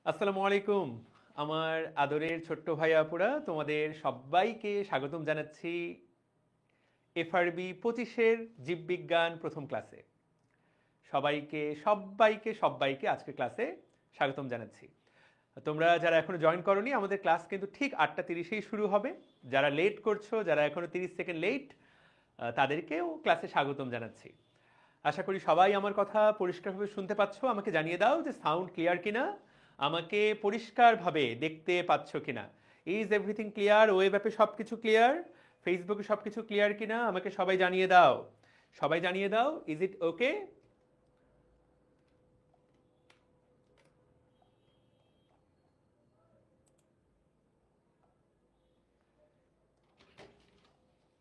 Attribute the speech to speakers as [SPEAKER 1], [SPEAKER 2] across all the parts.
[SPEAKER 1] আসসালামু আলাইকুম। আমার আদরের ছোট্ট ভাই আপুরা, তোমাদের সবাইকে স্বাগতম জানাচ্ছি এফআরবি 25-এর জীববিজ্ঞান প্রথম ক্লাসে। সবাইকে আজকের ক্লাসে স্বাগতম জানাচ্ছি। তোমরা যারা এখনো জয়েন করোনি, আমাদের ক্লাস কিন্তু ঠিক 8:30-এই শুরু হবে। যারা লেট করছো, যারা এখনো 30 সেকেন্ড লেট, তাদেরকেও ক্লাসে স্বাগতম জানাচ্ছি। আশা করি সবাই আমার কথা পরিষ্কারভাবে শুনতে পাচ্ছ। আমাকে জানিয়ে দাও যে সাউন্ড ক্লিয়ার কিনা, আমাকে পরিষ্কারভাবে দেখতে পাচ্ছ কিনা। Is everything clear? ওয়েব অ্যাপে সব কিছু ক্লিয়ার, ফেসবুকে সব কিছু ক্লিয়ার কিনা আমাকে সবাই জানিয়ে দাও। সবাই জানিয়ে দাও, ইজ ইট ওকে?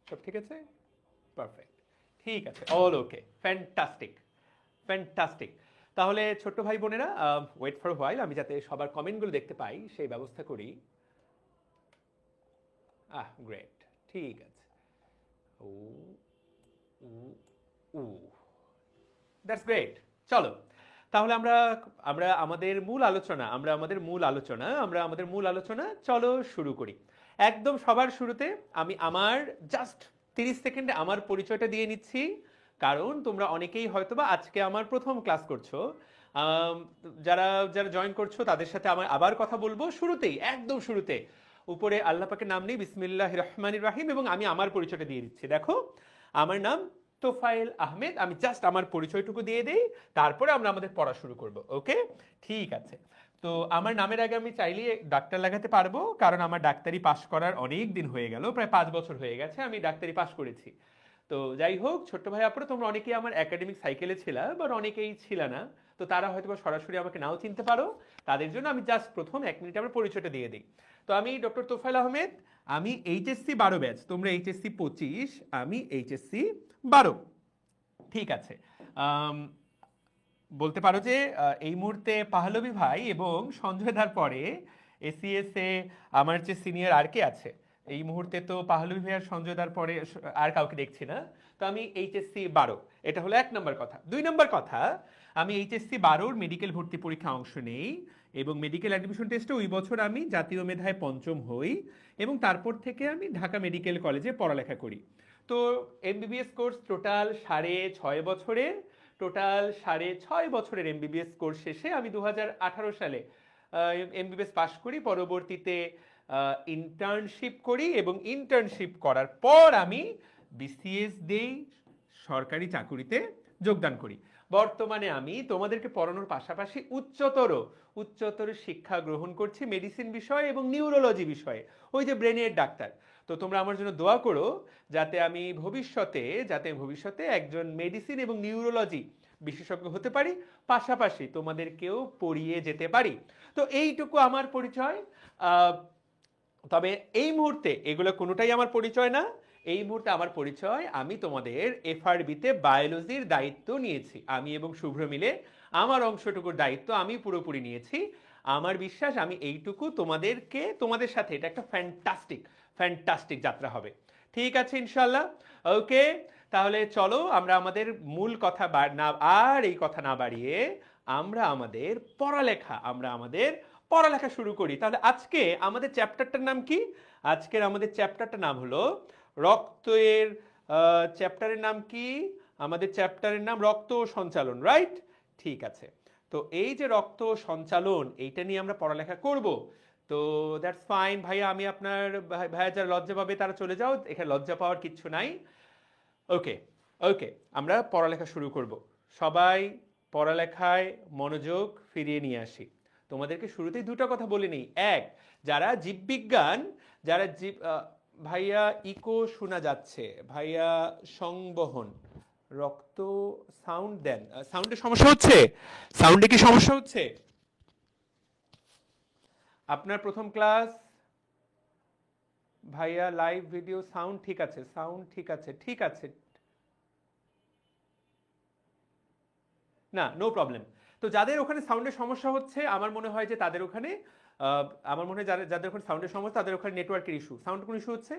[SPEAKER 1] সব ঠিক আছে? পারফেক্ট, ঠিক আছে, অল ওকে, ফ্যান্টাস্টিক ফ্যান্টাস্টিক। তাহলে ছোট্ট ভাই বোনেরা, ওয়েট ফর হোয়াইল, আমি যাতে সবার কমেন্টগুলো দেখতে পাই সেই ব্যবস্থা করি। গ্রেট, ঠিক আছে। ও, উ, উ, দ্যাটস গ্রেট। চলো, তাহলে আমরা আমরা আমাদের মূল আলোচনা আমরা আমাদের মূল আলোচনা চলো শুরু করি। একদম সবার শুরুতে আমি আমার জাস্ট 30 সেকেন্ডে আমার পরিচয়টা দিয়ে নিচ্ছি, কারণ তোমরা অনেকেই হয়তোবা আজকে আমার প্রথম ক্লাস করছো। আম, যারা যারা জয়েন করছো তাদের সাথে আমার আবার কথা বলবো শুরুতেই, একদম শুরুতে। উপরে আল্লাহ পাকের নাম নেই, বিসমিল্লাহির রহমানির রাহিম, এবং আমি আমার পরিচয়টা দিয়ে দিচ্ছি। দেখো, আমার নাম তোফায়েল আহমেদ। আমি জাস্ট আমার পরিচয়টুকু দিয়ে দেই, তারপরে আমরা আমাদের পড়া শুরু করব। ওকে, ঠিক আছে। তো আমার নামের আগে আমি চাইলে ডাক্তার লাগাতে পারবো, কারণ আমার ডাক্তারি পাশ করার অনেক দিন হয়ে গেল, প্রায় 5 বছর হয়ে গেছে আমি ডাক্তারি পাশ করেছি। তো যাই হোক, ছোট্ট ভাই আপনারা তোমরা অনেকেই আমার একাডেমিক সাইকেলে ছিলা, বা অনেকেই ছিল না। তো তারা হয়তো সরাসরি আমাকে নাও চিনতে পারো। তাদের জন্য আমি জাস্ট প্রথম 1 মিনিট আমার পরিচয়টা দিয়ে দিই। তো আমি ডক্টর তোফায়েল আহমেদ। আমি এইচএসসি 12 ব্যাচ, তোমরা এইচএসসি 25, আমি এইচএসসি 12। ঠিক আছে। আম, বলতে পারো যে এই মুহূর্তে পাহলবী ভাই এবং সঞ্জয় দার পরে এসিএস এ আমার যে সিনিয়র আর কে আছে, এই মুহূর্তে তো পাহলবী ভাই আর সঞ্জয় দার পরে আর কাউকে দেখছি না। তো আমি এইচএসসি 12, এটা হলো 1 নম্বর কথা। 2 নম্বর কথা, আমি এইচএসসি 12-র মেডিকেল ভর্তি পরীক্ষা অংশ নেই, এবং মেডিকেল অ্যাডমিশন টেস্টে ওই বছর আমি জাতীয় মেধায় পঞ্চম হই, এবং তারপর থেকে আমি ঢাকা মেডিকেল কলেজে পড়ালেখা করি। তো এমবিবিএস কোর্স টোটাল 6.5 বছরের, এমবিবিএস কোর্স শেষে আমি 2018 সালে এমবিবিএস পাশ করি। পরবর্তীতে ইন্টার্নশিপ করি, এবং ইন্টার্নশিপ করার পর আমি বিসিএস দেই, সরকারি চাকুরিতে যোগদান করি। বর্তমানে আমি তোমাদেরকে পড়ানোর পাশাপাশি উচ্চতর শিক্ষা গ্রহণ করছি মেডিসিন বিষয়ে এবং নিউরোলজি বিষয়ে, ওই যে ব্রেনের ডাক্তার। তো তোমরা আমার জন্য দোয়া করো, যাতে ভবিষ্যতে একজন মেডিসিন এবং নিউরোলজি বিশেষজ্ঞ হতে পারি, পাশাপাশি তোমাদেরকেও পড়িয়ে যেতে পারি। তো এইটুকু আমার পরিচয়। আহ, তবে এই মুহূর্তে এগুলো কোনোটাই আমার পরিচয় না। এই মুহূর্তে আমার পরিচয়, আমি তোমাদের এফআরবিতে বায়োলজির দায়িত্ব নিয়েছি। আমি এবং শুভ্র মিলে আমার অংশটুকুর দায়িত্ব আমি পুরোপুরি নিয়েছি। আমার বিশ্বাস আমি এইটুকু তোমাদের সাথে এটা একটা ফ্যান্টাস্টিক যাত্রা হবে। ঠিক আছে, ইনশাল্লাহ। ওকে, তাহলে চলো আমরা আমাদের মূল কথা আর এই কথা না বাড়িয়ে আমরা আমাদের পড়ালেখা শুরু করি। তাহলে আজকে আমাদের চ্যাপ্টারটার নাম কি? আজকের আমাদের চ্যাপ্টারটার নাম হলো রক্তের চ্যাপ্টারের নাম কি? আমাদের চ্যাপ্টারের নাম রক্ত সঞ্চালন, রাইট? ঠিক আছে। তো এই যে রক্ত সঞ্চালন, এইটা নিয়ে আমরা পড়ালেখা করব। তো দ্যাটস ফাইন ভাইয়া, আমি আপনার ভাইয়া যারা লজ্জা পাবে তারা চলে যাও, এখানে লজ্জা পাওয়ার কিচ্ছু নাই। ওকে, ওকে, আমরা পড়ালেখা শুরু করব। সবাই পড়ালেখায় মনোযোগ ফিরিয়ে নিয়ে আসি। তোমাদেরকে শুরুতেই দুটো কথা বলে নিই। এক, যারা জীববিজ্ঞান, যারা জীব ভাইয়া ইকো শোনা যাচ্ছে, ভাইয়া সংবহন রক্ত সাউন্ড দেন। সাউন্ডে সমস্যা হচ্ছে? সাউন্ডে কি সমস্যা হচ্ছে? আপনার প্রথম ক্লাস ভাইয়া, লাইভ ভিডিও সাউন্ড ঠিক আছে, সাউন্ড ঠিক আছে, ঠিক আছে। না, নো প্রবলেম। তো যাদের ওখানে সাউন্ডের সমস্যা হচ্ছে, আমার মনে হয় যে তাদের ওখানে আমার মনে হয় যাদের ওখানে সাউন্ডের সমস্যা, তাদের ওখানে নেটওয়ার্কের ইস্যু। সাউন্ড কোনো ইস্যু হচ্ছে?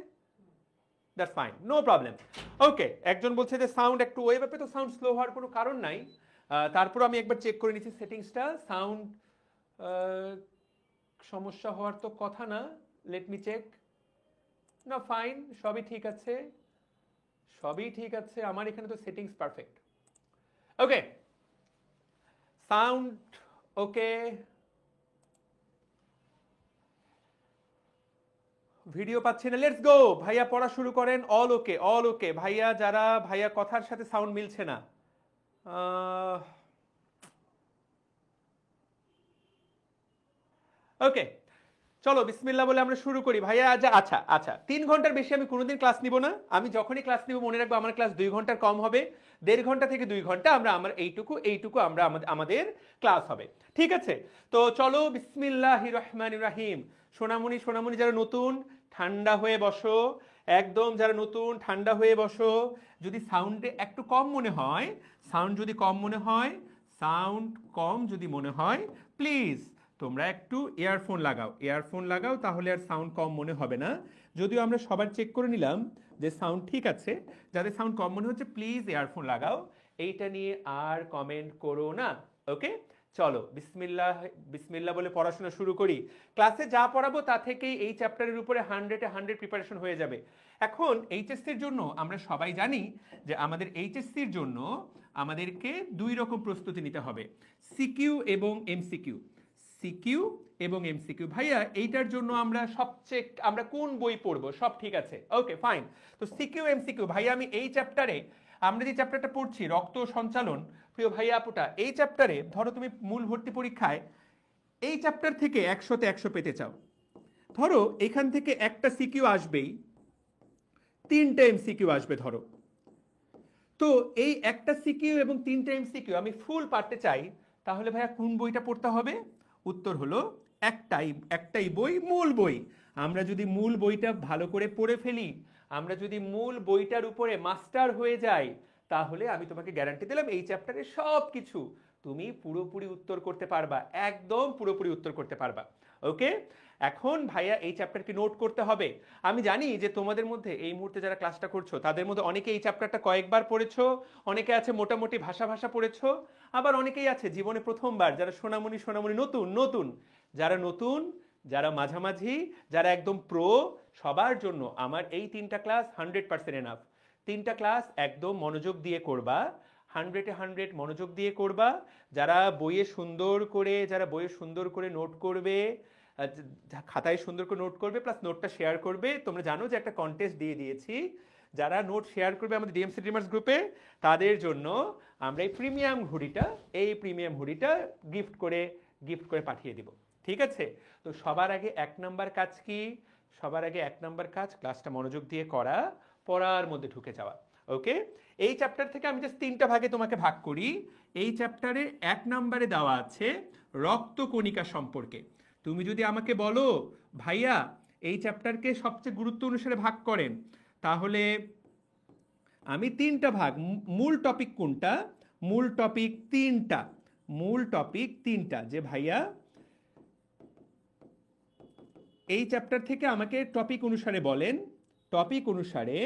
[SPEAKER 1] That's fine, no problem. Okay, একজন বলছে যে সাউন্ড একটু, ওয়েব অ্যাপে তো সাউন্ড স্লো হওয়ার কোনো কারণ নাই। তারপর আমি একবার চেক করে নিচ্ছি সেটিংসটা। সাউন্ড সমস্যা হওয়ার তো কথা না। Let me check. না ফাইন, সবই ঠিক আছে, সবই ঠিক আছে, আমার এখানে তো settings perfect. Okay, sound okay, video পাচ্ছি না, লেটস গো। ভাইয়া পড়া শুরু করেন। All okay, all okay. ভাইয়া যারা, ভাইয়া কথার সাথে সাউন্ড মিলছে না। ওকে, চলো বিসমিল্লাহ বলে আমরা শুরু করি। ভাইয়া আচ্ছা আচ্ছা, 3 ঘন্টার বেশি আমি কোনোদিন ক্লাস নিব না। আমি যখনই ক্লাস নিব মনে রাখবো আমার ক্লাস 2 ঘন্টার কম হবে। 1.5 ঘন্টা থেকে 2 ঘন্টা আমরা আমার এইটুকু আমরা আমাদের ক্লাস হবে। ঠিক আছে, তো চলো বিসমিল্লাহির রহমানির রহিম। সোনামণি সোনামণি যারা নতুন, ঠান্ডা হয়ে বসো। একদম যারা নতুন ঠান্ডা হয়ে বসো। যদি সাউন্ডে একটু কম মনে হয়, সাউন্ড যদি কম মনে হয়, সাউন্ড কম যদি মনে হয়, প্লিজ তোমরা একটু ইয়ারফোন লাগাও, ইয়ারফোন লাগাও, তাহলে আর সাউন্ড কম মনে হবে না। যদিও আমরা সবার চেক করে নিলাম যে সাউন্ড ঠিক আছে। যাদের সাউন্ড কম মনে হচ্ছে প্লিজ ইয়ারফোন লাগাও। এইটা নিয়ে আর কমেন্ট করো না। ওকে, চলো বিসমিল্লাহ বিসমিল্লাহ বলে পড়াশোনা শুরু করি। ক্লাসে যা পড়াবো তা থেকেই এই চ্যাপ্টারের উপরে 100-এ 100 প্রিপারেশন হয়ে যাবে। এখন এইচএসসির জন্য আমরা সবাই জানি যে আমাদের এইচএসসির জন্য আমাদেরকে 2 রকম প্রস্তুতি নিতে হবে, সিকিউ এবং এমসিকিউ। সিকিউ এবং এমসিকিউ। ভাইয়া এইটার জন্য আমরা কোন বই পড়বো? সব ঠিক আছে, ওকে ফাইন। তো সিকিউ এমসিকিউ ভাইয়া, আমি এই চ্যাপ্টারে, আমরা যে চ্যাপ্টারটা পড়ছি রক্ত সঞ্চালন, প্রিয় ভাইয়া আপুটা, এই চ্যাপ্টারে ধরো তুমি মূল ভর্তি পরীক্ষায় এই চ্যাপ্টার থেকে 100-তে 100 পেতে চাও, ধরো এখান থেকে একটা সিকিউ আসবেই, 3টে এমসিকিউ আসবে ধরো। তো এই একটা সিকিউ এবং 3টে এমসিকিউ আমি ফুল পারতে চাই, তাহলে ভাইয়া কোন বইটা পড়তে হবে? উত্তর হলো একটাই বই, মূল বই। আমরা যদি মূল বইটা ভালো করে পড়ে ফেলি, আমরা যদি মূল বইটার উপরে মাস্টার হয়ে যাই, তাহলে আমি তোমাকে গ্যারান্টি দিলাম এই চ্যাপ্টারের সব কিছু তুমি পুরোপুরি উত্তর করতে পারবা, একদম পুরোপুরি উত্তর করতে পারবা। ওকে, এখন ভাইয়া এই চ্যাপ্টারকে নোট করতে হবে। আমি জানি যে তোমাদের মধ্যে এই মুহূর্তে যারা ক্লাসটা করছো তাদের মধ্যে অনেকে এই চ্যাপ্টারটা কয়েকবার পড়েছো, অনেকে আছে মোটামুটি ভাষা ভাষা পড়েছো, আবার অনেকেই আছে জীবনে প্রথমবার, যারা সোনামণি সোনামণি নতুন নতুন, যারা নতুন, যারা মাঝামাঝি, যারা একদম প্রো, সবার জন্য আমার এই 3টা ক্লাস 100% এনাফ। 3টা ক্লাস একদম মনোযোগ দিয়ে করবা, 100-এ 100 মনোযোগ দিয়ে করবা। যারা বইয়ে সুন্দর করে নোট করবে, খাতায় সুন্দর করে নোট করবে, প্লাস নোটটা শেয়ার করবে। তোমরা জানো যে একটা কন্টেস্ট দিয়ে দিয়েছি, যারা নোট শেয়ার করবে আমাদের ডিএমসি ড্রিমার্স গ্রুপে, তাদের জন্য আমরা এই প্রিমিয়াম ঘুড়িটা গিফট করে পাঠিয়ে দিব। ঠিক আছে, তো সবার আগে 1 নাম্বার কাজ কি? সবার আগে 1 নাম্বার কাজ ক্লাসটা মনোযোগ দিয়ে করা, পড়ার মধ্যে ঢুকে যাওয়া। ওকে, এই চ্যাপ্টার থেকে আমি জাস্ট 3টা ভাগে তোমাকে ভাগ করি। এই চ্যাপ্টারে 1 নাম্বারে দেওয়া আছে রক্তকণিকা সম্পর্কে। তুমি যদি আমাকে বলো ভাইয়া এই চ্যাপ্টারকে সবচেয়ে গুরুত্ব অনুসারে ভাগ করেন, তাহলে আমি 3টা ভাগ, মূল টপিক কোনটা? মূল টপিক 3টা, যে ভাইয়া এই চ্যাপ্টার থেকে আমাকে টপিক অনুসারে বলেন, টপিক অনুসারে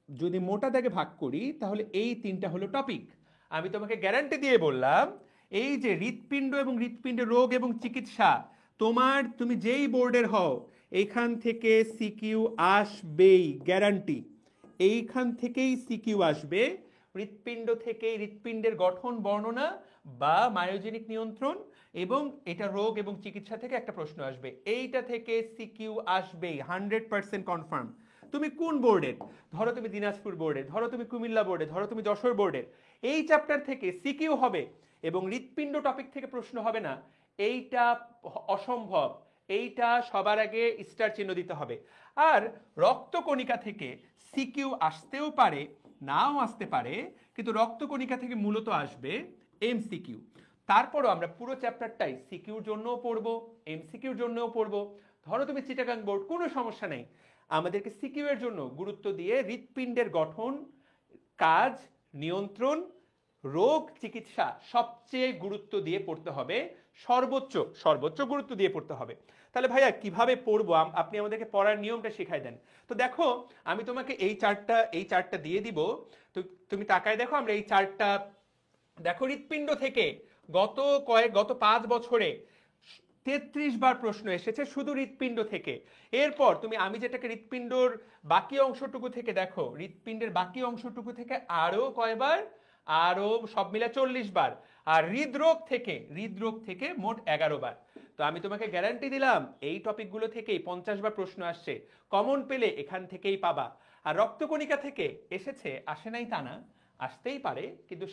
[SPEAKER 1] যদি মোটা দাগে ভাগ করি তাহলে এই 3টা হলো টপিক। আমি তোমাকে গ্যারান্টি দিয়ে বললাম, এই যে হৃৎপিণ্ড এবং হৃৎপিণ্ডের রোগ এবং চিকিৎসা, তুমি যেই বোর্ডের হও এইখান থেকে সিকিউ আসবেই, গ্যারান্টি। এইখান থেকেই সিকিউ আসবে, হৃৎপিণ্ড থেকে, হৃৎপিণ্ডের গঠন বর্ণনা বা মায়োজেনিক নিয়ন্ত্রণ এবং এটা রোগ এবং চিকিৎসা থেকে একটা প্রশ্ন আসবে। এইটা থেকে সিকিউ আসবেই, 100% কনফার্ম। তুমি কোন বোর্ডের? ধরো তুমি দিনাজপুর বোর্ডে, ধরো তুমি কুমিল্লা বোর্ডে, ধরো তুমি যশোর বোর্ডের, এই চ্যাপ্টার থেকে সিকিউ হবে এবং হৃৎপিণ্ড টপিক থেকে প্রশ্ন হবে না, এইটা অসম্ভব। এইটা সবার আগে স্টার চিহ্ন দিতে হবে। আর রক্তকণিকা থেকে সিকিউ আসতেও পারে, নাও আসতে পারে, কিন্তু রক্তকণিকা থেকে মূলত আসবে এমসিকিউ। তারপরও আমরা পুরো চ্যাপ্টারটাই সিকিউর জন্যও পড়বো, এমসিকিউর জন্যও পড়বো। ধরো তুমি চিটাগাং বোর্ড, কোনো সমস্যা নেই, আমাদেরকে সিকিউ এর জন্য গুরুত্ব দিয়ে হৃৎপিণ্ডের গঠন, কাজ, নিয়ন্ত্রণ, রোগ, চিকিৎসা সবচেয়ে গুরুত্ব দিয়ে পড়তে হবে, সর্বোচ্চ গুরুত্ব দিয়ে পড়তে হবে। তাহলে ভাইয়া কিভাবে পড়বো? আপনি আমাদেরকে পড়ার নিয়মটা শিখাই দেন। তো দেখো, আমি তোমাকে এই চার্টটা দিয়ে দিব। তো তুমি তাকায় দেখো, আমরা এই চার্টটা দেখো, হৃৎপিণ্ড থেকে গত 5 বছরে 33 বার প্রশ্ন এসেছে শুধু হৃৎপিণ্ড থেকে। এরপর তুমি আমি যেটাকে হৃৎপিণ্ডর বাকি অংশটুকু থেকে দেখো, হৃৎপিণ্ডের বাকি অংশটুকু থেকে আরো কয়বার, আরো সব মিলে 40 বার। আর হৃদরোগ থেকে মোট 11 বার। তো আমি তোমাকে গ্যারান্টি দিলাম এই টপিকগুলো থেকেই 50 বার প্রশ্ন আসছে, কমন পেলে এখান থেকেই পাবা। আর রক্তকণিকা থেকে এসেছে, আসে নাই তা না, আসতেই পারে, কিন্তু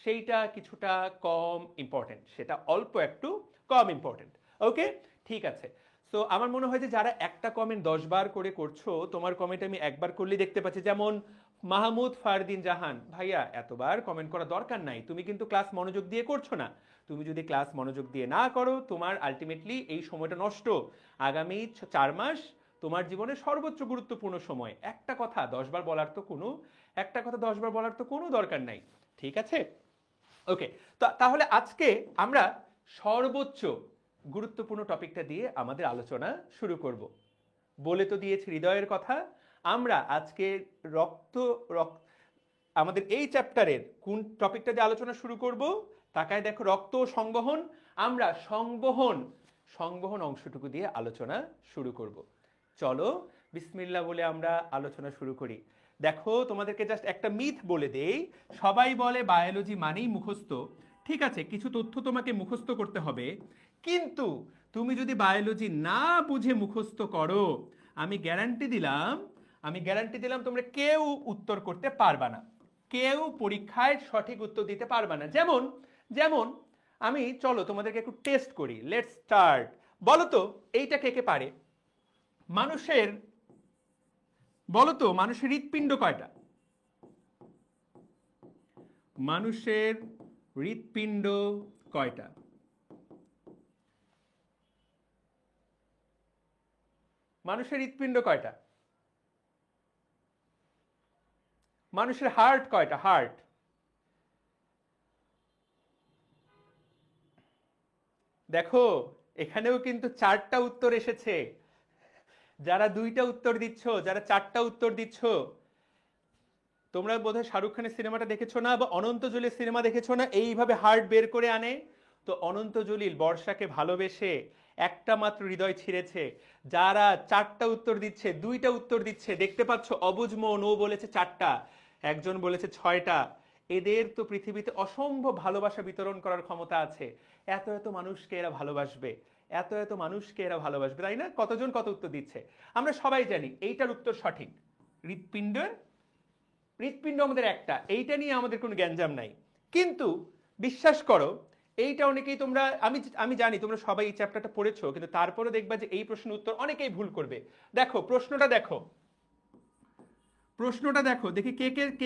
[SPEAKER 1] সেইটা কিছুটা কম ইম্পর্টেন্ট, সেটা অল্প একটু কম ইম্পর্টেন্ট। ওকে, ঠিক আছে। সো আমার মনে হয় যে যারা একটা কমেন্ট 10 বার করে করছো, তোমার কমেন্ট আমি একবার করলেই দেখতে পাচ্ছি। যেমন মাহমুদ ফারদিন জাহান, ভাইয়া এতবার কমেন্ট করা দরকার নাই, তুমি কিন্তু ক্লাস মনোযোগ দিয়ে করছো না। তুমি যদি ক্লাস মনোযোগ দিয়ে না করো, তোমার আলটিমেটলি এই সময়টা নষ্ট। আগামী 4 মাস তোমার জীবনে সর্বোচ্চ গুরুত্বপূর্ণ সময়। একটা কথা 10 বার বলার তো কোনো দরকার নাই। ঠিক আছে, ওকে। তো তাহলে আজকে আমরা সর্বোচ্চ গুরুত্বপূর্ণ টপিকটা দিয়ে আমাদের আলোচনা শুরু করব। বলে তো দিয়েছি হৃদয়ের কথা। আমরা আজকে আমাদের এই চ্যাপ্টারের কোন টপিকটা দিয়ে আলোচনা শুরু করব, তাকায় দেখো, রক্ত সংবহন। আমরা সংবহন অংশটুকু দিয়ে আলোচনা শুরু করব। চলো বিসমিল্লাহ বলে আমরা আলোচনা শুরু করি। দেখো, তোমাদেরকে জাস্ট একটা মিথ বলে দেই। সবাই বলে বায়োলজি মানেই মুখস্থ। ঠিক আছে, কিছু তথ্য তোমাকে মুখস্থ করতে হবে, কিন্তু তুমি যদি বায়োলজি না বুঝে মুখস্থ করো, আমি গ্যারান্টি দিলাম তোমরা কেউ উত্তর করতে পারবা না, কেউ পরীক্ষায় সঠিক উত্তর দিতে পারবা না। যেমন আমি, চলো তোমাদেরকে একটু টেস্ট করি। Let's start. বলো তো এইটা কে কে পারে? মানুষের হৃৎপিণ্ড কয়টা? মানুষের হৃৎপিণ্ড কয়টা? মানুষের হৃৎপিণ্ড কয়টা? মানুষের হার্ট কয়টা? হার্ট দেখো, এখানেও কিন্তু 4টা উত্তর এসেছে। যারা 2টা উত্তর দিচ্ছ, যারা 4টা উত্তর দিচ্ছ, তোমরা বোধহয় শাহরুখ খানের সিনেমাটা দেখেছো না, বা অনন্ত জলিল সিনেমা দেখেছো না, এইভাবে হার্ট বের করে আনে। তো অনন্ত জলিল বর্ষাকে ভালোবেসে একটা মাত্র হৃদয় ছিঁড়েছে। যারা 4টা উত্তর দিচ্ছে, 2টা উত্তর দিচ্ছে, দেখতে পাচ্ছ অবুঝ মন, ও বলেছে 4টা, একজন বলেছে 6টা। এদের তো পৃথিবীতে অসম্ভব ভালোবাসা বিতরণ করার ক্ষমতা আছে। এত মানুষকে এরা ভালোবাসবে, তাই না? কতজন কত উত্তর দিচ্ছে। আমরা সবাই জানি এইটার উত্তর সঠিক। হৃৎপিণ্ড আমাদের একটা, এইটা নিয়ে আমাদের কোনো গ্যাঞ্জাম নাই। কিন্তু বিশ্বাস করো, এইটা অনেকেই তোমরা, আমি জানি তোমরা সবাই এই চ্যাপ্টারটা পড়েছো, কিন্তু তারপরে দেখবা যে এই প্রশ্নের উত্তর অনেকেই ভুল করবে। দেখো প্রশ্নটা দেখো, দেখি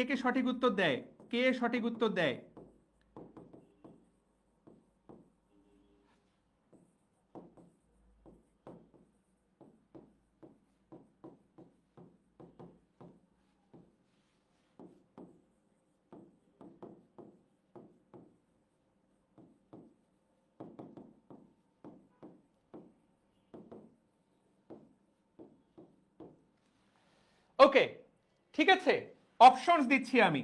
[SPEAKER 1] কে সঠিক উত্তর দেয়। কে সঠিক উত্তর দেয়? ওকে, ঠিক আছে, অপশনস দিচ্ছি আমি।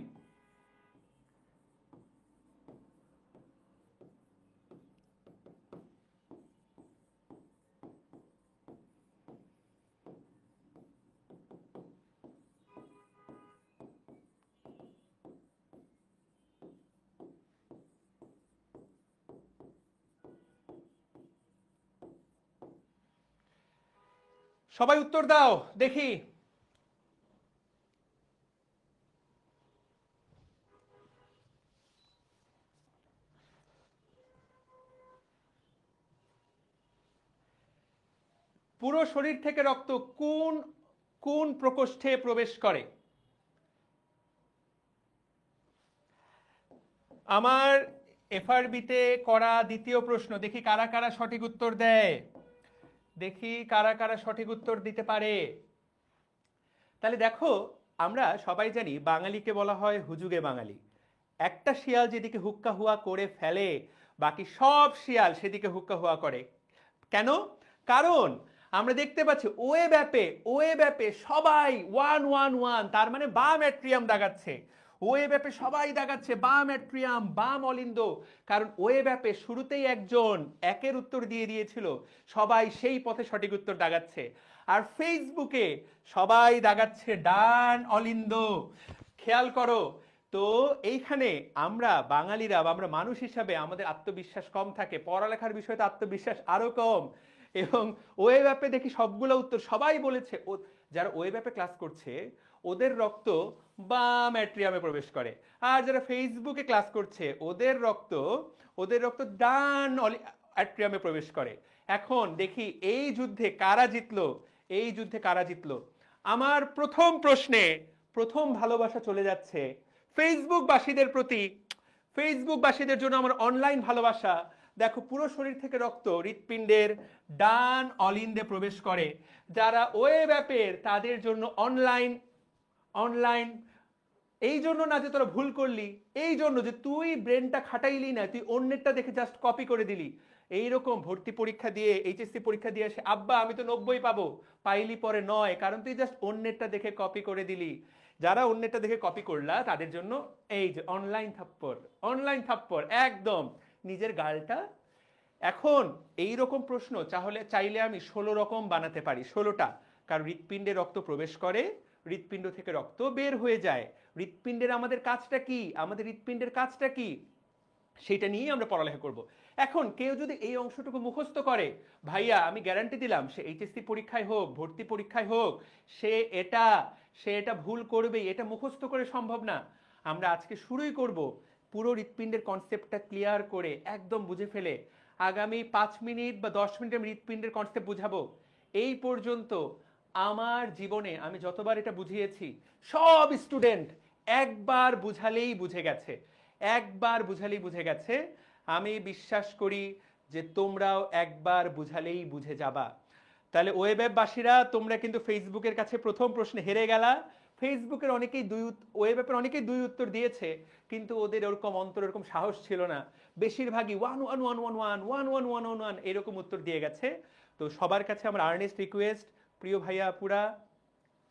[SPEAKER 1] সবাই উত্তর দাও দেখি। পুরো শরীর থেকে রক্ত কোন কোন প্রকোষ্ঠে প্রবেশ করে? আমার এফআরবিতে করা দ্বিতীয় প্রশ্ন, দেখি কারা কারা সঠিক উত্তর দেয়, দেখি কারা কারা সঠিক উত্তর দিতে পারে। তাহলে দেখো, আমরা সবাই জানি বাঙালিকে বলা হয় হুজুগে বাঙালি। একটা শিয়াল যেদিকে হুক্কা হুয়া করে ফেলে, বাকি সব শিয়াল সেদিকে হুক্কা হুয়া করে। কেন? কারণ আমরা দেখতে পাচ্ছি ওয়ে ব্যাপে সবাই 111, তার মানে বাম অ্যাট্রিয়াম দাগাচ্ছে। ওয়েব অ্যাপে সবাই দেখাচ্ছে বাম অ্যাট্রিয়াম, বাম অলিন্দ, কারণ ওয়েব অ্যাপে শুরুতেই একজন একের উত্তর দিয়ে দিয়েছিল, সবাই সেই পথে সঠিক উত্তর দাগাচ্ছে। আর ফেসবুকে সবাই দাগাচ্ছে ডান অলিন্দ। খেয়াল করো তো, এইখানে আমরা বাঙালিরা বা আমরা মানুষ হিসাবে আমাদের আত্মবিশ্বাস কম থাকে, পড়ালেখার বিষয়ে তো আত্মবিশ্বাস আরো কম। এবং ওয়েব অ্যাপে দেখি সবগুলো উত্তর সবাই বলেছে, যারা ওয়েব অ্যাপে ক্লাস করছে ওদের রক্ত বাম অ্যাট্রিয়ামে প্রবেশ করে, আর যারা ফেসবুকে ক্লাস করছে ওদের রক্ত ডান অ্যাট্রিয়ামে প্রবেশ করে। এখন দেখি এই যুদ্ধে কারা জিতলো। আমার প্রথম প্রশ্নে প্রথম ভালোবাসা চলে যাচ্ছে ফেসবুকবাসীদের প্রতি। ফেসবুকবাসীদের জন্য আমার অনলাইন ভালোবাসা। দেখো, পুরো শরীর থেকে রক্ত হৃৎপিণ্ডের ডান অলিন্দে প্রবেশ করে। যারা ওয়েব অ্যাপের তাদের জন্য অনলাইন এই জন্য না যে তোরা ভুল করলি, এই জন্য যে তুই ব্রেনটা খাটাইলি না, তুই অন্যেরটা দেখে জাস্ট কপি করে দিলি। এইরকম ভর্তি পরীক্ষা দিয়ে, এইচএসসি পরীক্ষা দিয়ে আসে, আব্বা আমি তো 90 পাবো, পাইলি পরে 9, কারণ তুই জাস্ট অন্যেরটা দেখে কপি করে দিলি। যারা অন্যেরটা দেখে কপি করলা তাদের জন্য এই যে অনলাইন থাপ্পড় একদম নিজের গালটা। এখন এই রকম প্রশ্ন চাইলে আমি 16 রকম বানাতে পারি, 16টা, কারণ হৃৎপিণ্ডে রক্ত প্রবেশ করে, হৃৎপিণ্ড থেকে রক্ত বের হয়ে যায়। আমাদের হৃৎপিণ্ডের কাজটা কি সেটা নিয়েই আমরা পড়ালেখা করব। এখন কেউ যদি এই অংশটুকু মুখস্থ করে, ভাইয়া আমি গ্যারান্টি দিলাম সে এইচএসসি পরীক্ষায় হোক, ভর্তি পরীক্ষায় হোক, সে এটা ভুল করবেই। এটা মুখস্থ করে সম্ভব না। আমরা আজকে শুরুই করব পুরো হৃৎপিণ্ডের কনসেপ্টটা ক্লিয়ার করে, একদম বুঝে ফেলে। আগামী 5 মিনিট বা 10 মিনিট আমি হৃৎপিণ্ডের কনসেপ্ট বুঝাবো। এই পর্যন্ত আমার জীবনে আমি যতবার এটা বুঝিয়েছি, সব স্টুডেন্ট একবার বুঝালেই বুঝে গেছে। আমি বিশ্বাস করি যে তোমরাও একবার বুঝালেই বুঝে যাবা। তাহলে ওয়েব অ্যাপবাসীরা তোমরা কিন্তু ফেসবুকের কাছে প্রথম প্রশ্নে হেরে গেলা। ওয়েব অ্যাপের অনেকেই 2 উত্তর দিয়েছে, কিন্তু ওদের এরকম সাহস ছিল না। বেশিরভাগই 1 এরকম উত্তর দিয়ে গেছে। তো সবার কাছে আমার আর্নেস্ট রিকোয়েস্ট, প্রিয় ভাইয়া আপুরা,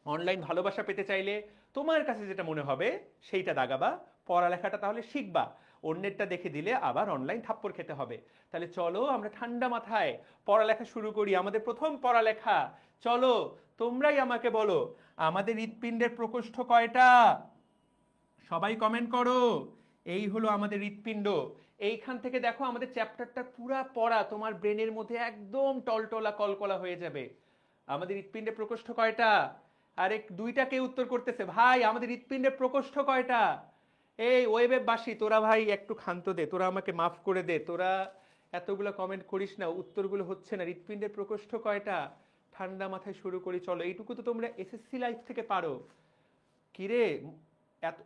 [SPEAKER 1] অনলাইন ভালোবাসা পেতে চাইলে তোমার কাছে যেটা মনে হবে সেইটা দাগাবা, পড়ালেখাটা তাহলে শিখবা। অন্যেরটা দেখে দিলে আবার অনলাইন থাপ্পড় খেতে হবে। তাহলে চলো আমরা ঠান্ডা মাথায় পড়ালেখা শুরু করি। আমাদের প্রথম পড়ালেখা, চলো তোমরাই আমাকে বলো আমাদের হৃৎপিণ্ডের প্রকোষ্ঠ কয়টা? সবাই কমেন্ট করো। এই হলো আমাদের হৃৎপিণ্ড। এইখান থেকে দেখো আমাদের চ্যাপ্টারটা পুরা পড়া তোমার ব্রেনের মধ্যে একদম টলটলা কলকলা হয়ে যাবে। আমাদের হৃৎপিণ্ডের প্রকোষ্ঠ কয়টা? আরে 2টা কে উত্তর করতেছে, ভাই আমাদের হৃৎপিণ্ডের প্রকোষ্ঠ কয়টা? এই ওয়েববাসী তোরা ভাই একটু ক্ষান্ত দে, তোরা আমাকে মাফ করে দে, তোরা এতগুলো কমেন্ট করিস না, উত্তরগুলো হচ্ছে না। হৃৎপিণ্ডের প্রকোষ্ঠ কয়টা? ঠান্ডা মাথায় শুরু করি চলো। এইটুকু তো তোমরা এসএসসি লাইফ থেকে পারো। কিরে এত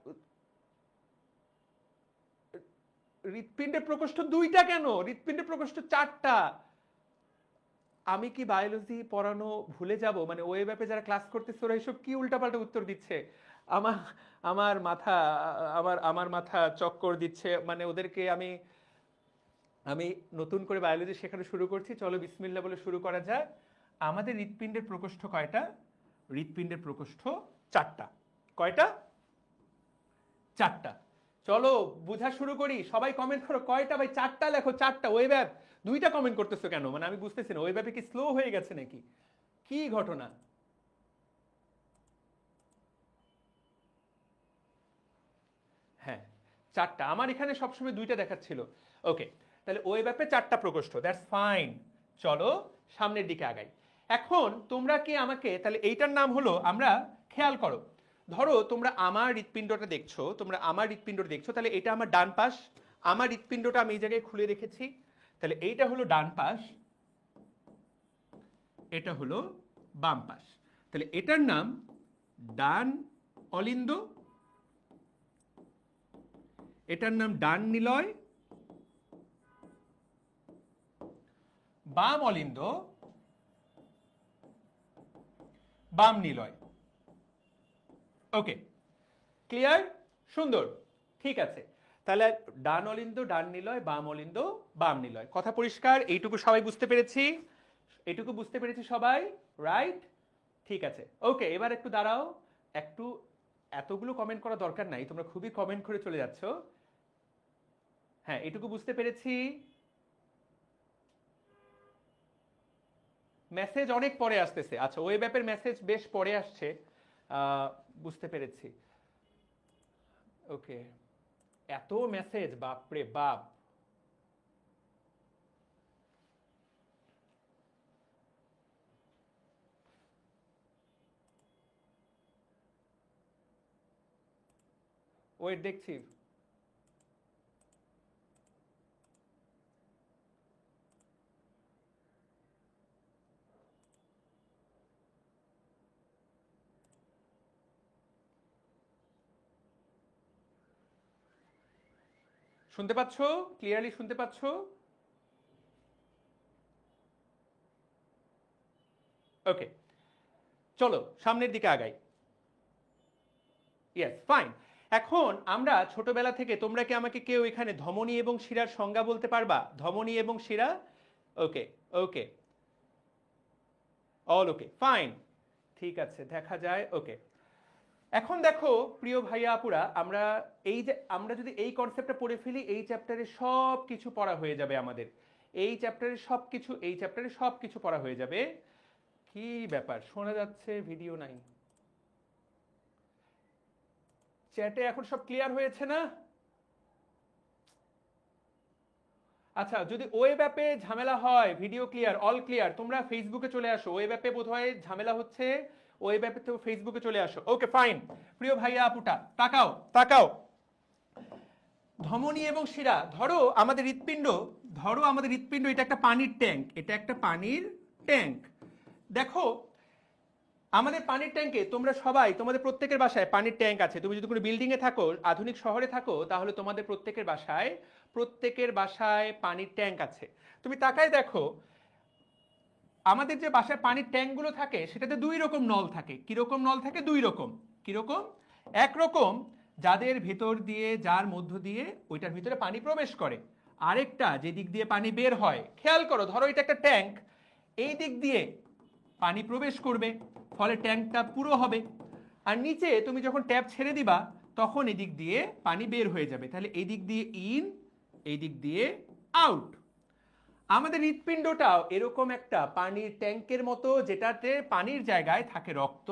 [SPEAKER 1] হৃৎপিণ্ডের প্রকোষ্ঠ 2টা কেন? হৃৎপিণ্ডের প্রকোষ্ঠ 4টা। আমি কি বায়োলজি পড়ানো ভুলে যাব? মানে ওয়েব অ্যাপে যারা ক্লাস করতেছে ওরা এসব কি উল্টাপাল্টা উত্তর দিচ্ছে? আমার আমার মাথা চক্কর দিচ্ছে। মানে ওদেরকে আমি নতুন করে বায়োলজি শেখানো শুরু করছি। চলো বিসমিল্লাহ বলে শুরু করা যাক। আমাদের হৃৎপিণ্ডের প্রকোষ্ঠ কয়টা? হৃৎপিণ্ডের প্রকোষ্ঠ 4টা। কয়টা? 4টা। চলো বোঝা শুরু করি। সবাই কমেন্ট করো কয়টা ভাই? 4টা লেখো, 4টা। ওয়েব অ্যাপ 2টা কমেন্ট করতেছো কেন? মানে আমি বুঝতেছি না, ওয়েব অ্যাপে কি স্লো হয়ে গেছে নাকি? কি ঘটনা? হ্যাঁ 4টা। আমার এখানে সবসময় 2টা দেখাচ্ছিল। ওকে, তাহলে ওয়েব অ্যাপে 4টা প্রকোষ্ঠ, দ্যাটস ফাইন। চলো সামনের দিকে আগাই। এখন তোমরা কি আমাকে, তাহলে এইটার নাম হলো, আমরা খেয়াল করো, ধরো তোমরা আমার হৃৎপিণ্ডটা দেখছো, তাহলে এটা আমার ডান পাশ। আমার হৃৎপিণ্ডটা আমি এই জায়গায় খুলে রেখেছি। তাহলে এইটা হলো ডান পাশ, এটা হলো বাম পাশ। তাহলে এটার নাম ডান অলিন্দ, এটার নাম ডান নিলয়, বাম অলিন্দ, বাম নিলয়। ওকে, ক্লিয়ার? সুন্দর, ঠিক আছে। তাহলে ডান অলিন্দ, ডান নিলয়, বাম অলিন্দ, বাম নিলয়। কথা পরিষ্কার? এইটুকু সবাই বুঝতে পেরেছি? এইটুকু বুঝতে পেরেছি সবাই? রাইট? ঠিক আছে। ওকে, এবার একটু দাঁড়াও, একটু এতগুলো কমেন্ট করা দরকার নাই, তোমরা খুবই কমেন্ট করে চলে যাচ্ছ। হ্যাঁ, এটুকু বুঝতে পেরেছি। মেসেজ অনেক পরে আসতেছে। আচ্ছা, ওয়েব অ্যাপের মেসেজ বেশ পরে আসছে, বুঝতে পেরেছি। ওকে, এত মেসেজ, বাপরে বাপ। ওয়েট, দেখছি। শুনতে পাচ্ছ? ক্লিয়ারলি শুনতে পাচ্ছ? ওকে, চলো সামনের দিকে আগাই। Yes, fine. এখন আমরা ছোটবেলা থেকে, তোমরা কি আমাকে কেউ এখানে ধমনী এবং শিরার সংজ্ঞা বলতে পারবা? ধমনী এবং শিরা। ওকে, ওকে, অল ওকে, ফাইন, ঠিক আছে, দেখা যায়। ওকে, এখন দেখো প্রিয় ভাইয়া আপুরা, আমরা যদি এই কনসেপ্টটা পড়ে ফেলি, এই চ্যাপ্টারে সব কিছু পড়া হয়ে যাবে আমাদের। এই চ্যাপ্টারে সব কিছু পড়া হয়ে যাবে। কি ব্যাপার, শোনা যাচ্ছে, ভিডিও নাই? চ্যাটে এখন সব ক্লিয়ার হয়েছে না? আচ্ছা, যদি ওয়েব অ্যাপে ঝামেলা হয়, ভিডিও ক্লিয়ার, অল ক্লিয়ার, তোমরা ফেসবুকে চলে আসো। ওয়েব অ্যাপে বোধহয় ঝামেলা হচ্ছে, ওয়েব অ্যাপে তো ফেসবুকে চলে আসো। Okay, fine. প্রিয় ভাইয়া আপুটা, তাকাও তাকাও। ধমনী এবং শিরা, ধরো আমাদের হৃৎপিণ্ড, এটা একটা পানির ট্যাঙ্ক, এটা একটা পানির ট্যাঙ্ক। দেখো আমাদের পানির ট্যাঙ্কে, তোমরা সবাই, তোমাদের প্রত্যেকের বাসায় পানির ট্যাঙ্ক আছে। তুমি যদি কোনো বিল্ডিং এ থাকো, আধুনিক শহরে থাকো, তাহলে তোমাদের প্রত্যেকের বাসায় পানির ট্যাঙ্ক আছে। তুমি তাকায় দেখো, আমাদের যে বাসায় পানির ট্যাঙ্কগুলো থাকে, সেটাতে দুই রকম নল থাকে। কিরকম নল থাকে? দুই রকম। কিরকম? একরকম যার মধ্য দিয়ে ওইটার ভিতরে পানি প্রবেশ করে, আরেকটা যে দিক দিয়ে পানি বের হয়। খেয়াল করো, ধরো এটা একটা ট্যাঙ্ক, এই দিক দিয়ে পানি প্রবেশ করবে, ফলে ট্যাঙ্কটা পুরো হবে। আর নিচে তুমি যখন ট্যাপ ছেড়ে দিবা, তখন এদিক দিয়ে পানি বের হয়ে যাবে। তাহলে এই দিক দিয়ে ইন, এই দিক দিয়ে আউট। আমাদের হৃৎপিণ্ডটাও এরকম একটা পানির ট্যাঙ্কের মতো, যেটাতে পানির জায়গায় থাকে রক্ত।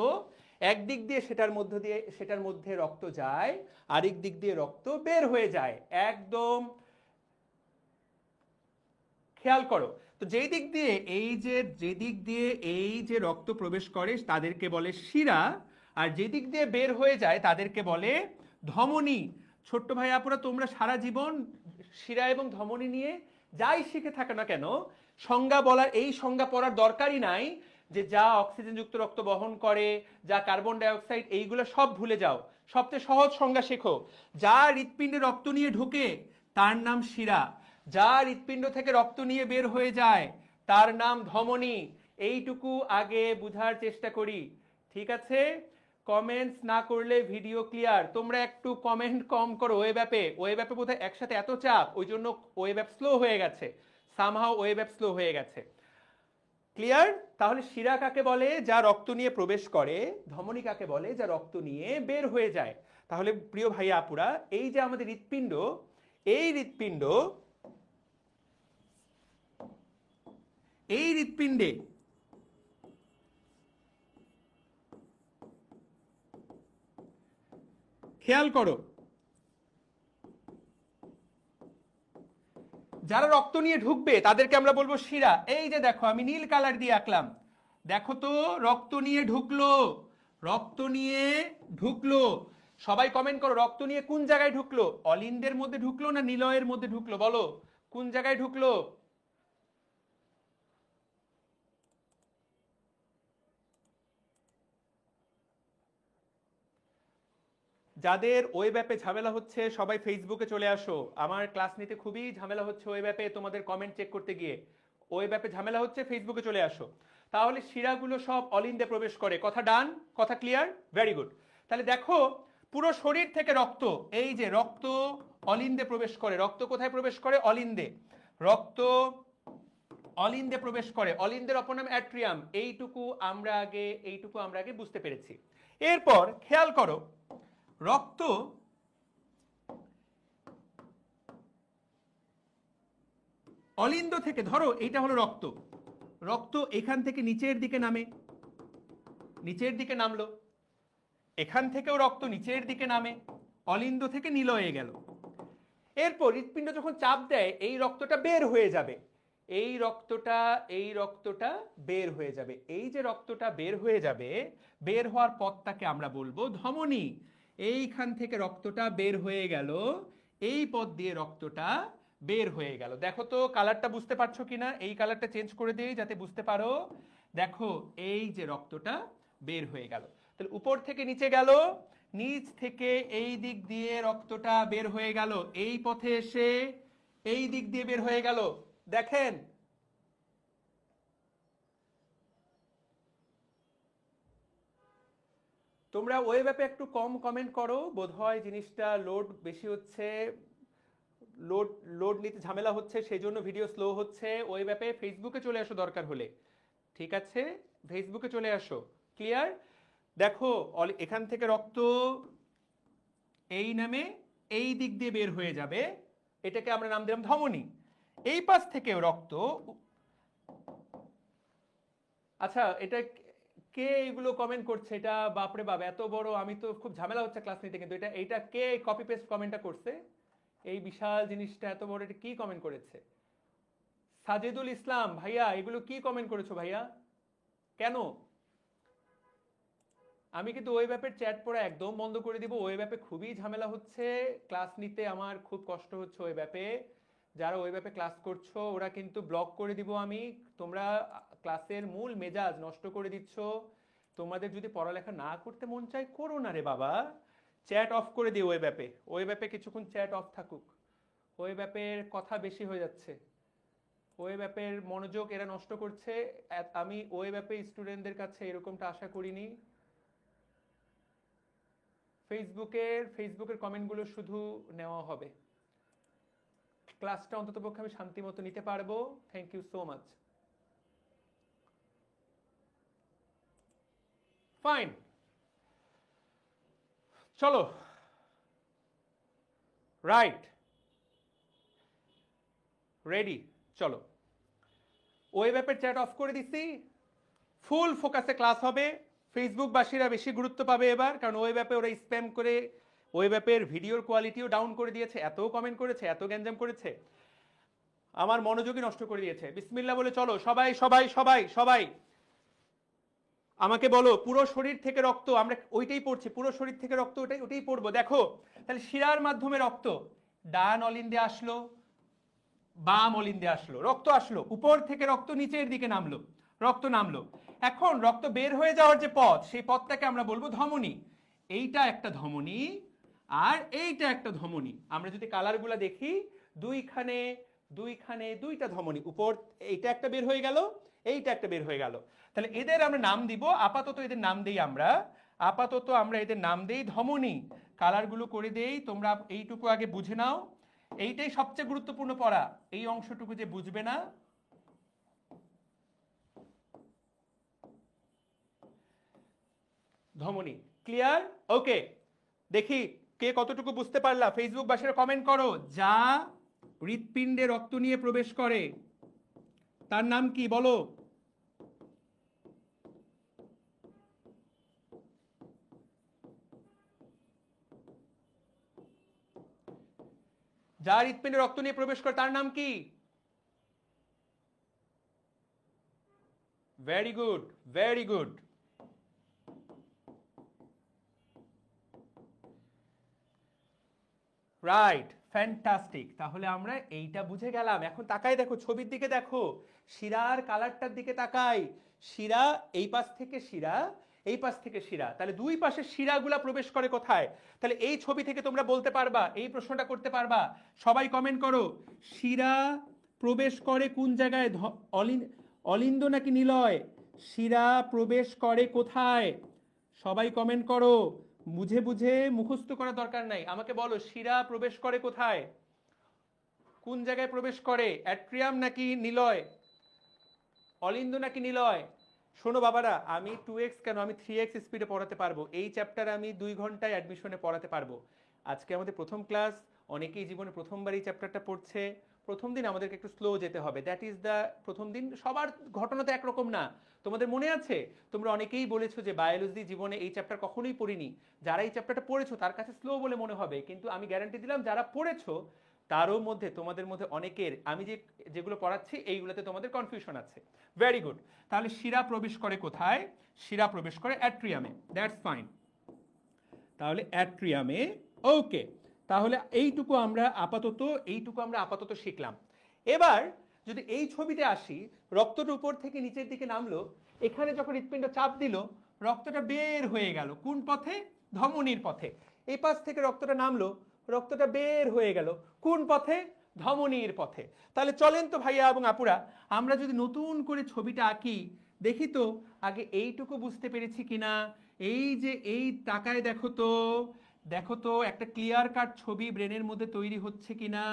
[SPEAKER 1] একদিক দিয়ে সেটার মধ্যে রক্ত যায়, আরেক দিক দিয়ে রক্ত বের হয়ে যায়। একদম খেয়াল করো। তো যেই দিক দিয়ে এই যে রক্ত প্রবেশ করে, তাদেরকে বলে শিরা, আর যে দিক দিয়ে বের হয়ে যায় তাদেরকে বলে ধমনী। ছোট্ট ভাই আপুরা, তোমরা সারা জীবন শিরা এবং ধমনী নিয়ে যাই শিখে থাকে না কেন, এই সংজ্ঞা পড়ার দরকারই নাই। যে যা অক্সিজেনযুক্ত রক্ত বহন করে, যা কার্বন ডাইঅক্সাইড, এইগুলো সব ভুলে যাও। সবচেয়ে সহজ সংজ্ঞা শেখো। যা হৃৎপিণ্ডে রক্ত নিয়ে ঢুকে তার নাম শিরা, যা হৃৎপিণ্ড থেকে রক্ত নিয়ে বের হয়ে যায় তার নাম ধমনী। এইটুকু আগে বুঝার চেষ্টা করি, ঠিক আছে? কমেন্টস না করলে ভিডিও ক্লিয়ার। তোমরা একটু কমেন্ট কম করো। ওয়েব অ্যাপে বোধহয় একসাথে এত চাপ, ওই জন্য ওয়েব অ্যাপ স্লো হয়ে গেছে, সামহাও ওয়েব অ্যাপ স্লো হয়ে গেছে। ক্লিয়ার? তাহলে শিরা কাকে বলে? যা রক্ত নিয়ে প্রবেশ করে। ধমনী কাকে বলে? যা রক্ত নিয়ে বের হয়ে যায়। তাহলে প্রিয় ভাইয়া আপুরা, এই যে আমাদের হৃৎপিণ্ড, এই হৃৎপিণ্ডে খেয়াল করো, যারা রক্ত নিয়ে ঢুকবে তাদেরকে আমরা বলবো শিরা। এই যে দেখো, আমি নীল কালার দিয়ে আঁকলাম, দেখো তো, রক্ত নিয়ে ঢুকলো। সবাই কমেন্ট করো, রক্ত নিয়ে কোন জায়গায় ঢুকলো? অলিন্দের মধ্যে ঢুকলো না নিলয়ের মধ্যে ঢুকলো? বলো, কোন জায়গায় ঢুকলো? যাদের ওয়েব অ্যাপে ঝামেলা হচ্ছে, সবাই ফেসবুকে চলে আসো। আমার ক্লাস নিতে খুবই ঝামেলা হচ্ছে ওয়েব অ্যাপে, তোমাদের কমেন্ট চেক করতে গিয়ে। ওয়েব অ্যাপে ঝামেলা হচ্ছে, ফেসবুকে চলে আসো। তাহলে শিরাগুলো সব অলিন্দে প্রবেশ করে। কথা ডান? কথা ক্লিয়ার? Very good. তাহলে দেখো, পুরো শরীর থেকে রক্ত, এই যে রক্ত অলিন্দে প্রবেশ করে। রক্ত কোথায় প্রবেশ করে? অলিন্দে। রক্ত অলিন্দে প্রবেশ করে। অলিন্দের অপর নাম অ্যাট্রিয়াম। এইটুকু আমরা আগে বুঝতে পেরেছি। এরপর খেয়াল করো, রক্ত অলিন্দ থেকে, ধরো এইটা হলো রক্ত, রক্ত এখান থেকে নিচের দিকে নামে, নিচের দিকে নামলো, এখান থেকেও রক্ত নিচের দিকে নামে, অলিন্দ থেকে নিলয়ে গেল। এরপর হৃৎপিণ্ড যখন চাপ দেয় এই রক্তটা বের হয়ে যাবে, এই রক্তটা বের হয়ে যাবে। এই যে রক্তটা বের হয়ে যাবে, বের হওয়ার পথটাকে আমরা বলবো ধমনী। এইখান থেকে রক্তটা বের হয়ে গেল, এই পথ দিয়ে রক্তটা বের হয়ে গেল। দেখো তো কালারটা বুঝতে পারছো কিনা, এই কালারটা চেঞ্জ করে দিই যাতে বুঝতে পারো। দেখো এই যে রক্তটা বের হয়ে গেল, তাহলে উপর থেকে নিচে গেল, নিচ থেকে এই দিক দিয়ে রক্তটা বের হয়ে গেল, এই পথে এসে এই দিক দিয়ে বের হয়ে গেল। দেখেন তোমরা ওয়েব অ্যাপে একটু কম কমেন্ট করো, বোধহয় জিনিসটা লোড বেশি হচ্ছে, লোড নিতে ঝামেলা হচ্ছে, সেই জন্য ভিডিও স্লো হচ্ছে। ওয়েব অ্যাপে ফেসবুকে চলে আসো দরকার হলে, ঠিক আছে, ফেসবুকে চলে আসো। ক্লিয়ার? দেখো এখান থেকে রক্ত এই নামে এই দিক দিয়ে বের হয়ে যাবে, এটাকে আমরা নাম দিলাম ধমনী। এই পাশ থেকে রক্ত, আচ্ছা এটা কে এগুলো কমেন্ট করছে? এটা বাপরে বাপ, এত বড়, আমি তো খুব ঝামেলা হচ্ছে ক্লাস নিতে, কিন্তু এটা কে কপি পেস্ট কমেন্টটা করছে? এই বিশাল জিনিসটা এত বড়, এটা কি কমেন্ট করেছে? সাজেদুল ইসলাম ভাইয়া, এগুলো কি কমেন্ট করেছো ভাইয়া? কেন? আমি কিন্তু ওয়েব অ্যাপের চ্যাট পড়া একদম বন্ধ করে দিব। ওয়েব অ্যাপে খুবই ঝামেলা হচ্ছে ক্লাস নিতে, আমার খুব কষ্ট হচ্ছে ওয়েব অ্যাপে। যারা ওয়েব অ্যাপে ক্লাস করছো ওরা কিন্তু ব্লক করে দিব আমি। তোমরা ক্লাসের মূল মেজাজ নষ্ট করে দিচ্ছ। তোমাদের যদি পড়ালেখা না করতে মন চায় করো না রে বাবা, চ্যাট অফ করে দিও ওয়েব অ্যাপে। ওয়েব অ্যাপে কিছুক্ষণ চ্যাট অফ থাকুক, ওয়েব অ্যাপের কথা বেশি হয়ে যাচ্ছে, ওয়েব অ্যাপের মনোযোগ এরা নষ্ট করছে। আমি ওয়েব অ্যাপে স্টুডেন্টদের কাছে এরকমটা আশা করিনি। ফেসবুকের কমেন্টগুলো শুধু নেওয়া হবে, ক্লাসটা অন্তত পক্ষে আমি শান্তি মতো নিতে পারবো। Thank you so much. Fine, চলো রাইট, রেডি, চলো। ওয়েব অ্যাপের চ্যাট অফ করে দিচ্ছি, ফুল ফোকাসে ক্লাস হবে। ফেসবুকবাসীরা বেশি গুরুত্ব পাবে এবার, কারণ ওয়েব অ্যাপে ওরা স্প্যাম করে ওয়েব অ্যাপের ভিডিওর কোয়ালিটিও ডাউন করে দিয়েছে, এত কমেন্ট করেছে, এত গ্যাঞ্জাম করেছে, আমার মনোযোগই নষ্ট করে দিয়েছে। বিসমিল্লাহ বলে চলো সবাই সবাই সবাই সবাই আমাকে বলো পুরো শরীর থেকে রক্ত, আমরা ওইটাই পড়ছি, পুরো শরীর থেকে রক্ত ওটাই পড়বো। দেখো তাহলে শিরার মাধ্যমে রক্ত ডান অলিন্দে আসলো, বাম অলিন্দে আসলো, রক্ত আসলো, উপর থেকে রক্ত নিচের দিকে নামলো, রক্ত নামলো। এখন রক্ত বের হয়ে যাওয়ার যে পথ, সেই পথটাকে আমরা বলবো ধমনী। এইটা একটা ধমনী আর এইটা একটা ধমনী। আমরা যদি কালারগুলো দেখি, দুইখানে দুইটা ধমনী, উপর এইটা একটা বের হয়ে গেল, এইটা একটা বের হয়ে গেল। তাহলে এদের আমরা নাম দিব, আপাতত এদের নাম দেই আমরা, এদের নাম দেই ধমনী। কালারগুলো করে দেই, তোমরা এইটুকু আগে বুঝে নাও। এইটাই সবচেয়ে গুরুত্বপূর্ণ পড়া, এই অংশটুকু যে বুঝবে না, ধমনী। ক্লিয়ার? ওকে, দেখি কে কতটুকু বুঝতে পারলা। ফেসবুক বাসীরা কমেন্ট করো। যা হৃৎপিণ্ডে রক্ত নিয়ে প্রবেশ করে তার নাম কি বলো? যা হৃৎপিণ্ডে রক্ত নিয়ে প্রবেশ করে তার নাম কি? Very good, very good. Right, fantastic. তাহলে আমরা এইটা বুঝে গেলাম। এখন তাকাই দেখো, ছবির দিকে দেখো, শিরার কালারটার দিকে তাকাই। শিরা এই পাশ থেকে শিরা, এই পাশ থেকে শিরা, তাহলে দুই পাশে শিরাগুলা প্রবেশ করে কোথায়? তাহলে এই ছবি থেকে তোমরা বলতে পারবা, এই প্রশ্নটা করতে পারবা। সবাই কমেন্ট করো, শিরা প্রবেশ করে কোন জায়গায়? অলিন্দ নাকি নিলয়? শিরা প্রবেশ করে কোথায়? সবাই কমেন্ট করো। বুঝে বুঝে মুখস্থ করার দরকার নাই, আমাকে বলো শিরা প্রবেশ করে কোথায়, কোন জায়গায় প্রবেশ করে? অ্যাট্রিয়াম নাকি নিলয়? অলিন্দ নাকি নিলয়? শোনো বাবারা, আমি 2x কেন, আমি 3x স্পিডে পড়াতে পারবো। এই চ্যাপ্টার আমি 2 ঘন্টায় অ্যাডমিশনে পড়াতে পারবো। আজকে আমাদের প্রথম ক্লাস, অনেকেই জীবনে প্রথমবার এই চ্যাপ্টারটা পড়ছে। প্রথম দিন আমাদেরকে একটু স্লো যেতে হবে, দ্যাট ইজ দ্য প্রথম দিন। সবার ঘটনা তো একরকম না। তোমাদের মনে আছে, তোমরা অনেকেই বলেছো যে বায়োলজি জীবনে এই চ্যাপ্টার কখনোই পড়িনি। যারা এই চ্যাপ্টারটা পড়েছো তার কাছে স্লো বলে মনে হবে, কিন্তু আমি গ্যারান্টি দিলাম যারা পড়েছো তারও মধ্যে, তোমাদের মধ্যে অনেকের আমি যেগুলো পড়াচ্ছি এইগুলোতে তোমাদের কনফিউশন আছে। Very good. তাহলে শিরা প্রবেশ করে কোথায়? শিরা প্রবেশ করে অ্যাট্রিয়ামে, দ্যাটস ফাইন। তাহলে অ্যাট্রিয়ামে, ওকে। তাহলে এইটুকু আমরা আপাতত শিখলাম। এবার যদি এই ছবিতে আসি, রক্তটা উপর থেকে নিচের দিকে নামলো, এখানে যখন হৃৎপিণ্ড চাপ দিল রক্তটা বের হয়ে গেল কোন পথে? ধমনীর পথে। এই পাশ থেকে রক্তটা নামলো, রক্তটা বের হয়ে গেল কোন পথে? ধমনীর পথে। তাহলে চলেন তো ভাইয়া এবং আপুরা, আমরা যদি নতুন করে ছবিটা আঁকি, দেখি তো আগে এইটুকু বুঝতে পেরেছি কিনা। এই যে এই তাকায় দেখো তো একটা ক্লিয়ার কাট ছবি ব্রেনের মধ্যে তৈরি হচ্ছে কিনা।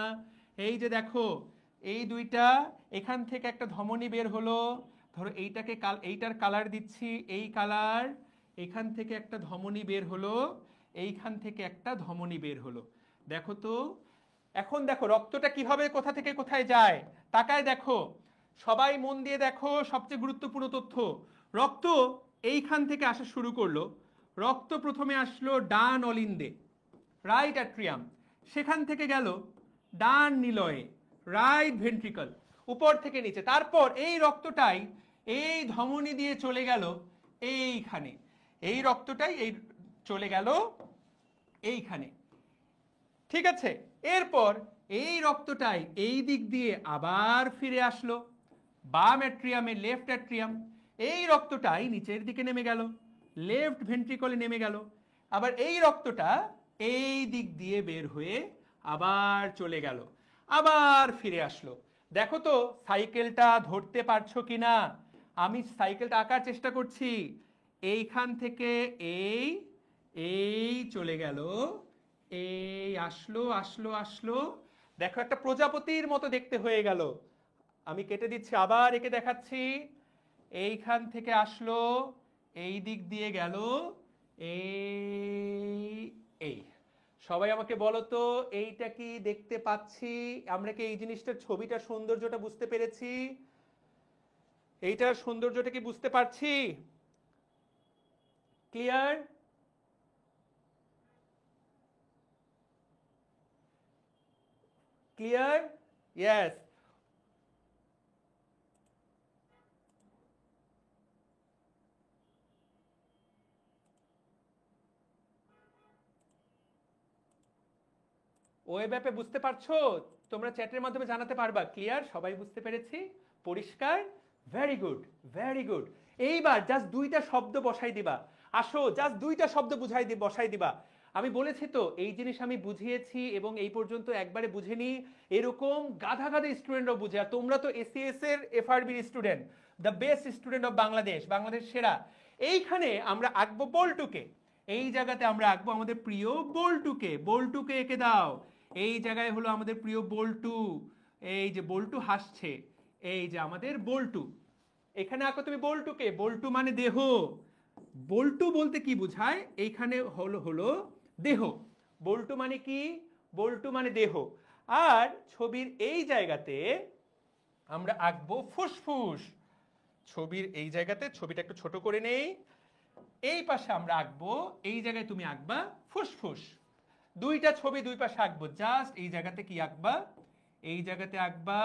[SPEAKER 1] এই যে দেখো, এই দুইটা, এখান থেকে একটা ধমনী বের হলো, ধরো এইটার কালার দিচ্ছি, এই কালার, এখান থেকে একটা ধমনী বের হলো, এইখান থেকে একটা ধমনী বের হলো। দেখো তো, এখন দেখো রক্তটা কিভাবে কোথা থেকে কোথায় যায়, তাকায় দেখো, সবাই মন দিয়ে দেখো। সবচেয়ে গুরুত্বপূর্ণ তথ্য, রক্ত এইখান থেকে আসা শুরু করলো। রক্ত প্রথমে আসলো ডান অলিন্দে, রাইট অ্যাট্রিয়াম, সেখান থেকে গেল ডান নিলয়ে, রাইট ভেন্ট্রিকল, উপর থেকে নিচে। তারপর এই রক্তটাই এই ধমনী দিয়ে চলে গেল এইখানে, এই রক্তটাই এই চলে গেল এইখানে, ঠিক আছে। এরপর এই রক্তটাই এই দিক দিয়ে আবার ফিরে আসলো বাম অ্যাট্রিয়ামে, লেফট অ্যাট্রিয়াম। এই রক্তটাই নিচের দিকে নেমে গেল, লেফট ভেন্ট্রিকলে নেমে গেল। আবার এই রক্তটা এই দিক দিয়ে বের হয়ে আবার চলে গেল, আবার ফিরে আসলো। দেখো তো সাইকেলটা ধরতে পারছো কিনা? আমি সাইকেলটা আঁকার চেষ্টা করছি। এইখান থেকে এই এই চলে গেল, এই আসলো আসলো আসলো, দেখো একটা প্রজাপতির মতো দেখতে হয়ে গেল। আমি কেটে দিচ্ছি, আবার একে দেখাচ্ছি। এইখান থেকে আসলো, এই দিক দিয়ে গেল, এই এই। সবাই আমাকে বলো তো, এইটা কি দেখতে পাচ্ছি? আমরা কি এই জিনিসটার ছবিটার সৌন্দর্যটা বুঝতে পেরেছি? এইটার সৌন্দর্যটা কি বুঝতে পারছি? ক্লিয়ার? ক্লিয়ার? ইয়েস। ওয়েব অ্যাপে বুঝতে পারছো? তোমরা চ্যাটের মাধ্যমে জানাতে পারবা। ক্লিয়ার? সবাই বুঝতে পেরেছি? পরিষ্কার? Very good, very good. এইবার জাস্ট দুইটা শব্দ বসাই দিবা। আসো, জাস্ট দুইটা শব্দ বসাই দিবা। আমি বলেছি তো এই জিনিস আমি বুঝিয়েছি এবং এই পর্যন্ত একবারে বুঝেনি এরকম গাধা গাধা স্টুডেন্টরাও বুঝে। আর তোমরা তো এসিএস এর এফআরবির student, the best student of Bangladesh, Bangladesh সেরা। এইখানে আমরা আঁকবো বল্টুকে, এই জায়গাতে আমরা আঁকবো আমাদের প্রিয় বল্টুকে। বল্টুকে এঁকে দাও। এই জায়গায় হলো আমাদের প্রিয় বল্টু, এই যে বল্টু হাসছে, এই যে আমাদের বল্টু। এখানে আঁকো তুমি বল্টুকে। বল্টু মানে দেহ। বল্টু বলতে কি বোঝায়? এইখানে হলো দেহ। বল্টু মানে কি? বল্টু মানে দেহ। আর ছবির এই জায়গাতে আমরা আঁকবো ফুসফুস। ছবির এই জায়গাতে ছবিটা একটু ছোট করে নেই, এই পাশে আমরা আঁকবো, এই জায়গায় তুমি আঁকবা ফুসফুস। দুইটা ছবি দুই পাশে আঁকবো, জাস্ট এই জায়গাতে কি আঁকবা? এই জায়গাতে আঁকবা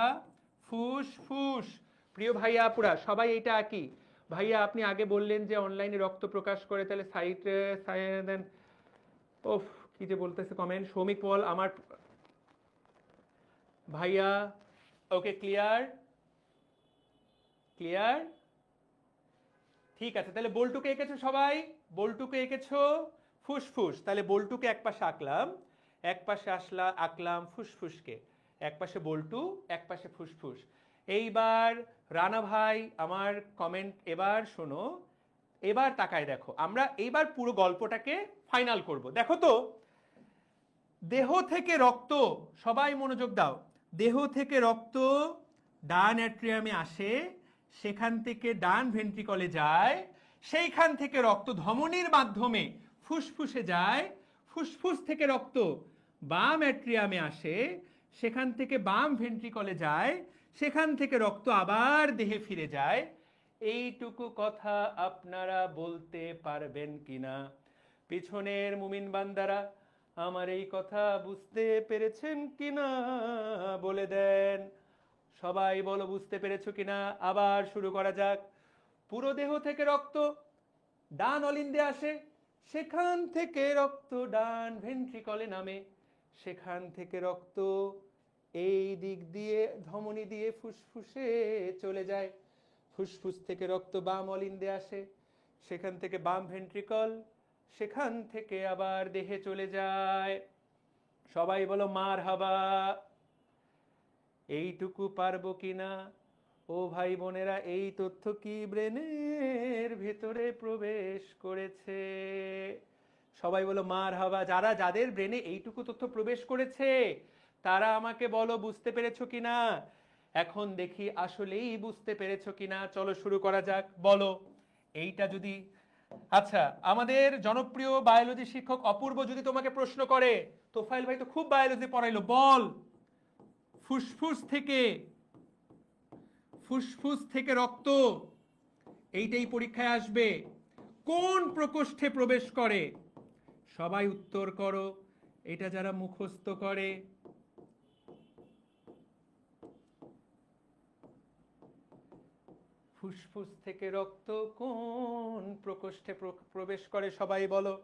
[SPEAKER 1] ফুসফুস। প্রিয় ভাইয়া আপুরা সবাই এইটা আঁকি। ভাইয়া আপনি আগে বললেন যে অনলাইনে রক্ত প্রকাশ করে, তাহলে সাইটে দেন। ওফ, কি যে বলতেছে কমেন্ট। সৌমিক পল আমার ভাইয়া, ওকে ক্লিয়ার? ক্লিয়ার? ঠিক আছে, তাহলে বল্টুকে এঁকেছো সবাই? বল্টুকে এঁকেছো? ফুসফুস। তাহলে বল্টুকে এক পাশে আঁকলাম, এক পাশে আঁকলাম ফুসফুসকে। এক পাশে বল্টু, এক পাশে ফুসফুস। এইবার রানা ভাই আমার কমেন্ট এবার শোনো, এবার তাকায় দেখো। আমরা এইবার পুরো গল্পটাকে ফাইনাল করব। দেখো তো, দেহ থেকে রক্ত, সবাই মনোযোগ দাও, দেহ থেকে রক্ত ডান অ্যাট্রিয়ামে আসে, সেখান থেকে ডান ভেন্ট্রিকলে যায়, সেইখান থেকে রক্ত ধমনীর মাধ্যমে ফুসফুসে যায়, ফুসফুস থেকে রক্ত বাম অ্যাট্রিয়ামে আসে, সেখান থেকে বাম ভেন্ট্রিকলে যায়, সেখান থেকে রক্ত আবার দেহে ফিরে যায়। এইটুকু কথা আপনারা বলতে পারবেন কিনা? পিছনের মুমিন বান্দারা আমার এই কথা বুঝতে পেরেছেন কিনা বলে দেন। সবাই বলো বুঝতে পেরেছো কিনা। আবার শুরু করা যাক। পুরো দেহ থেকে রক্ত ডান অলিন্দে আসে, সেখান থেকে রক্ত ডান ভেন্ট্রিকলে নামে, সেখান থেকে রক্ত এই দিক দিয়ে ধমনী দিয়ে ফুসফুসে চলে যায়, ফুসফুস থেকে রক্ত বাম অলিন্দে আসে, সেখান থেকে বাম ভেন্ট্রিকল, সেখান থেকে আবার দেহে চলে যায়। সবাই বলো মারহাবা। এইটুকু পারবো কিনা? ও ভাই বোনেরা, এই তথ্য কি ব্রেনের ভেতরে প্রবেশ করেছে? সবাই বলো মারহাবা। যাদের ব্রেনে এইটুকু তথ্য প্রবেশ করেছে তারা আমাকে বলো বুঝতে পেরেছো কিনা। এখন দেখি আসলেই বুঝতে পেরেছো কিনা। চলো শুরু করা যাক। বলো এইটা যদি, আচ্ছা আমাদের জনপ্রিয় বায়োলজি শিক্ষক অপূর্ব যদি তোমাকে প্রশ্ন করে, তোফাইল ভাই তো খুব বায়োলজি পড়াইলো, বল ফুসফুস থেকে রক্ত, এইটাই পরীক্ষায় আসবে, কোন প্রকোষ্ঠে প্রবেশ করে? সবাই উত্তর করো। এটা যারা মুখস্থ করে, ফুসফুস থেকে রক্ত কোন প্রকোষ্ঠে প্রবেশ করে? সবাই বলো।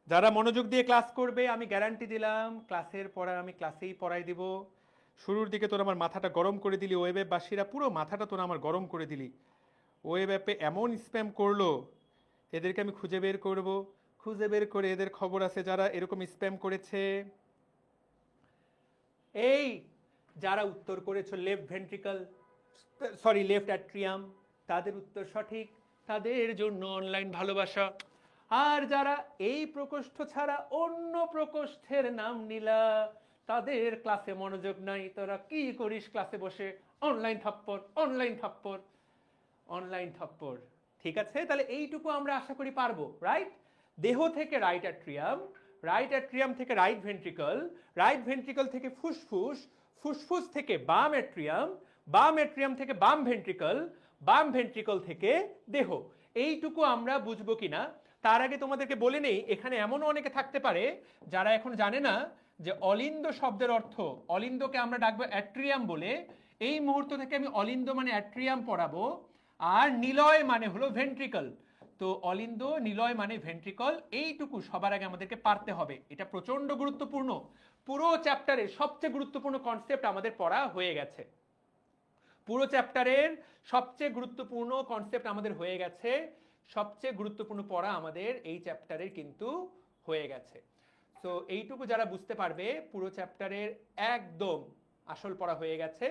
[SPEAKER 1] যারা মনোযোগ দিয়ে ক্লাস করবে আমি গ্যারান্টি দিলাম ক্লাসের পড়া আমি ক্লাসেই পড়াই দিব। শুরুর দিকে তোরা আমার মাথাটা গরম করে দিলি, ওয়েব অ্যাপবাসীরা পুরো মাথাটা তোরা আমার গরম করে দিলি। ওয়েব অ্যাপে এমন স্প্যাম করলো, এদেরকে আমি খুঁজে বের করব, খুঁজে বের করে এদের খবর আছে যারা এরকম স্প্যাম করেছে। এই যারা উত্তর করেছো left ventricle, sorry left atrium, তাদের উত্তর সঠিক, তাদের জন্য অনলাইন ভালোবাসা। আর যারা এই প্রকোষ্ঠ ছাড়া অন্য প্রকোষ্ঠের নাম নিলা, তাদের ক্লাসে মনোযোগ নাই, তোরা কি করিস ক্লাসে বসে? অনলাইন থাপ্পড়, অনলাইন থাপ্পড়, অনলাইন থাপ্পড়। ঠিক আছে, তাহলে এইটুকু আমরা আশা করি পারবো, রাইট? দেহ থেকে রাইট অ্যাট্রিয়াম, রাইট অ্যাট্রিয়াম থেকে রাইট ভেন্ট্রিকল, রাইট ভেন্ট্রিকল থেকে ফুসফুস, ফুসফুস থেকে বাম অ্যাট্রিয়াম, বাম অ্যাট্রিয়াম থেকে বাম ভেন্ট্রিকল, বাম ভেন্ট্রিকল থেকে দেহ। এইটুকু আমরা বুঝবো কিনা তার আগে তোমাদেরকে বলে নেই, এখানে এমনও অনেকে থাকতে পারে যারা এখন জানে না যে অলিন্দ শব্দের অর্থ, অলিন্দকে আমরা ডাকবো অ্যাট্রিয়াম বলে। এই মুহূর্ত থেকে আমি অলিন্দ মানে অ্যাট্রিয়াম পড়াবো, আর নিলয় মানে হলো ভেন্ট্রিকল। তো অলিন্দ, নিলয় মানে ভেন্ট্রিকল, এইটুকু সবার আগে আমাদেরকে পারতে হবে। এটা প্রচন্ড গুরুত্বপূর্ণ। পুরো চ্যাপ্টারের সবচেয়ে গুরুত্বপূর্ণ কনসেপ্ট আমাদের পড়া হয়ে গেছে। পুরো চ্যাপ্টারের সবচেয়ে গুরুত্বপূর্ণ কনসেপ্ট আমাদের হয়ে গেছে, সবচেয়ে গুরুত্বপূর্ণ পড়া আমাদের এই চ্যাপ্টারের কিন্তু হয়ে গেছে। তো এইটুকু যারা বুঝতে পারবে পুরো চ্যাপ্টারের একদম আসল পড়া হয়ে গেছে।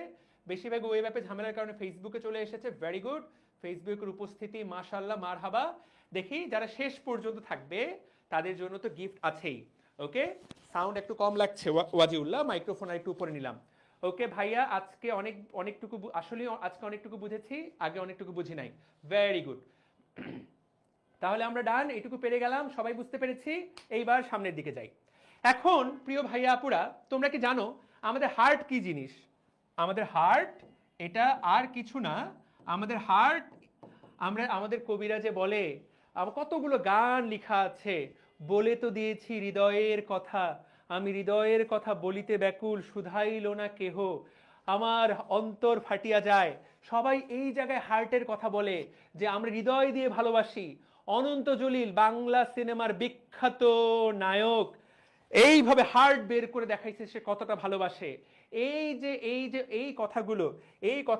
[SPEAKER 1] বেশিরভাগ ওয়েব অ্যাপে ঝামেলার কারণে ফেসবুকে চলে এসেছে, ভেরি গুড। ফেসবুকের উপস্থিতি মাশাআল্লাহ, মারহাবা। দেখি যারা শেষ পর্যন্ত থাকবে তাদের জন্য তো গিফট আছেই। ওকে, সাউন্ড একটু কম লাগছে ওয়াজিউল্লাহ, মাইক্রোফোন আর একটু উপরে নিলাম। ওকে ভাইয়া, আজকে অনেকটুকু আসলে আজকে অনেকটুকু বুঝেছি, আগে অনেকটুকু বুঝি নাই। Very good. তাহলে আমরা ডান, এইটুকু পেরে গেলাম, সবাই বুঝতে পেরেছি। এইবার সামনের দিকে যাই। এখন প্রিয় ভাইয়া আপুরা, তোমরা কি জানো আমাদের হার্ট কি জিনিস? আমাদের হার্ট এটা আর কিছু না। আমাদের হার্ট, আমাদের কবিরা যে বলে, কতগুলো গান লেখা আছে, বলে তো দিয়েছি হৃদয়ের কথা, আমি হৃদয়ের কথা বলিতে ব্যাকুল, শুধাইল না কেহ, আমার অন্তর ফাটিয়া যায়। সবাই এই জায়গায় হার্টের কথা বলে যে আমরা হৃদয় দিয়ে ভালোবাসি। অনন্ত জলিল বাংলা সিনেমার বিখ্যাত নায়ক এইভাবে হার্ট বের করে দেখাইছে সে কতটা ভালোবাসে। এই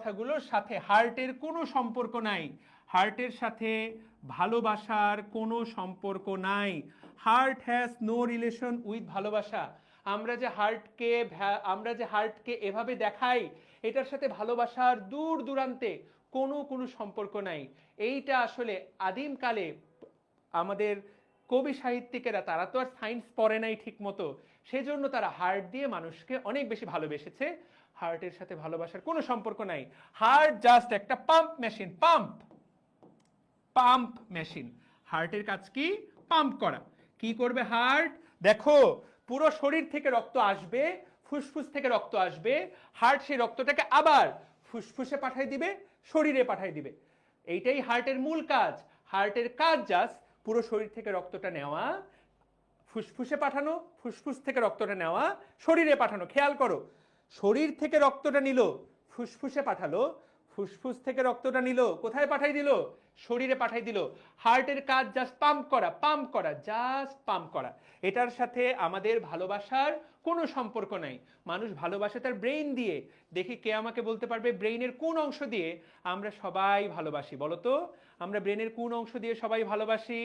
[SPEAKER 1] কথাগুলোর সাথে হার্টের কোনো সম্পর্ক নাই। হার্টের সাথে ভালোবাসার কোনো সম্পর্ক নাই। Heart has no relation with ভালোবাসা। আমরা যে হার্টকে এভাবে দেখাই, এটার সাথে ভালোবাসার দূর দূরান্তে কোনো সম্পর্ক নাই। এইটা আসলে আদিমকালে আমাদের কবি সাহিত্যিকেরা তারা তো আর সায়েন্স পড়ে নাই ঠিক মতো, সেজন্য তারা হার্ট দিয়ে মানুষকে অনেক বেশি ভালোবেসেছে। হার্টের সাথে ভালোবাসার কোনো সম্পর্ক নাই। হার্ট জাস্ট একটা পাম্প মেশিন, পাম্প মেশিন। হার্টের কাজ কি? পাম্প করা। কি করবে হার্ট? দেখো, পুরো শরীর থেকে রক্ত আসবে, ফুসফুস থেকে রক্ত আসবে, হার্ট সেই রক্তটাকে আবার ফুসফুসে পাঠাই দিবে, শরীরে পাঠাই দিবে। এইটাই হার্টের মূল কাজ। হার্টের কাজ জাস্ট পুরো শরীর থেকে রক্তটা নেওয়া, ফুসফুসে পাঠানো, ফুসফুস থেকে রক্তটা নেওয়া, শরীরে পাঠানো। খেয়াল করো, শরীর থেকে রক্তটা নিল, ফুসফুসে পাঠালো, ফুসফুস থেকে রক্তটা নিল, কোথায় পাঠাই দিল? শরীরে পাঠাই দিল। হার্টের কাজ জাস্ট পাম্প করা, জাস্ট পাম্প করা। এটার সাথে আমাদের ভালোবাসার কোনো সম্পর্ক নাই। মানুষ ভালোবাসে তার ব্রেইন দিয়ে। দেখি কে আমাকে বলতে পারবে ব্রেইনের কোন অংশ দিয়ে আমরা সবাই ভালোবাসি? বলো তো, আমরা ব্রেইনের কোন অংশ দিয়ে সবাই ভালোবাসি?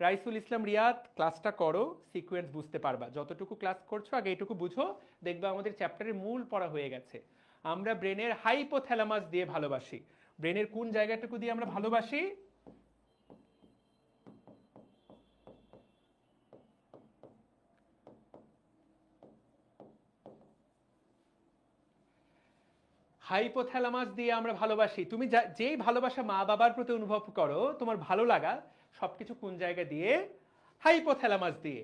[SPEAKER 1] রাইসুল ইসলাম রিয়াদ, ক্লাসটা করো, সিকোয়েন্স বুঝতে পারবা। যতটুকু ক্লাস করছো আগে এইটুকু বুঝো, দেখবা আমাদের চ্যাপ্টারের মূল পড়া হয়ে গেছে। আমরা ব্রেনের হাইপোথ্যালামাস দিয়ে ভালোবাসি। ব্রেনের কোন জায়গাটুকু দিয়ে আমরা ভালোবাসি? হাইপোথ্যালামাস দিয়ে আমরা ভালোবাসি। তুমি যেই ভালোবাসা মা বাবার প্রতি অনুভব করো, তোমার ভালো লাগা সবকিছু কোন জায়গা দিয়ে? হাইপোথ্যালামাস দিয়ে।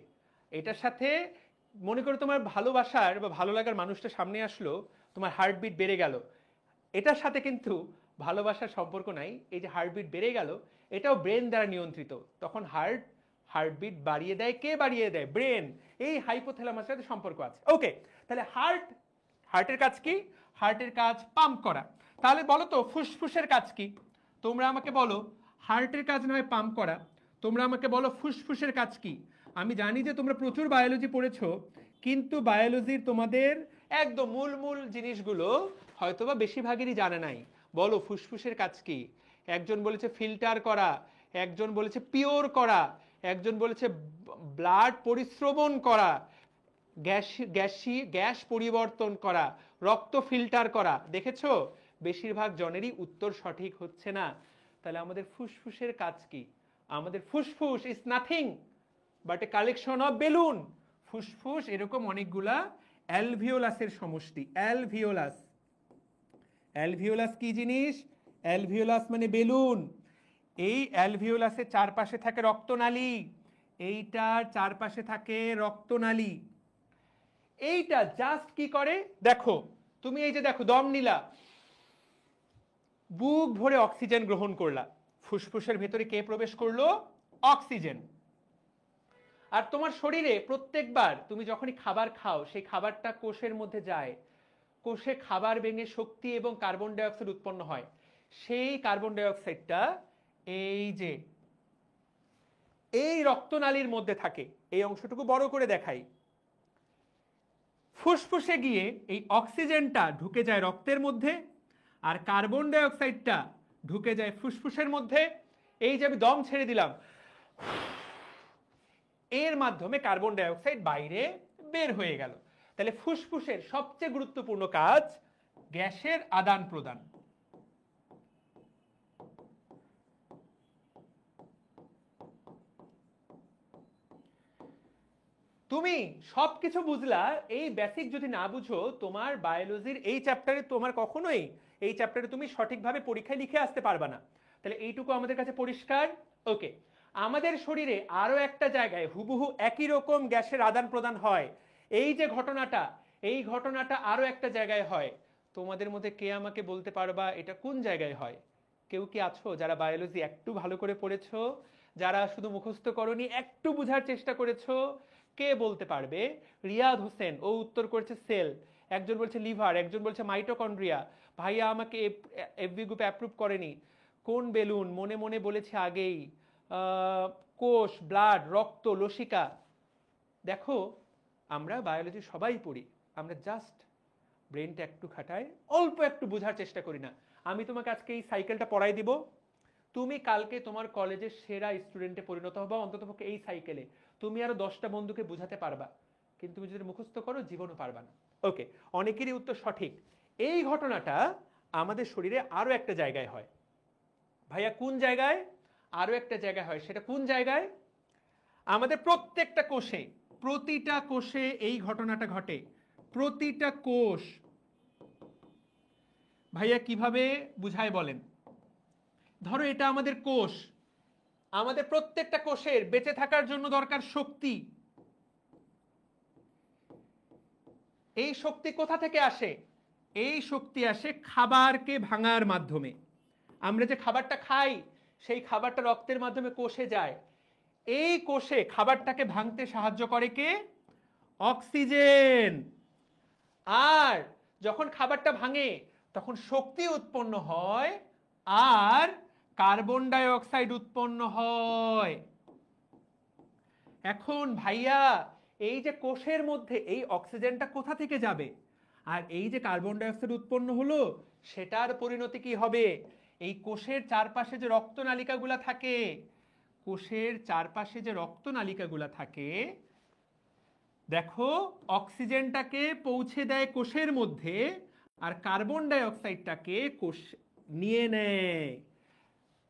[SPEAKER 1] এটার সাথে মনে করো তোমার ভালোবাসার বা ভালো লাগার মানুষটা সামনে আসলো, তোমার হার্টবিট বেড়ে গেল। এটার সাথে কিন্তু ভালোবাসার সম্পর্ক নাই। এই যে হার্টবিট বেড়ে গেল, এটাও ব্রেন দ্বারা নিয়ন্ত্রিত। তখন হার্টবিট বাড়িয়ে দেয় কে? বাড়িয়ে দেয় ব্রেন। এই হাইপোথ্যালামাসের সাথে সম্পর্ক আছে। ওকে, তাহলে হার্টের কাজ কি? হার্টের কাজ পাম্প করা। তাহলে বলো তো ফুসফুসের কাজ কি? তোমরা আমাকে বলো। হার্টের কাজ নয় পাম্প করা, তোমরা আমাকে বলো ফুসফুসের কাজ কি? আমি জানি যে তোমরা প্রচুর বায়োলজি পড়েছো, কিন্তু বায়োলজির তোমাদের একদম মূল জিনিসগুলো হয়তোবা বেশিরভাগেরই জানা নাই। বলো ফুসফুসের কাজ কি? একজন বলেছে ফিল্টার করা, একজন বলেছে পিওর করা, একজন বলেছে ব্লাড পরিশ্রবণ করা, গ্যাস পরিবর্তন করা, রক্ত ফিল্টার করা। দেখেছো, বেশিরভাগ জনেরই উত্তর সঠিক হচ্ছে না। তাহলে আমাদের ফুসফুসের কাজ কি? আমাদের ফুসফুস is nothing but a collection of balloon. ফুসফুস এরকম অনেকগুলা অ্যালভিওলাসের সমষ্টি। অ্যালভিওলাস কি জিনিস? অ্যালভিওলাস মানে বেলুন। এই অ্যালভিওলাসের চারপাশে থাকে রক্তনালী, এইটার চারপাশে থাকে রক্তনালী। এইটা জাস্ট কি করে দেখো, তুমি এই যে দেখো দম নিলা, বুক ভরে অক্সিজেন গ্রহণ করলা, ফুসফুসের ভেতরে কে প্রবেশ করলো? অক্সিজেন। আর তোমার শরীরে প্রত্যেকবার তুমি যখনই খাবার খাও, সেই খাবারটা কোষের মধ্যে যায়, কোষে খাবার ভেঙে শক্তি এবং কার্বন ডাই অক্সাইড উৎপন্ন হয়। সেই কার্বন ডাই অক্সাইডটা এই রক্তনালীর মধ্যে থাকে। এই অংশটুকু বড় করে দেখাই। ফুসফুসে গিয়ে এই অক্সিজেনটা ঢুকে যায় রক্তের মধ্যে, আর কার্বন ডাই অক্সাইডটা ঢুকে যায় ফুসফুসের মধ্যে। এই যে আমি দম ছেড়ে দিলাম, এর মাধ্যমে কার্বন ডাই অক্সাইড বাইরে বের হয়ে গেল। তাহলে ফুসফুসের সবচেয়ে গুরুত্বপূর্ণ কাজ গ্যাসের আদান প্রদান। তুমি সবকিছু বুঝলা, এই বেসিক যদি না বুঝো, তোমার বায়োলজির এই চ্যাপ্টারে তোমার কখনোই এই চ্যাপ্টারে তুমি সঠিকভাবে পরীক্ষায় লিখে আসতে পারবা না। তাহলে এইটুকু আমাদের কাছে পরিষ্কার। ওকে, আমাদের শরীরে আরো একটা জায়গায় হুবহু একই রকম গ্যাসের আদান প্রদান হয়। এই যে ঘটনাটা, এই ঘটনাটা আরো একটা জায়গায় হয়। তোমাদের মধ্যে কে আমাকে বলতে পারবা এটা কোন জায়গায় হয়? কেউ কি আছো যারা বায়োলজি একটু ভালো করে পড়েছো, যারা শুধু মুখস্থ করনি, একটু বোঝার চেষ্টা করেছো? কে বলতে পারবে? রিয়াদ হোসেন, ও উত্তর করেছে সেল, একজন বলছে লিভার, একজন বলছে মাইটোকন্ড্রিয়া। ভাইয়া আমাকে এফবি গ্রুপে অ্যাপ্রুভ করেনি। কোন বেলুন? মনে মনে বলেছে আগেই। কোষ, ব্লাড, রক্ত, লসিকা। দেখো, আমরা বায়োলজি সবাই পড়ি, আমরা জাস্ট ব্রেনটা একটু খাটাই, অল্প একটু বোঝার চেষ্টা করি না। আমি তোমাকে আজকে এই সাইকেলটা পড়াই দিব, তুমি কালকে তোমার কলেজের সেরা স্টুডেন্টে পরিণত হবা, অন্ততপক্ষে এই সাইকেলে। তুমি আরো 10টা বন্ধুকে বুঝাতে পারবা, কিন্তু তুমি যদি মুখস্থ করো জীবনও পারবা না। ওকে, অনেকেরই উত্তর সঠিক। এই ঘটনাটা আমাদের শরীরে আরো একটা জায়গায় হয়। ভাইয়া কোন জায়গায়? আরো একটা জায়গায় হয়। সেটা কোন জায়গায়? আমাদের প্রত্যেকটা কোষে, প্রতিটা কোষে এই ঘটনাটা ঘটে। প্রতিটা কোষ, ভাইয়া কিভাবে বুঝায় বলেন? ধরো এটা আমাদের কোষ, আমাদের প্রত্যেকটা কোষের বেঁচে থাকার জন্য দরকার শক্তি। এই শক্তি কোথা থেকে আসে? এই শক্তি আসে খাবারকে ভাঙার মাধ্যমে। আমরা যে খাবারটা খাই সেই খাবারটা রক্তের মাধ্যমে কোষে যায়। এই কোষে খাবারটাকে ভাঙতে সাহায্য করে কে? অক্সিজেন। আর যখন খাবারটা ভাঙে তখন শক্তি উৎপন্ন হয় আর কার্বন ডাই অক্সাইড উৎপন্ন হয়। এখন ভাইয়া এই যে কোষের মধ্যে এই অক্সিজেনটা কোথা থেকে যাবে? আর এই যে কার্বন ডাই অক্সাইড উৎপন্ন হলো সেটার পরিণতি কি হবে? এই কোষের চারপাশে যে রক্তনালিকাগুলো থাকে, কোষের চারপাশে যে রক্তনালিকাগুলো থাকে, দেখো অক্সিজেনটাকে পৌঁছে দেয় কোষের মধ্যে আর কার্বন ডাই অক্সাইডটাকে কোষ নিয়ে নেয়।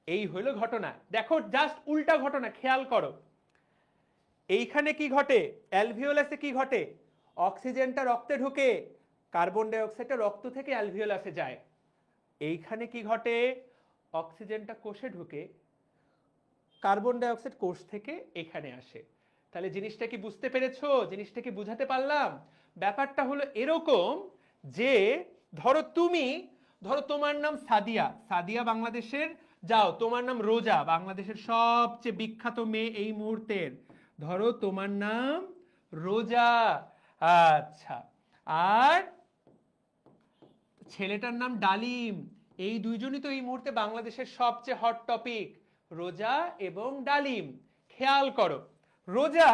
[SPEAKER 1] এই হলো ঘটনা। দেখো জাস্ট উল্টা ঘটনা, খেয়াল করো। এইখানে কি ঘটে? অ্যালভিওলাসে কি ঘটে? অক্সিজেনটা রক্তে ঢুকে, কার্বন ডাই অক্সাইডটা রক্ত থেকে অ্যালভিওলাসে যায়। এইখানে কি ঘটে? অক্সিজেনটা কোষে ঢুকে, কার্বন ডাই অক্সাইড কোষ থেকে এখানে আসে। তাহলে জিনিসটা কি বুঝতে পেরেছো? জিনিসটা কি বুঝাতে পারলাম? ব্যাপারটা হলো এরকম যে ধরো তোমার নাম সাদিয়া, সাদিয়া বাংলাদেশের, যাও তোমার নাম রোজা, বাংলাদেশের সবচেয়ে বিখ্যাত মেয়ে এই মুহূর্তের, ধরো তোমার নাম রোজা। আচ্ছা, আর ছেলেটার নাম ডালিম। এই দুইজনই তো এই মুহূর্তে বাংলাদেশের সবচেয়ে হট টপিক, রোজা এবং ডালিম। খেয়াল করো রোজা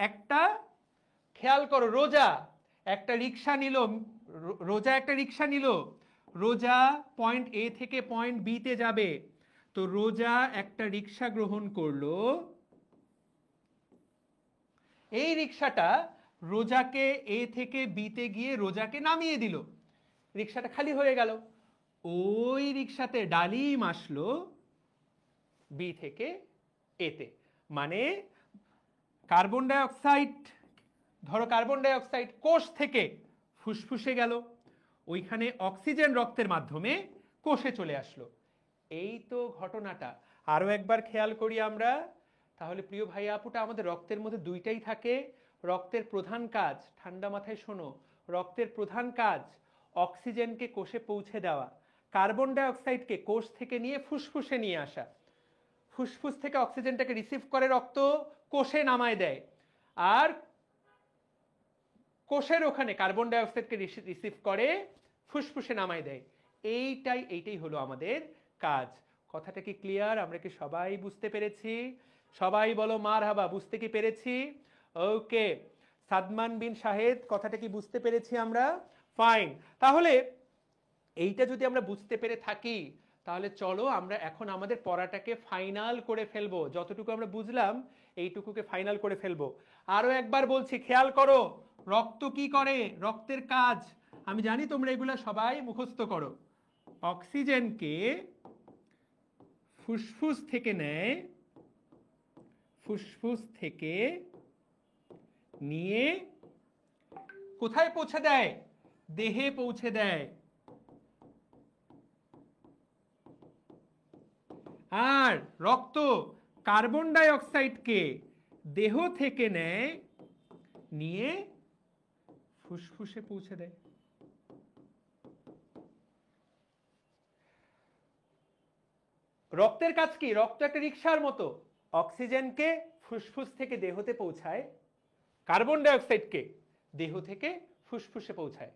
[SPEAKER 1] একটা, খেয়াল করো রোজা একটা রিক্সা নিল, রোজা একটা রিক্সা নিল, রোজা পয়েন্ট এ থেকে পয়েন্ট বি তে যাবে। তো রোজা একটা রিক্সা গ্রহণ করলো, এই রিক্সাটা রোজাকে এ থেকে বিতে গিয়ে রোজাকে নামিয়ে দিল, রিক্সাটা খালি হয়ে গেল। ওই রিক্সাতে ডালিম আসলো বি থেকে এতে, মানে কার্বন ডাই অক্সাইড, ধরো কার্বন ডাই অক্সাইড কোষ থেকে ফুসফুসে গেল, ওইখানে অক্সিজেন রক্তের মাধ্যমে কোষে চলে আসলো। এই তো ঘটনাটা। আরো একবার খেয়াল করি আমরা, তাহলে প্রিয় ভাই আপুটা, আমাদের রক্তের মধ্যে দুইটাই থাকে। রক্তের প্রধান কাজ, ঠান্ডা মাথায় শোনো, রক্তের প্রধান কাজ অক্সিজেনকে কোষে পৌঁছে দেওয়া, কার্বন ডাই অক্সাইডকে কোষ থেকে নিয়ে ফুসফুসে নিয়ে আসা। ফুসফুস থেকে অক্সিজেনটাকে রিসিভ করে রক্ত কোষে নামায় দেয়, আর কোষের ওখানে কার্বন ডাই অক্সাইডকে রিসিভ করে ফুসফুসে নামায় দেয়। এইটাই হলো আমাদের কাজ। কথাটা কি ক্লিয়ার? আমরা কি সবাই বুঝতে পেরেছি? সবাই বলো মারহাবা, বুঝতে কি পেরেছি? ওকে, সাদমান বিন শাহেদ, কথাটা কি বুঝতে পেরেছি আমরা? ফাইন। তাহলে এইটা যদি আমরা বুঝতে পেরে থাকি, তাহলে চলো আমরা এখন আমাদের পড়াটাকে ফাইনাল করে ফেলবো। যতটুকু আমরা বুঝলাম এইটুকুকে ফাইনাল করে ফেলবো। আরো একবার বলছি, খেয়াল করো, রক্ত কি করে, রক্তের কাজ আমি জানি তোমরা এগুলা সবাই মুখস্থ করো। অক্সিজেনকে ফুসফুস থেকে নেয়, ফুসফুস থেকে নিয়ে কোথায় পৌঁছে দেয়? দেহে পৌঁছে দেয়। আর রক্ত কার্বন ডাই অক্সাইডকে দেহ থেকে নেয়, নিয়ে ফুসফুসে পৌঁছে দেয়। রক্তের কাজ কি? রক্ত একটা রিক্সার মতো, অক্সিজেনকে ফুসফুস থেকে দেহতে পৌঁছায়, কার্বন ডাই অক্সাইডকে দেহ থেকে ফুসফুসে পৌঁছায়।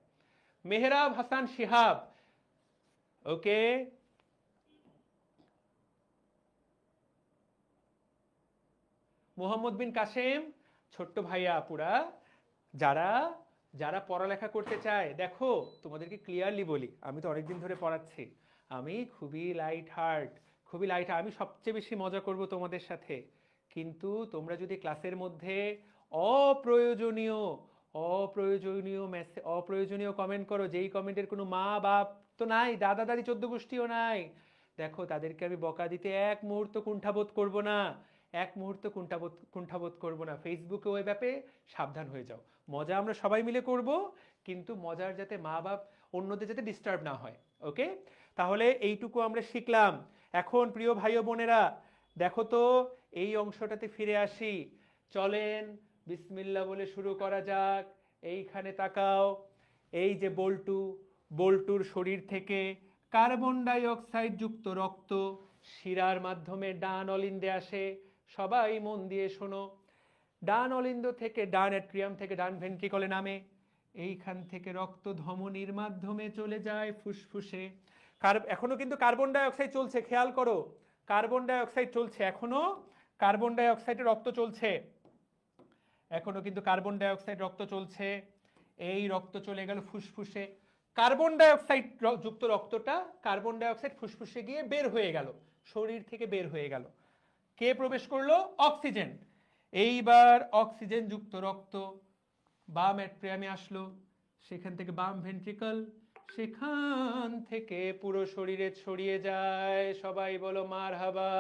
[SPEAKER 1] মেহরাব হাসান শিহাব, ওকে, মোহাম্মদ বিন কাসেম, ছোট্ট ভাইয়া আপুরা, যারা যারা পড়ালেখা করতে চায়, দেখো তোমাদেরকে ক্লিয়ারলি বলি, আমি তো অনেকদিন ধরে পড়াচ্ছি, আমি খুবই লাইট হার্ট, খুবই লাইট, আমি সবচেয়ে বেশি মজা করব তোমাদের সাথে। কিন্তু তোমরা যদি ক্লাসের মধ্যে অপ্রয়োজনীয় অপ্রয়োজনীয় মেসেজ, অপ্রয়োজনীয় কমেন্ট করো, যেই কমেন্টের কোনো মা বাপ তো নাই, দাদা দাদি 14 গোষ্ঠীও নাই, দেখো তাদেরকে আমি বকা দিতে এক মুহূর্ত কুণ্ঠাবোধ করব না। এক মুহূর্ত কুণ্ঠাবোধ করবো না। ফেসবুকে ওই ব্যাপে সাবধান হয়ে যাও। মজা আমরা সবাই মিলে করব, কিন্তু মজার যাতে মা বাপ অন্যদের যাতে ডিস্টার্ব না হয়। ওকে, তাহলে এইটুকু আমরা শিখলাম। এখন প্রিয় ভাই ও বোনেরা দেখো তো, এই অংশটাতে ফিরে আসি। চলেন বিসমিল্লাহ বলে শুরু করা যাক। এইখানে তাকাও, এই যে বল্টুর শরীর থেকে কার্বন ডাই অক্সাইড যুক্ত রক্ত শিরার মাধ্যমে ডান অলিন্দে আসে। সবাই মন দিয়ে শোনো। ডান অলিন্দ থেকে, ডান অ্যাট্রিয়াম থেকে ডান ভেন্ট্রিকলে নামে। এইখান থেকে রক্ত ধমনির মাধ্যমে চলে যায় ফুসফুসে। এখনো কিন্তু কার্বন ডাই অক্সাইড চলছে, খেয়াল করো, কার্বন ডাই অক্সাইড চলছে এখনো, কার্বন ডাই অক্সাইডের রক্ত চলছে এখনো, কিন্তু কার্বন ডাই অক্সাইড রক্ত চলছে। এই রক্ত চলে গেল ফুসফুসে। কার্বন ডাই অক্সাইড যুক্ত রক্তটা, কার্বন ডাই অক্সাইড ফুসফুসে গিয়ে বের হয়ে গেল, শরীর থেকে বের হয়ে গেল। কে প্রবেশ করলো? অক্সিজেন। এইবার অক্সিজেন যুক্ত রক্ত বাম অ্যাট্রিয়ামে আসলো, সেখান থেকে বাম ভেন্ট্রিকল, সেখান থেকে পুরো শরীরে ছড়িয়ে যায়। সবাই বলো মারহাবা।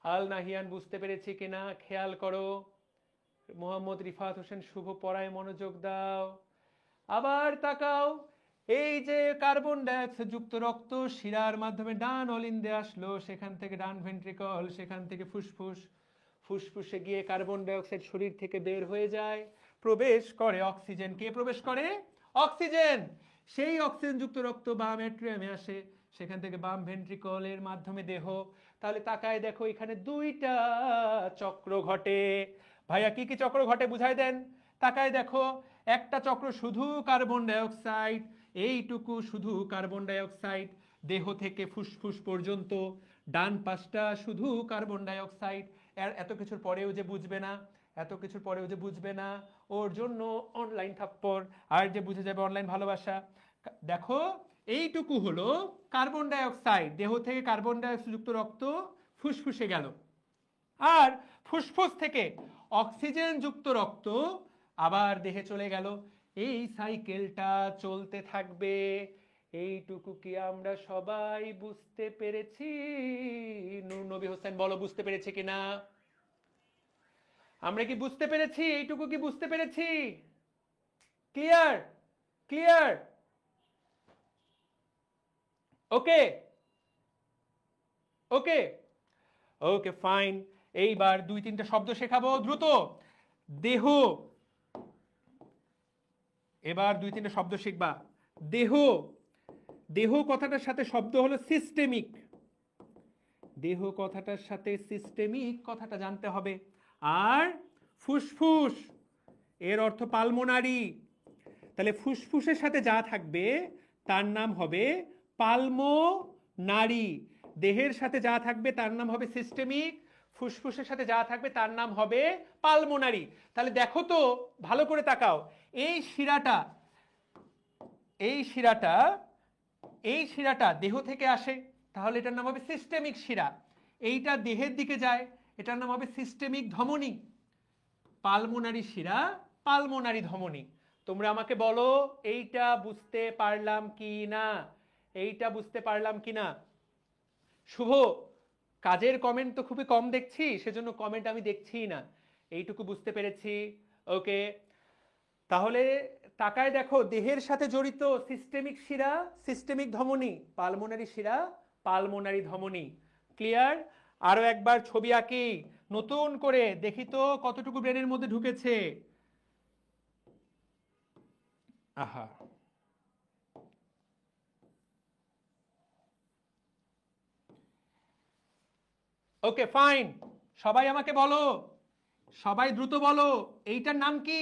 [SPEAKER 1] আল নাহিয়ান বুঝতে পেরেছি কিনা খেয়াল করো। মোহাম্মদ রিফাত হোসেন শুভ পড়ায় মনোযোগ দাও। আবার তাকাও, এই যে কার্বন ডাইঅক্সাইড যুক্ত রক্ত শিরার মাধ্যমে ডান অলিন্দে আসলো, সেখান থেকে ডান ভেন্ট্রিকল, সেখান থেকে ফুসফুস, ফুসফুসে গিয়ে কার্বন ডাইঅক্সাইড শরীর থেকে বের হয়ে যায়, প্রবেশ করে অক্সিজেন। কে প্রবেশ করে? অক্সিজেন। সেই অক্সিজেন যুক্ত রক্ত বাম অ্যাট্রিয়ামে আসে, সেখান থেকে বাম ভেন্ট্রিকলের মাধ্যমে দেহ। তাহলে তাকায় দেখো, এখানে দুইটা চক্র ঘটে। ভাইয়া কি কি চক্র ঘটে বুঝাই দেন। তাকায় দেখো, একটা চক্র শুধু কার্বন ডাইঅক্সাইড, এইটুকু শুধু কার্বন ডাইঅক্সাইড দেহ থেকে ফুসফুস পর্যন্ত, ডান পাশটা শুধু কার্বন ডাইঅক্সাইড। এত কিছুর পরেও যে বুঝবে না, এত কিছুর পরেও যে বুঝবে না, ওর জন্য অনলাইন থাপ্পড়। আর যে বুঝে যাবে অনলাইন ভালোবাসা। দেখো, এইটুকু হলো কার্বন ডাইঅক্সাইড, দেহ থেকে কার্বন ডাইঅক্সাইড যুক্ত রক্ত ফুসফুসে গেল, আর ফুসফুস থেকে অক্সিজেন যুক্ত রক্ত আবার দেহে চলে গেল। এই সাইকেলটা চলতে থাকবে। এইটুকু কি আমরা সবাই বুঝতে পেরেছি? নূর নবী হোসেন বলো বুঝতে পেরেছি কিনা? আমরা কি বুঝতে পেরেছি? এইটুকু কি বুঝতে পেরেছি? ক্লিয়ার? ক্লিয়ার? ওকে ওকে ওকে ফাইন। এইবার দুই তিনটা শব্দ শেখাবো দ্রুত। দেহ, এবার দুই তিনটা শব্দ শিখবা। দেহ, দেহ কথাটার সাথে শব্দ হলো সিস্টেমিক। দেহ কথাটার সাথে সিস্টেমিক কথাটা জানতে হবে। আর ফুসফুস এর অর্থ পালমোনারি। তাহলে ফুসফুসের সাথে যা থাকবে তার নাম হবে পালমোনারি। দেহের সাথে যা থাকবে তার নাম হবে সিস্টেমিক, ফুসফুসের সাথে যা থাকবে তার নাম হবে পালমোনারি। তাহলে দেখো তো, ভালো করে তাকাও, এই শিরাটা, এই শিরাটা, এই শিরাটা দেহ থেকে আসে, তাহলে এটার নাম হবে সিস্টেমিক শিরা। এইটা দেহের দিকে যায়, এটার নাম হবে সিস্টেমিক ধমনী। পালমোনারি শিরা, পালমোনারি ধমনী। তোমরা আমাকে বলো এইটা বুঝতে পারলাম কি না? এইটা বুঝতে পারলাম কি না? শুভ, কাজের কমেন্ট তো খুবই কম দেখছি, সেজন্য কমেন্ট আমি দেখছি না। এইটুকু বুঝতে পেরেছি। ওকে, তাহলে তাকায় দেখো, দেহের সাথে জড়িত সিস্টেমিক শিরা, সিস্টেমিক ধমনী, পালমোনারি শিরা, পালমোনারি ধমনী। ক্লিয়ার? আরো একবার ছবি আঁকি নতুন করে, দেখি তো কতটুকু ব্রেনের মধ্যে ঢুকেছে। আহা, ওকে ফাইন। সবাই আমাকে বলো, সবাই দ্রুত বলো, এইটার নাম কি?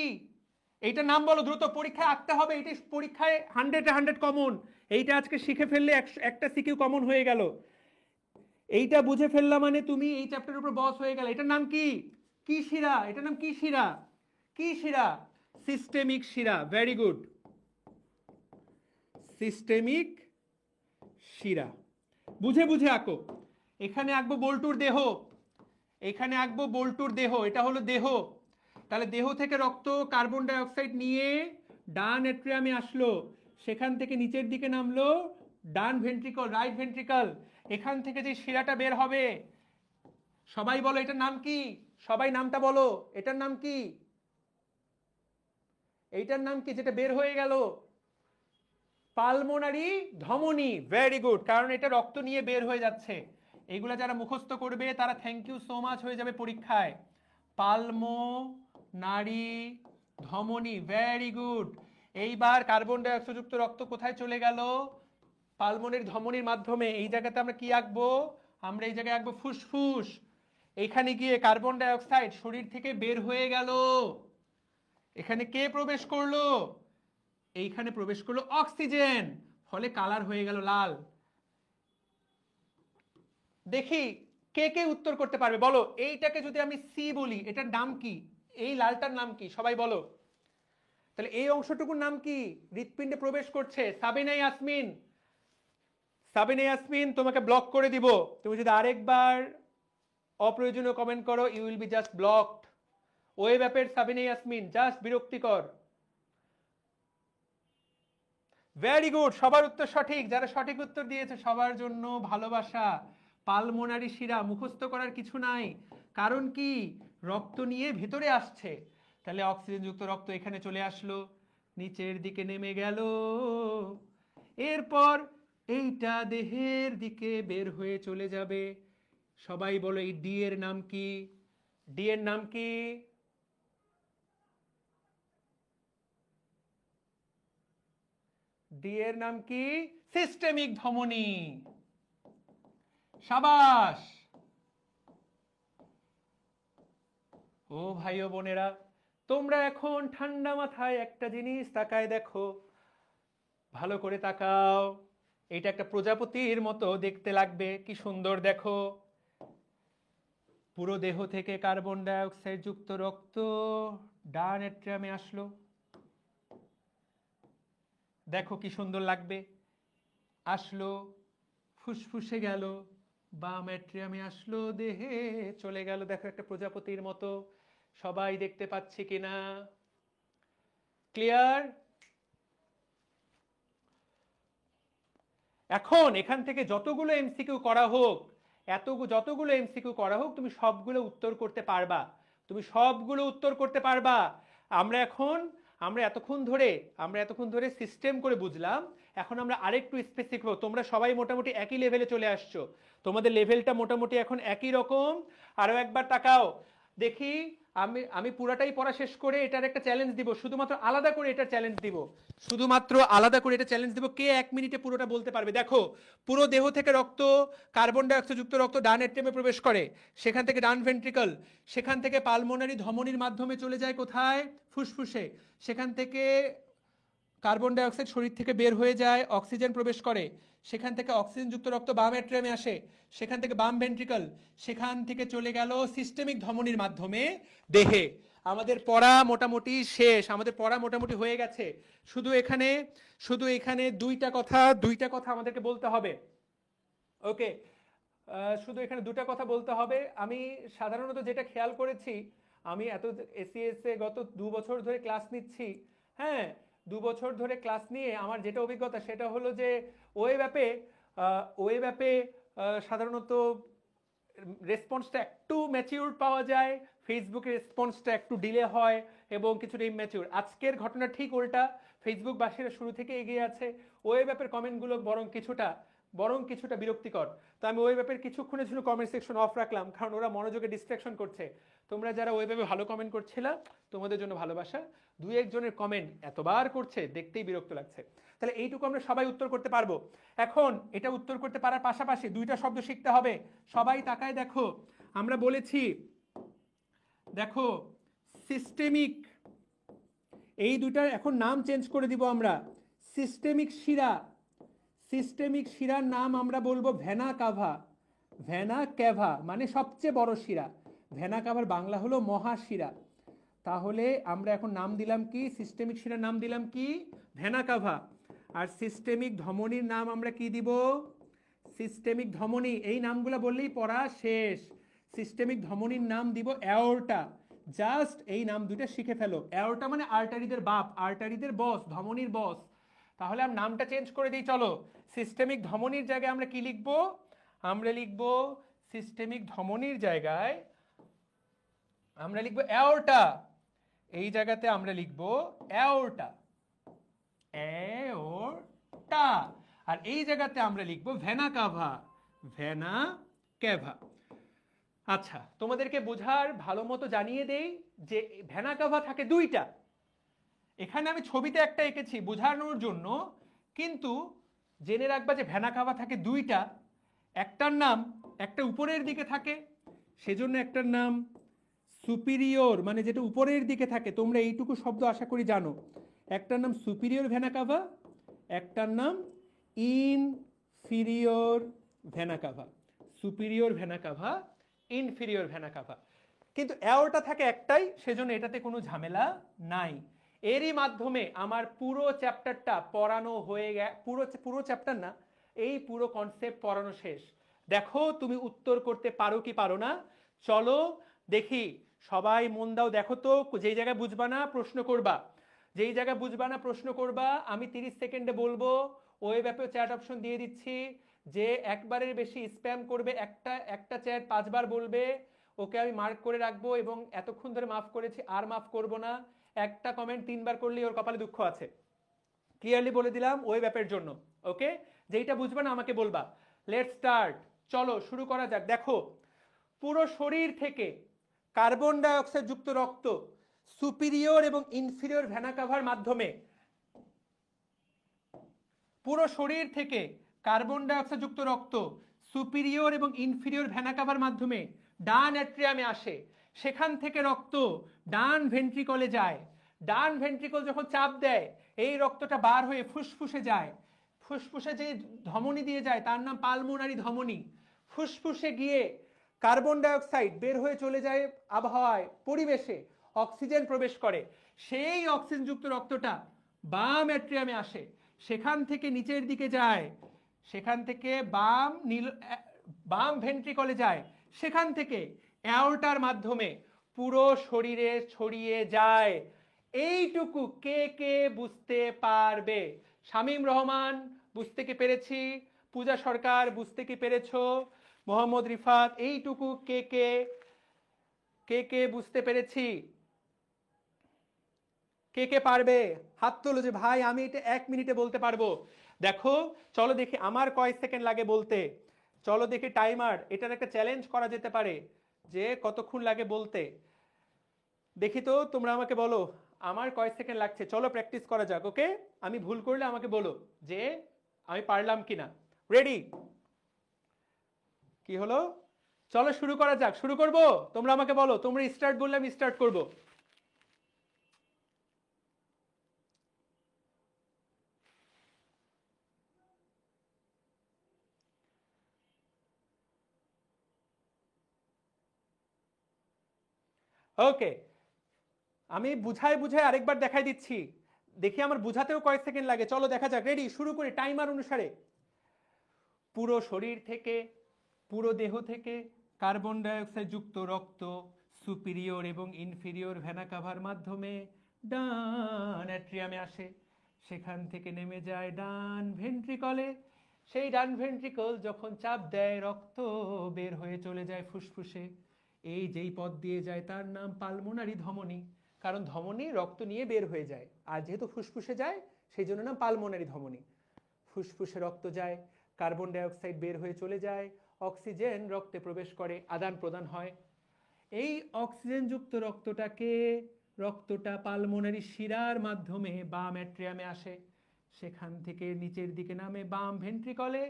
[SPEAKER 1] এইটার নাম বলো দ্রুত, পরীক্ষায় আঁকতে হবে। এইটা পরীক্ষায় 100-100 কমন। এইটা আজকে শিখে ফেললে একটা সিকিউ কমন হয়ে গেল। এইটা বুঝে ফেললাম মানে তুমি এই চ্যাপ্টারের উপর বস হয়ে গেল। এটার নাম কি? কি শিরা? এটার নাম কি শিরা? কি শিরা? সিস্টেমিক শিরা। ভেরি গুড, সিস্টেমিক শিরা। বুঝে বুঝে আঁকো। এখানে আঁকবো বল্টুর দেহ, এখানে আঁকবো বল্টুর দেহ, এটা হলো দেহ। তাহলে দেহ থেকে রক্ত কার্বন ডাই অক্সাইড নিয়ে ডান অ্যাট্রিয়ামে আসলো, সেখান থেকে নিচের দিকে নামলো ডান ভেন্ট্রিকল, রাইট ভেন্ট্রিকল। এখান থেকে যে শিরাটা বের হবে, সবাই বলো এটার নাম কি, সবাই নামটা বলো, এটার নাম কি, এইটার নাম কি যেটা বের হয়ে গেল? পালমোনারি ধমনী। ভেরি গুড, কারণ এটা রক্ত নিয়ে বের হয়ে যাচ্ছে। এগুলা যারা মুখস্থ করবে তারা থ্যাংক ইউ সো মাচ হয়ে যাবে পরীক্ষায়। পালমোনারি ধমনী, ভেরি গুড। এইবার কার্বন ডাই অক্সাইড যুক্ত রক্ত কোথায় চলে গেল? পালমোনারি ধমনীর মাধ্যমে। এই জায়গাতে আমরা কি আঁকবো? আমরা এই জায়গায় আঁকবো ফুসফুস। এখানে গিয়ে কার্বন ডাই অক্সাইড শরীর থেকে বের হয়ে গেল। এখানে কে প্রবেশ করলো? এইখানে প্রবেশ করলো অক্সিজেন, ফলে কালার হয়ে গেল লাল। দেখি কে কে উত্তর করতে পারবে, বলো এইটাকে যদি আমি সি বলি এটার নাম কি, এই লালটার নাম কি, সবাই বলো। তাহলে এই অংশটুকুর নাম কি? হৃৎপিণ্ডে প্রবেশ করছে। সাবিনা ইয়াসমিন, সাবিনা ইয়াসমিন তোমাকে ব্লক করে দিব। তুমি যদি আরেকবার অপ্রয়োজনীয় কমেন্ট করো you will be just blocked. Web অ্যাপের সাবিনা ইয়াসমিন, জাস্ট বিরক্তিকর। ভেরি গুড, সবার উত্তর সঠিক। যারা সঠিক উত্তর দিয়েছে সবার জন্য ভালোবাসা। পালমোনারি শিরা, মুখস্থ করার কিছু নাই, কারণ কি রক্ত নিয়ে ভেতরে আসছে। তাহলে অক্সিজেন যুক্ত রক্ত এখানে চলে আসলো, নিচের দিকে নেমে গেল। এরপর এইটা দেহের দিকে বের হয়ে চলে যাবে। সবাই বলো এই ডি এর নাম কি? ডি এর নাম কি? ডি এর নাম কি? সিস্টেমিক ধমনী। সাবাস। ও ভাই ও বোনেরা, তোমরা এখন ঠান্ডা মাথায় একটা জিনিস তাকায় দেখো, ভালো করে তাকাও। এটা একটা প্রজাপতির মতো দেখতে লাগবে, কি সুন্দর দেখো। পুরো দেহ থেকে কার্বন ডাই অক্সাইড যুক্ত রক্ত ডান এট্রিয়ামে আসলো, দেখো কি সুন্দর লাগবে। আসলো, ফুসফুসে গেল, বাম এট্রিয়ামে আসলো, দেহে চলে গেল। দেখো একটা প্রজাপতির মতো, সবাই দেখতে পাচ্ছি কিনা? ক্লিয়ার? এখন এখান থেকে যতগুলো এমসিকিউ করা হোক, যতগুলো এমসিকিউ করা হোক, তুমি সবগুলো উত্তর করতে পারবা, তুমি সবগুলো উত্তর করতে পারবা। আমরা এতক্ষণ ধরে সিস্টেম করে বুঝলাম। এখন আমরা আরেকটু স্পেসিফিক হবো। তোমরা সবাই মোটামুটি একই লেভেলে চলে আসছো, তোমাদের লেভেলটা মোটামুটি এখন একই রকম। আরো একবার তাকাও দেখি। আমি পুরাটাই পড়া শেষ করে এটার একটা চ্যালেঞ্জ দিব, শুধুমাত্র আলাদা করে এটা চ্যালেঞ্জ দিব, কে 1 মিনিটে পুরোটা বলতে পারবে? দেখো, পুরো দেহ থেকে রক্ত, কার্বন ডাই অক্সাইড যুক্ত রক্ত ডান এট্রিয়ামে প্রবেশ করে, সেখান থেকে ডান ভেন্ট্রিকল, সেখান থেকে পালমোনারি ধমনীর মাধ্যমে চলে যায় কোথায়? ফুসফুসে। সেখান থেকে কার্বন ডাই অক্সাইড শরীর থেকে বের হয়ে যায়, অক্সিজেন প্রবেশ করে, সেখান থেকে অক্সিজেন যুক্ত রক্ত বাম এট্রিয়ামে আসে, সেখান থেকে বাম ভেন্ট্রিকল, সেখান থেকে চলে গেল সিস্টেমিক ধমনীর মাধ্যমে দেহে। আমাদের পড়া মোটামুটি শেষ, আমাদের পড়া মোটামুটি হয়ে গেছে। শুধু এখানে দুইটা কথা আমাদেরকে বলতে হবে। ওকে, শুধু এখানে দুটা কথা বলতে হবে। আমি সাধারণত যেটা খেয়াল করেছি, আমি এসিএস এ গত 2 বছর ধরে ক্লাস নিচ্ছি। হ্যাঁ, 2 বছর ধরে ক্লাস নিয়ে আমার যেটা অভিজ্ঞতা সেটা হলো যে ওয়েব অ্যাপে সাধারণত রেসপন্সটা একটু ম্যাচিউর পাওয়া যায়, ফেসবুকের রেসপন্সটা একটু ডিলে হয় এবং কিছুটা ইম্যাচিউর। আজকের ঘটনা ঠিক উল্টা, ফেসবুক বাসীরা শুরু থেকে এগিয়ে আছে, ওয়েব অ্যাপের কমেন্টগুলো বরং কিছুটা বিরক্তিকর। তো আমি ওয়েব অ্যাপের কিছুক্ষণের জন্য কমেন্ট সেকশন অফ রাখলাম, কারণ ওরা মনোযোগে ডিস্ট্রাকশন করছে। তোমরা যারা ওয়েব অ্যাপে ভালো কমেন্ট করছিলা, তোমাদের জন্য ভালোবাসা। 2-1 জনের কমেন্ট এতবার করছে, দেখতেই বিরক্ত লাগছে। তাহলে এইটুকু আমরা সবাই উত্তর করতে পারবো। এখন এটা উত্তর করতে পারার পাশাপাশি দুইটা শব্দ শিখতে হবে। সবাই তাকায় দেখো, আমরা বলেছি দেখো সিস্টেমিক, এই দুইটার এখন নাম চেঞ্জ করে দিব আমরা। সিস্টেমিক শিরার নাম আমরা বলবো ভেনা ক্যাভা, মানে সবচেয়ে বড় শিরা। ভেনা কাভার বাংলা হলো মহাশিরা। তাহলে আমরা এখন নাম দিলাম কি? সিস্টেমিক শিরার নাম দিলাম কি? Vena cava. আর সিস্টেমিক ধমনীর নাম আমরা কি দিব? সিস্টেমিক ধমনী। এই নামগুলো বললেই পড়া শেষ। সিস্টেমিক ধমনীর নাম দিব অ্যাওর্টা। জাস্ট এই নাম দুইটা শিখে ফেলো। অ্যাওর্টা মানে আর্টারিদের বাপ, আর্টারিদের বস, ধমনীর বস। তাহলে আমরা নামটা চেঞ্জ করে দিই, চলো। সিস্টেমিক ধমনীর জায়গায় আমরা কি লিখবো? আমরা লিখবো সিস্টেমিক ধমনীর জায়গায় আমরা লিখব অ্যাওর্টা, এই জায়গাতে আমরা লিখব অ্যাওর্টা, অ্যাওর্টা, আর এই জায়গাতে আমরা লিখব ভেনা কাভা, ভেনা ক্যাভা। আচ্ছা, তোমাদেরকে বোঝার ভালো মতো জানিয়ে দেই যে ভেনা কাভা থাকে দুইটা। এখানে আমি ছবিতে একটা এঁকেছি বোঝানোর জন্য, কিন্তু জেনে রাখবা যে ভেনা কাভা থাকে দুইটা। একটার নাম, একটা উপরের দিকে থাকে, সেজন্য একটার নাম সুপিরিয়র, মানে যেটা উপরের দিকে থাকে, তোমরা এইটুকু শব্দ আশা করি জানো। একটার নাম সুপিরিয়র ভেনা কাভা, একটার নাম inferior vena CAVA. Superior vena CAVA, inferior vena CAVA. কিন্তু অ্যাওর্টা থাকে একটাই, সেজন্য এটাতে কোনো ঝামেলা নাই। এরই মাধ্যমে আমার পুরো চ্যাপ্টারটা পড়ানো হয়ে পুরো চ্যাপ্টার না, এই পুরো কনসেপ্ট পড়ানো শেষ। দেখো তুমি উত্তর করতে পারো কি পারো না। চলো দেখি, সবাই মন দাও, দেখো তো যেই জায়গায় বুঝবা না প্রশ্ন করবা, যেই জায়গায় বুঝবা না প্রশ্ন করবা। আমি 30 সেকেন্ডে বলবো, ওয়েব অ্যাপে চ্যাট অপশন দিয়ে দিচ্ছি, যে একবারের বেশি স্প্যাম করবে, একটা চ্যাট 5 বার বলবে, ওকে আমি মার্ক করে রাখবো, এবং এতক্ষণ ধরে মাফ করেছি আর মাফ করব না। একটা কমেন্ট 3 বার করলেই ওর কপালে দুঃখ আছে। ক্লিয়ারলি বলে দিলাম ওয়েব অ্যাপের জন্য। ওকে, যেইটা বুঝবে না আমাকে বলবা। লেটস স্টার্ট, চলো শুরু করা যাক। দেখো, পুরো শরীর থেকে কার্বন ডাই অক্সাইড যুক্ত রক্ত সুপিরিয়র এবং ইনফিরিয়র ভেনা কাভার মাধ্যমে, পুরো শরীর থেকে কার্বন ডাই অক্সাইড যুক্ত রক্ত সুপিরিয়র এবং ইনফিরিয়র ভেনা কাভার মাধ্যমে ডান অ্যাট্রিয়ামে আসে। সেখান থেকে রক্ত ডান ভেন্ট্রিকলে যায়। ডান ভেন্ট্রিকল যখন চাপ দেয়, এই রক্তটা বার হয়ে ফুসফুসে যায়। ফুসফুসে যে ধমনী দিয়ে যায় তার নাম পালমোনারি ধমনী। ফুসফুসে গিয়ে কার্বন ডাই অক্সাইড বের হয়ে চলে যায় আবহাওয়ায়, পরিবেশে, অক্সিজেন প্রবেশ করে। সেই অক্সিজেনযুক্ত রক্তটা বাম অ্যাট্রিয়ামে আসে, সেখান থেকে নিচের দিকে যায়, সেখান থেকে বাম ভেন্ট্রিকলে যায়, সেখান থেকে অ্যাওর্টার মাধ্যমে পুরো শরীরে ছড়িয়ে যায়। এইটুকু কে কে বুঝতে পারবে? শামীম রহমান, বুঝতে কি পেরেছি? পূজা সরকার, বুঝতে কি পেরেছো? মোহাম্মদ রিফাত, এইটুকু কে কে কে কে বুঝতে পেরেছি? কে কে পারবে? হাত তোলো যে ভাই আমি এটা 1 মিনিটে বলতে পারবো। দেখো, চলো দেখি আমার কয় সেকেন্ড লাগে বলতে। চলো দেখি টাইমার, এটার একটা চ্যালেঞ্জ করা যেতে পারে যে কতক্ষণ লাগে বলতে। দেখি তো, তোমরা আমাকে বলো আমার কয় সেকেন্ড লাগছে। চলো প্র্যাকটিস করা যাক। ওকে, আমি ভুল করলে আমাকে বলো যে আমি পারলাম কিনা। রেডি? কি হলো? চলো শুরু করা যাক। শুরু করব? তোমরা আমাকে বলো, তোমরা স্টার্ট বললে আমি স্টার্ট করব। ওকে, আমি বুঝাই বুঝাই আরেকবার দেখাই দিচ্ছি, দেখি আমার বুঝাতেও কয়েক সেকেন্ড লাগে। চলো দেখা যাক। রেডি? শুরু করি টাইমার অনুসারে। পুরো শরীর থেকে, পুরো দেহ থেকে কার্বন ডাই অক্সাইড যুক্ত রক্ত সুপিরিয়র এবং ইনফিরিয়র ভেনা কাভার মাধ্যমে ডান অ্যাট্রিয়ামে আসে। সেখান থেকে নেমে যায় ডান ভেন্ট্রিকলে। সেই ডান ভেন্ট্রিকল যখন চাপ দেয়, রক্ত বের হয়ে চলে যায় ফুসফুসে। এই যেই পথ দিয়ে যায় তার নাম পালমোনারি ধমনী, কারণ ধমনী রক্ত নিয়ে বের হয়ে যায়, আর যেহেতু ফুসফুসে যায় সেই জন্য নাম পালমোনারি ধমনী। ফুসফুসে রক্ত যায়, কার্বন ডাই অক্সাইড বের হয়ে চলে যায়, অক্সিজেন রক্তে প্রবেশ করে, আদান প্রদান হয়। এই অক্সিজেনযুক্ত রক্তটা পালমোনারি শিরার মাধ্যমে বাম অ্যাট্রিয়ামে আসে। সেখান থেকে নিচের দিকে নামে বাম ভেন্ট্রিকলে।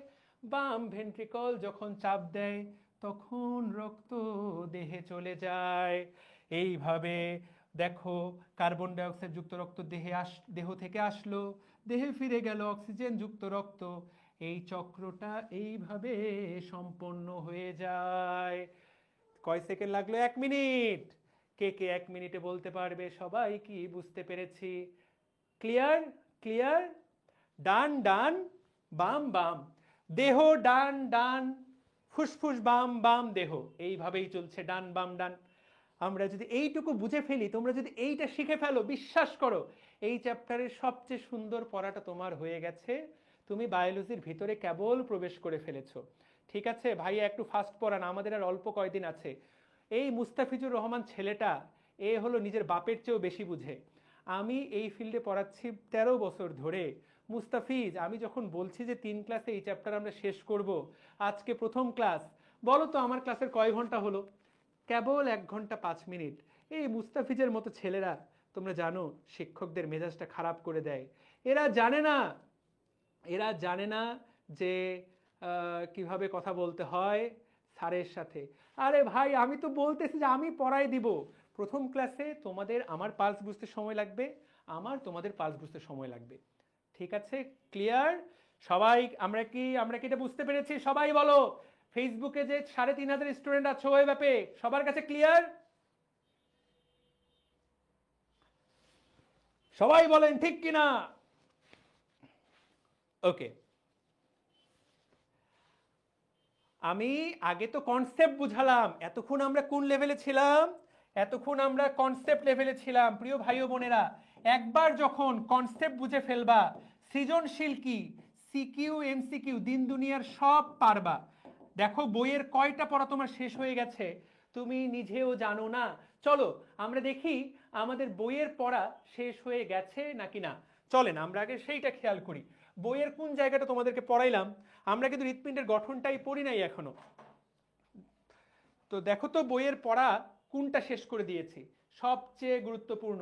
[SPEAKER 1] বাম ভেন্ট্রিকল যখন চাপ দেয় তখন রক্ত দেহে চলে যায়। এইভাবে দেখো, কার্বন ডাই অক্সাইড যুক্ত রক্ত দেহ থেকে আসলো, দেহে ফিরে গেল অক্সিজেন যুক্ত রক্ত। এই চক্রটা এইভাবে সম্পন্ন হয়ে যায়। কয় সেকেন্ড লাগলো? 1 মিনিট। কে কে 1 মিনিটে বলতে পারবে? সবাই কি বুঝতে পেরেছি? ক্লিয়ার? ক্লিয়ার? ডান ডান, বাম বাম, দেহ ডান ডান, ফুসফুস বাম বাম, দেহ এইভাবেই চলছে ডান বাম ডান। আমরা যদি এইটুকু বুঝে ফেলি, তোমরা যদি এইটা শিখে ফেলো, বিশ্বাস করো এই চ্যাপ্টারের সবচেয়ে সুন্দর পড়াটা তোমার হয়ে গেছে। তুমি বায়োলজির ভিতরে কেবল প্রবেশ করে ফেলেছো। ঠিক আছে ভাইয়া, একটু ফাস্ট পড়ান, আমাদের আর অল্প কয়দিন আছে। এই মুস্তাফিজুর রহমান ছেলেটা, এ হলো নিজের বাপের চেয়েও বেশি বুঝে। আমি এই ফিল্ডে পড়াচ্ছি 13 বছর ধরে। মুস্তাফিজ, আমি যখন বলছি যে 3 ক্লাসে এই চ্যাপ্টার আমরা শেষ করব, আজকে প্রথম ক্লাস, বলো তো আমার ক্লাসের কয় ঘন্টা হলো? কেবল 1 ঘন্টা 5 মিনিট। এই মুস্তাফিজের মতো ছেলেরা, তোমরা জানো, শিক্ষকদের মেজাজটা খারাপ করে দেয়। এরা জানে না, এরা জানে না যে কিভাবে কথা বলতে হয় স্যারের সাথে। আরে ভাই, আমি তো বলতেছি যে আমি পড়াই দিব। প্রথম ক্লাসে তোমাদের আমার পালস বুঝতে সময় লাগবে, আমার তোমাদের পালস বুঝতে সময় লাগবে। ঠিক আছে, ক্লিয়ার? সবাই আমরা কি এটা বুঝতে পেরেছি? সবাই বলো। ফেসবুকে যে 3500 স্টুডেন্ট আছো ওই ব্যাপে, সবার কাছে ক্লিয়ার? সবাই বলেন ঠিক কিনা? ওকে, আমি আগে তো কনসেপ্ট বুঝালাম। এতক্ষণ আমরা কোন লেভেলে ছিলাম? এতক্ষণ আমরা কনসেপ্ট লেভেলে ছিলাম। প্রিয় ভাই ও বোনেরা, একবার যখন কনসেপ্ট বুঝে ফেলবা, সৃজনশীল কি, সিকিউ এমসিকিউ দিন দুনিয়ার সব পারবা। দেখো বইয়ের কয়টা পড়া তোমার শেষ হয়ে গেছে তুমি নিজেও জানো না। চলো আমরা দেখি আমাদের বইয়ের পড়া শেষ হয়ে গেছে নাকি না। চলেন আমরা আগে সেইটা খেয়াল করি। বইয়ের কোন জায়গাটা তোমাদেরকে পড়াইলাম? আমরা কিন্তু হৃৎপিণ্ডের গঠনটাই পড়ি নাই এখনো। তো দেখো তো বইয়ের পড়া কোনটা শেষ করে দিয়েছি। সবচেয়ে গুরুত্বপূর্ণ,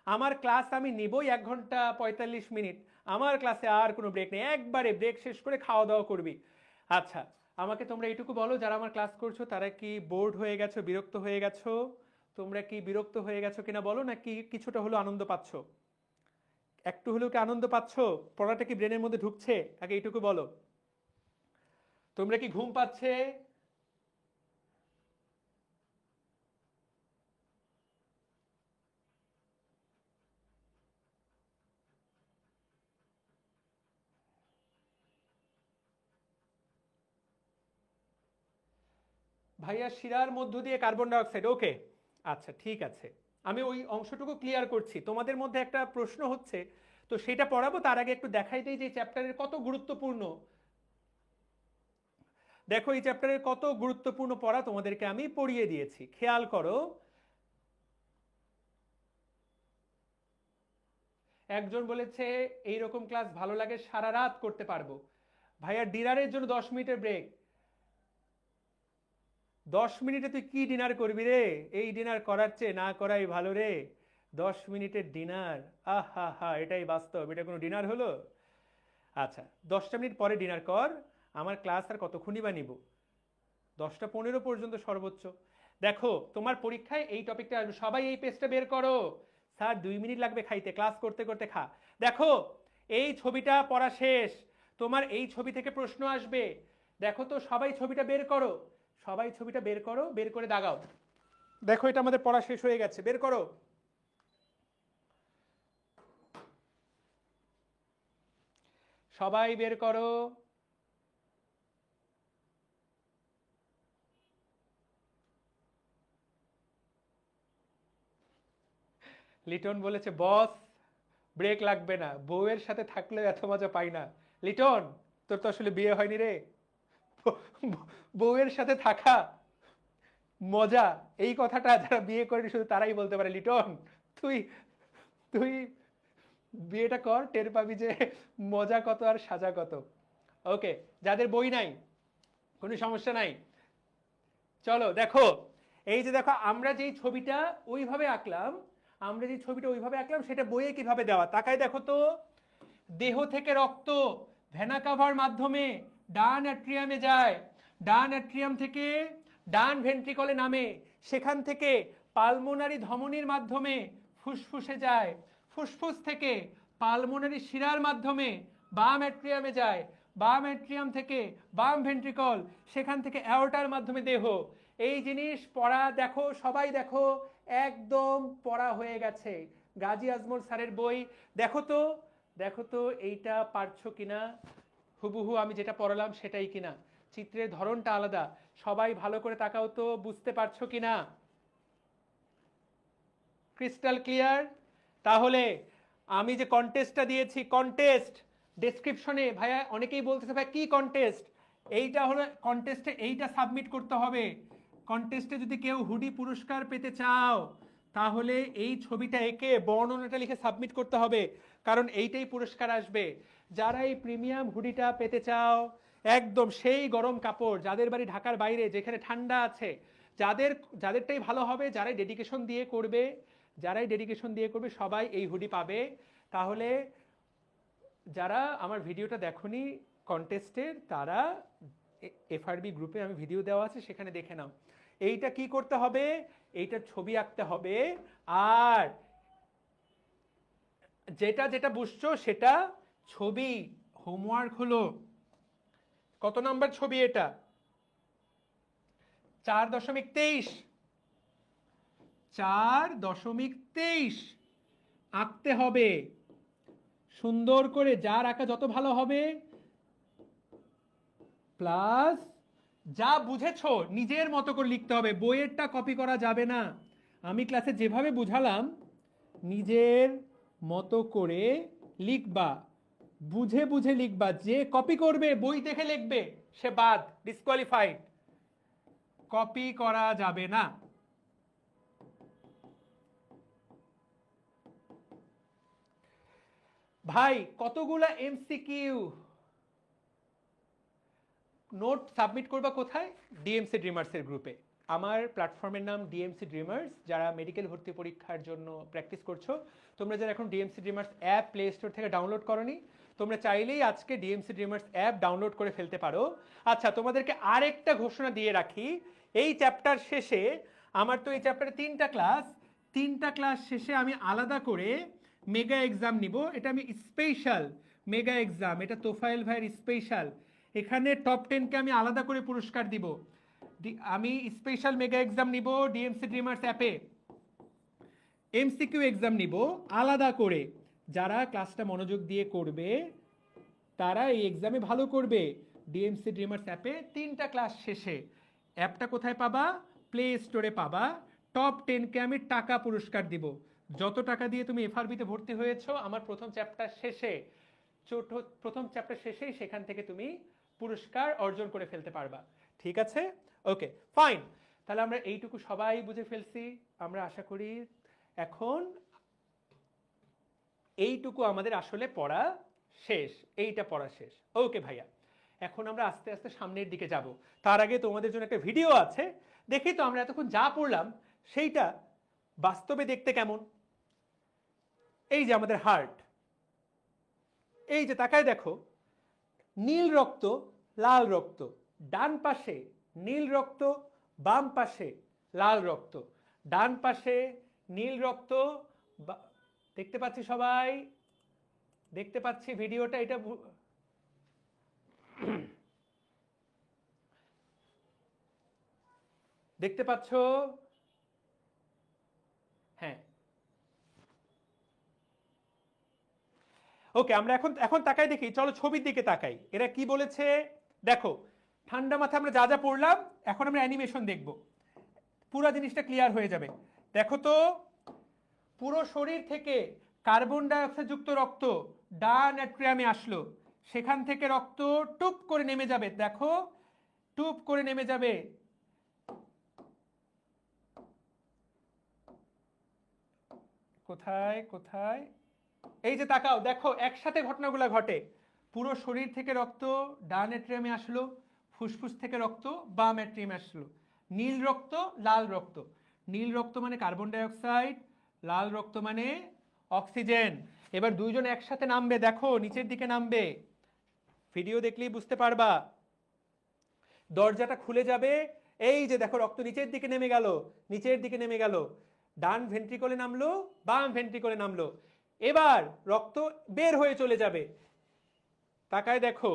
[SPEAKER 1] আমার ক্লাস আমি নিবই 1 ঘন্টা 45 মিনিট। আমার ক্লাসে আর কোনো ব্রেক নেই, একবারে ব্রেক শেষ করে খাওয়া দাওয়া করবি। আচ্ছা, আমাকে তোমরা এইটুকু বলো, যারা আমার ক্লাস করছো তারা কি বোর্ড হয়ে গেছো, বিরক্ত হয়ে গেছো? তোমরা কি বিরক্ত হয়ে গেছো কিনা বলো, নাকি কিছুটা হলো আনন্দ পাচ্ছ? একটু হলেও কি আনন্দ পাচ্ছ? পড়াটা কি ব্রেনের মধ্যে ঢুকছে? আগে এইটুকু বলো। তোমরা কি ঘুম পাচ্ছে? ভাইয়া শিরার মধ্য দিয়ে কার্বন ডাই অক্সাইড, ওকে, আচ্ছা ঠিক আছে। আমি ওই অংশটুকু ক্লিয়ার করছি। তোমাদের মধ্যে একটা প্রশ্ন হচ্ছে, তো সেটা পড়াবো, তার আগে একটু দেখাই দিই যে চ্যাপ্টারের কত গুরুত্বপূর্ণ। দেখো এই চ্যাপ্টারের কত গুরুত্বপূর্ণ পড়া তোমাদেরকে আমি পড়িয়ে দিয়েছি, খেয়াল করো। একজন বলেছে এইরকম ক্লাস ভালো লাগে, সারা রাত করতে পারবো। ভাইয়া ডিনারের জন্য 10 মিনিটের ব্রেক। 10 মিনিটে তুই কি ডিনার করবি রে? এই ডিনার করার চেয়ে না করাই ভালো রে। 10 মিনিটের ডিনার, আহা হা, এটাই বাস্তব। এটা কোনো ডিনার হলো? আচ্ছা, 10টা মিনিট পরে ডিনার কর। আমার ক্লাস আর কতক্ষণই বা নিব? 10টা 15 পর্যন্ত সর্বোচ্চ। দেখো তোমার পরীক্ষায় এই টপিকটা আসবে, সবাই এই পেজটা বের করো। স্যার 2 মিনিট লাগবে খাইতে, ক্লাস করতে করতে খা। দেখো এই ছবিটা পড়া শেষ, তোমার এই ছবি থেকে প্রশ্ন আসবে। দেখো তো সবাই ছবিটা বের করো, সবাই ছবিটা বের করো, বের করে দাগাও। দেখো এটা আমাদের পড়া শেষ হয়ে গেছে, বের করো। সবাই বের করো। লিটন বলেছে বস ব্রেক লাগবে না, বউয়ের সাথে থাকলেও এত মজা পাই না। লিটন, তোর তো আসলে বিয়ে হয়নি রে। বউয়ের সাথে থাকা মজা, এই কথাটা যারা বিয়ে করেনি শুধু তারাই বলতে পারে। লিটন, তুই তুই বিয়েটা কর, টের পাবি যে মজা কত আর সাজা কত। ওকে, যাদের বই নাই কোনো সমস্যা নাই। চলো দেখো, এই যে দেখো আমরা যেই ছবিটা ওইভাবে আঁকলাম, আমরা যে ছবিটা ওইভাবে আঁকলাম সেটা বইয়ে কিভাবে দেওয়া, তাকায় দেখো তো। দেহ থেকে রক্ত ভেনা কাভার মাধ্যমে ডান অ্যাট্রিয়ামে যায়, ডান অ্যাট্রিয়াম থেকে ডান ভেন্ট্রিকলে নামে, সেখান থেকে পালমোনারি ধমনির মাধ্যমে ফুসফুসে যায়, ফুসফুস থেকে পালমোনারি শিরার মাধ্যমে বাম অ্যাট্রিয়ামে যায়, বাম অ্যাট্রিয়াম থেকে বাম ভেন্ট্রিকল, সেখান থেকে অ্যাওর্টার মাধ্যমে দেহ। এই জিনিস পড়া দেখো, সবাই দেখো, একদম পড়া হয়ে গেছে। গাজী আজমল স্যারের বই দেখো তো, দেখো তো এইটা পারছো কিনা, হুবহু আমি যেটা পড়ালাম সেটাই কিনা। চিত্রের ধরনটা আলাদা, সবাই ভালো করে তাকাও তো, বুঝতে পারছো কিনা? Crystal clear? তাহলে আমি যে কন্টেস্টটা দিয়েছি, কন্টেস্ট ডেসক্রিপশনে, ভাইয়া অনেকেই বলতেছে ভাই কি কন্টেস্ট, এইটা হলো কন্টেস্টে, এইটা সাবমিট করতে হবে। কন্টেস্টে যদি কেউ হুডি পুরস্কার পেতে চাও তাহলে এই ছবিটা এঁকে বর্ণনাটা লিখে সাবমিট করতে হবে, কারণ এইটাই পুরস্কার আসবে। যারা এই প্রিমিয়াম হুডিটা পেতে চাও, একদম সেই গরম কাপড়, যাদের বাড়ি ঢাকার বাইরে যেখানে ঠান্ডা আছে, যাদেরটাই ভালো হবে, যারাই ডেডিকেশন দিয়ে করবে, সবাই এই হুডি পাবে। তাহলে যারা আমার ভিডিওটা দেখোনি কন্টেস্টের, তারা এফআরবি গ্রুপে আমি ভিডিও দেওয়া আছে, সেখানে দেখে নাও। এইটা কি করতে হবে, এইটার ছবি আঁকতে হবে, আর যেটা যেটা বুঝছো সেটা ছবি, হোমওয়ার্ক হলো কত নাম্বার ছবি এটা, 4.23, 4.23 আঁকতে হবে সুন্দর করে। যার আঁকা যত ভালো হবে, প্লাস যা বুঝেছো নিজের মতো করে লিখতে হবে, বইয়েরটা কপি করা যাবে না। আমি ক্লাসে যেভাবে বুঝালাম নিজের মতো করে লিখবা, বুঝে বুঝে লিখবা। যে কপি করবে, বই দেখে লিখবে, সে বাদ, ডিসকোয়ালিফাইড, কপি করা যাবে না। ভাই কতগুলা এমসিকিউ নোট সাবমিট করবা কোথায়? ডিএমসি ড্রিমার্স এর গ্রুপে। আমার প্ল্যাটফর্মের নাম ডিএমসি ড্রিমার্স। যারা মেডিকেল ভর্তি পরীক্ষার জন্য প্র্যাকটিস করছো, তোমরা যারা এখন DMC dreamers app play store থেকে ডাউনলোড করনি, তোমরা চাইলেই আজকে ডিএমসি ড্রিমার্স অ্যাপ ডাউনলোড করে ফেলতে পারো। আচ্ছা, তোমাদেরকে আরেকটা ঘোষণা দিয়ে রাখি, এই চ্যাপ্টার শেষে, আমার তো এই চ্যাপ্টারে 3টা ক্লাস শেষে আমি আলাদা করে মেগা এক্সাম নিব। এটা আমি স্পেশাল মেগা এক্সাম, এটা তোফায়েল ভাইয়ের স্পেশাল। এখানে টপ 10কে আমি আলাদা করে পুরস্কার দিব। আমি স্পেশাল মেগা এক্সাম নিব ডিএমসি ড্রিমার্স অ্যাপে, এমসিকিউ এক্সাম নিব আলাদা করে। যারা ক্লাসটা মনোযোগ দিয়ে করবে তারা এই এক্সামে ভালো করবে। ডিএমসি ড্রিমার্স অ্যাপে 3টা ক্লাস শেষে। অ্যাপটা কোথায় পাবা? প্লে স্টোরে পাবা। টপ 10কে আমি টাকা পুরস্কার দিব। যত টাকা দিয়ে তুমি এফআরবিতে ভর্তি হয়েছো আমার প্রথম চ্যাপ্টার শেষেই সেখান থেকে তুমি পুরস্কার অর্জন করে ফেলতে পারবা। ঠিক আছে, ওকে ফাইন। তাহলে আমরা এইটুকু সবাই বুঝে ফেলছি, আমরা আশা করি। এখন এইটুকু আমাদের আসলে পড়া শেষ, এইটা পড়া শেষ। ওকে ভাইয়া, এখন আমরা আস্তে আস্তে সামনের দিকে যাব। তার আগে তোমাদের জন্য একটা ভিডিও আছে, দেখি তো আমরা এতক্ষণ যা পড়লাম সেইটা বাস্তবে দেখতে কেমন। এই যে আমাদের হার্ট, এই যে তাকায় দেখো, নীল রক্ত, লাল রক্ত, ডান পাশে নীল রক্ত, বাম পাশে লাল রক্ত, ডান পাশে নীল রক্ত, দেখতে পাচ্ছি সবাই, দেখতে পাচ্ছি ভিডিওটা, এটা দেখতে পাচ্ছ? হ্যাঁ, ওকে। আমরা এখন তাকাই দেখি, চলো ছবির দিকে তাকাই, এরা কি বলেছে দেখো। ঠান্ডা মাথায় আমরা যা যা পড়লাম, এখন আমরা অ্যানিমেশন দেখব, পুরো জিনিসটা ক্লিয়ার হয়ে যাবে। দেখো তো, পুরো শরীর থেকে কার্বন ডাইঅক্সাইড যুক্ত রক্ত ডান অ্যাট্রিয়ামে আসলো, সেখান থেকে রক্ত টুপ করে নেমে যাবে, দেখো টুপ করে নেমে যাবে। কোথায় কোথায়, এই যে তাকাও, দেখো একসাথে ঘটনাগুলো ঘটে। পুরো শরীর থেকে রক্ত ডান অ্যাট্রিয়ামে আসলো, ফুসফুস থেকে রক্ত বাম অ্যাট্রিয়ামে আসলো। নীল রক্ত, লাল রক্ত, নীল রক্ত মানে কার্বন ডাইঅক্সাইড, লাল রক্ত মানে অক্সিজেন। এবার দুইজন একসাথে নামবে, দেখো নিচের দিকে নামবে, ভিডিও দেখলেই বুঝতে পারবা। দরজাটা খুলে যাবে, এই যে দেখো রক্ত নিচের দিকে নেমে গেল, নিচের দিকে নেমে গেল, ডান ভেন্ট্রিকলে নামলো, বাম ভেন্ট্রিকলে নামলো। এবার রক্ত বের হয়ে চলে যাবে, তাকায় দেখো,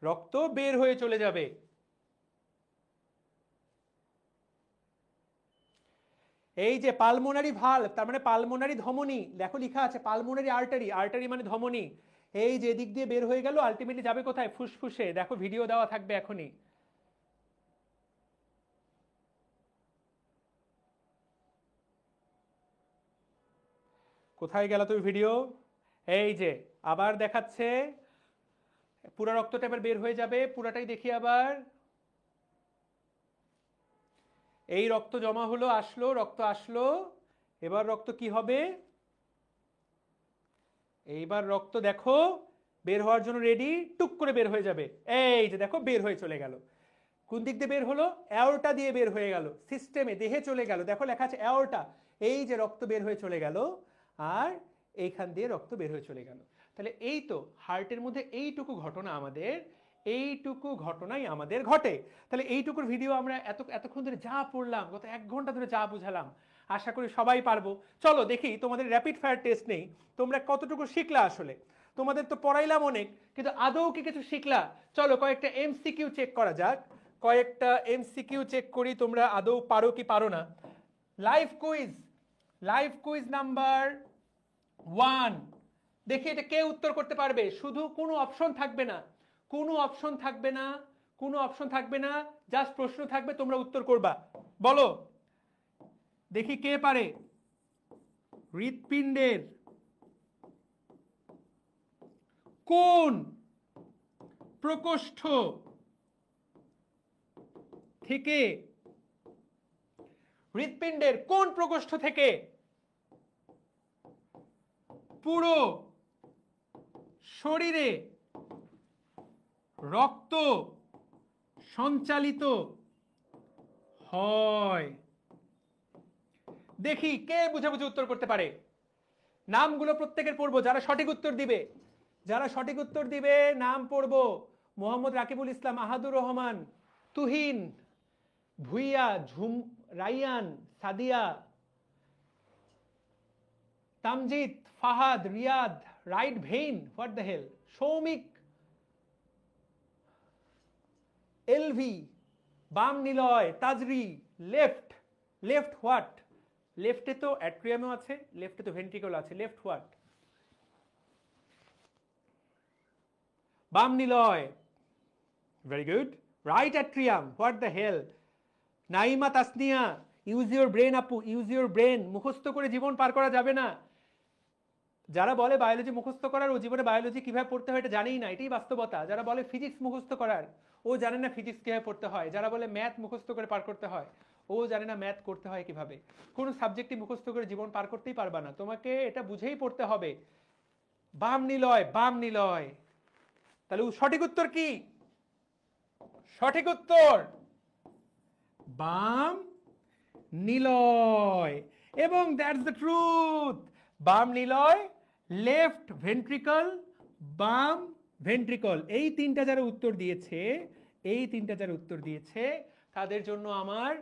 [SPEAKER 1] রক্ত বের হয়ে চলে যাবে। এই যে পালমোনারি ভালভ, তার মানে পালমোনারি ধমনী, দেখো লেখা আছে পালমোনারি আর্টারি, আর্টারি মানে ধমনী। এই যে দিক দিয়ে বের হয়ে গেল, আলটিমেটলি যাবে কোথায়? ফুসফুসে। দেখো ভিডিও দেওয়া থাকবে এখনই। কোথায় গেল তুমি ভিডিও? এই যে আবার দেখাচ্ছে, পুরো রক্তটা এবার বের হয়ে যাবে, পুরাটাই দেখি আবার। এই রক্ত জমা হলো, আসলো, রক্ত আসলো, এবার রক্ত কি হবে? এইবার রক্ত দেখো বের হওয়ার জন্য রেডি, টুক করে বের হয়ে যাবে। এই যে দেখো বের হয়ে চলে গেল। কোন দিক দিয়ে বের হলো? অ্যাওরটা দিয়ে বের হয়ে গেল, সিস্টেমে দেহে চলে গেল। দেখো লেখা আছে অ্যাওরটা। এই যে রক্ত বের হয়ে চলে গেল, আর এইখান দিয়ে রক্ত বের হয়ে চলে গেল। তাহলে এই তো হার্টের মধ্যে এইটুকু ঘটনা আমাদের, এইটুকু ঘটনাই আমাদের ঘটে। তাহলে এইটুকুর ভিডিও আমরা এতক্ষণ ধরে যা পড়লাম, গত 1 ঘন্টা ধরে যা বুঝালাম, আশা করি সবাই পারবো। চলো দেখি তোমাদের র্যাপিড ফায়ার টেস্ট নেই, তোমরা কতটুকু শিখলা আসলে। তোমাদের তো পড়াইলাম অনেক, কিন্তু আদৌ কি কিছু শিখলা? চলো কয়েকটা এমসিকিউ চেক করা যাক, কয়েকটা এমসিকিউ চেক করি তোমরা আদৌ পারো কি পারো না। লাইভ কুইজ নাম্বার 1, দেখি এটা কে উত্তর করতে পারবে। শুধু কোনো অপশন থাকবে না, কোনো অপশন থাকবে না, কোনো অপশন থাকবে না, জাস্ট প্রশ্ন থাকবে, তোমরা উত্তর করবা। বলো দেখি কে পারে। হৃৎপিণ্ডের কোন প্রকোষ্ঠ থেকে, হৃৎপিণ্ডের কোন প্রকোষ্ঠ থেকে পুরো শরীরে রক্ত সঞ্চালিত হয়? দেখি কে বুঝে বুঝে উত্তর করতে পারে। নামগুলো প্রত্যেকের পড়বো, যারা সঠিক উত্তর দিবে, যারা সঠিক উত্তর দিবে নাম পড়বো। Mohammad Rakibul Islam, Ahadur Rahman, Tuhin, Bhuiyan, Jhum, Raiyan, Sadia, Tamjid, Fahad, Riyad, right vein, what the hell, Soumik, LV, বাম Niloy, Tajri, left, left what, লেফটে তো অ্যাট্রিয়ামও আছে, লেফটে তো ভেন্ট্রিকল আছে, লেফট হোয়াট, বাম Niloy, very good, right atrium, what the hell, Naima Tasnia, use your brain আপু, ইউজ ইউর ব্রেন, মুখস্থ করে জীবন পার করা যাবে না। যারা বলে বায়োলজি মুখস্থ করার, ও জীবনে বায়োলজি কিভাবে পড়তে হয় এটা জানেই না, এটাই বাস্তবতা। যারা বলে ফিজিক্স মুখস্থ করার, ও জানে না ফিজিক্স কিভাবে পড়তে হয়। যারা বলে ম্যাথ মুখস্থ করে পার করতে হয়, ও জানে না ম্যাথ করতে হয় কিভাবে। কোন সাবজেক্টই মুখস্থ করে জীবন পার করতেই পারবা না, তোমাকে এটা বুঝেই পড়তে হবে। বাম নিলয়, বাম নিলয়। তাহলে সঠিক উত্তর কি? সঠিক উত্তর বাম নিলয়, এবং দ্যাটস দ্য ট্রুথ। বাম নিলয়, লেফট ভেন্ট্রিকল, বাম ভেন্ট্রিকল। এই তিনটা যারা উত্তর দিয়েছে, এই তিনটা যারা উত্তর দিয়েছে, তাদের জন্য আমার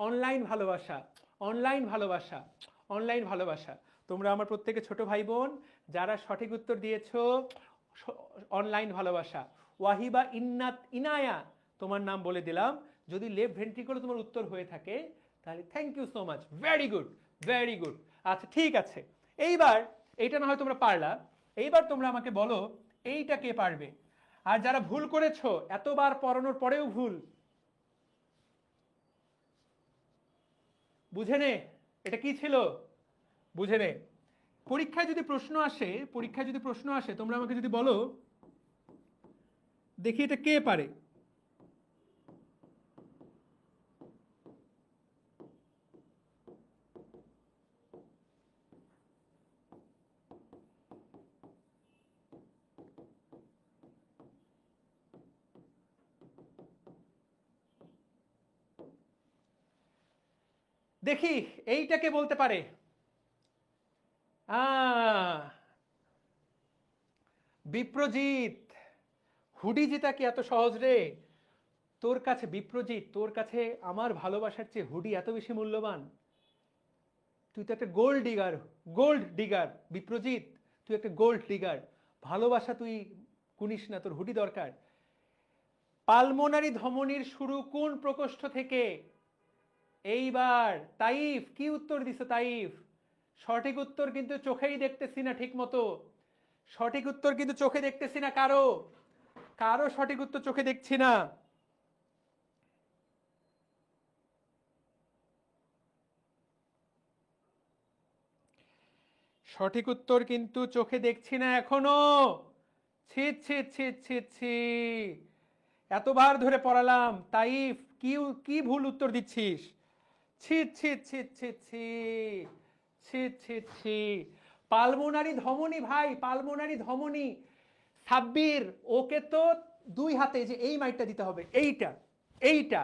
[SPEAKER 1] অনলাইন ভালোবাসা, অনলাইন ভালোবাসা, অনলাইন ভালোবাসা। তোমরা আমার প্রত্যেকে ছোট ভাই বোন, যারা সঠিক উত্তর দিয়েছো, অনলাইন ভালোবাসা। ওয়াহিবা ইন্নাত ইনায়া, তোমার নাম বলে দিলাম। যদি লেফট ভেন্ট্রিকল তোমার উত্তর হয়ে থাকে তাহলে thank you so much, very good, very good. আচ্ছা ঠিক আছে, এইবার এইটা না হয় তোমরা পারলা, এইবার তোমরা আমাকে বলো এইটা কে পারবে। আর যারা ভুল করেছো, এতবার পড়ানোর পরেও ভুল, বুঝে নে এটা কি ছিল, বুঝে নে। পরীক্ষায় যদি প্রশ্ন আসে, পরীক্ষায় যদি প্রশ্ন আসে, তোমরা আমাকে যদি বলো দেখি এটা কে পারে। দেখি এইটাকে বলতে পারে। বিপ্রজিৎ, হুডি জেতা কি এত সহজ রে? তোর কাছে বিপ্রজিৎ, তোর কাছে আমার ভালোবাসার চেয়ে হুডি এত বেশি মূল্যবান? তুই তো একটা gold digger, gold digger Biprajit, তুই একটা গোল্ড ডিগার। ভালোবাসা তুই কুনিস না, তোর হুডি দরকার। পালমোনারি ধমনির শুরু কোন প্রকোষ্ঠ থেকে? এইবার তাইফ কি উত্তর দিছে? তাইফ সঠিক উত্তর কিন্তু চোখেই দেখতেছি না ঠিক মতো, সঠিক উত্তর কিন্তু চোখে দেখতেছি না কারো, কারো সঠিক উত্তর চোখে দেখছি না। সঠিক উত্তর কিন্তু চোখে দেখছি না এখনো। ছি ছি ছি ছি ছি, এতবার ধরে পড়ালাম তাইফ, কি কি ভুল উত্তর দিচ্ছিস? ছি ছি ছি ছি ছি ছি ছি ছি। পালমোনারি ধমনী ভাই, পালমোনারি ধমনী। সাব্বির, ওকে তো 2 হাতে যে এই মাইকটা দিতে হবে, এইটা এইটা।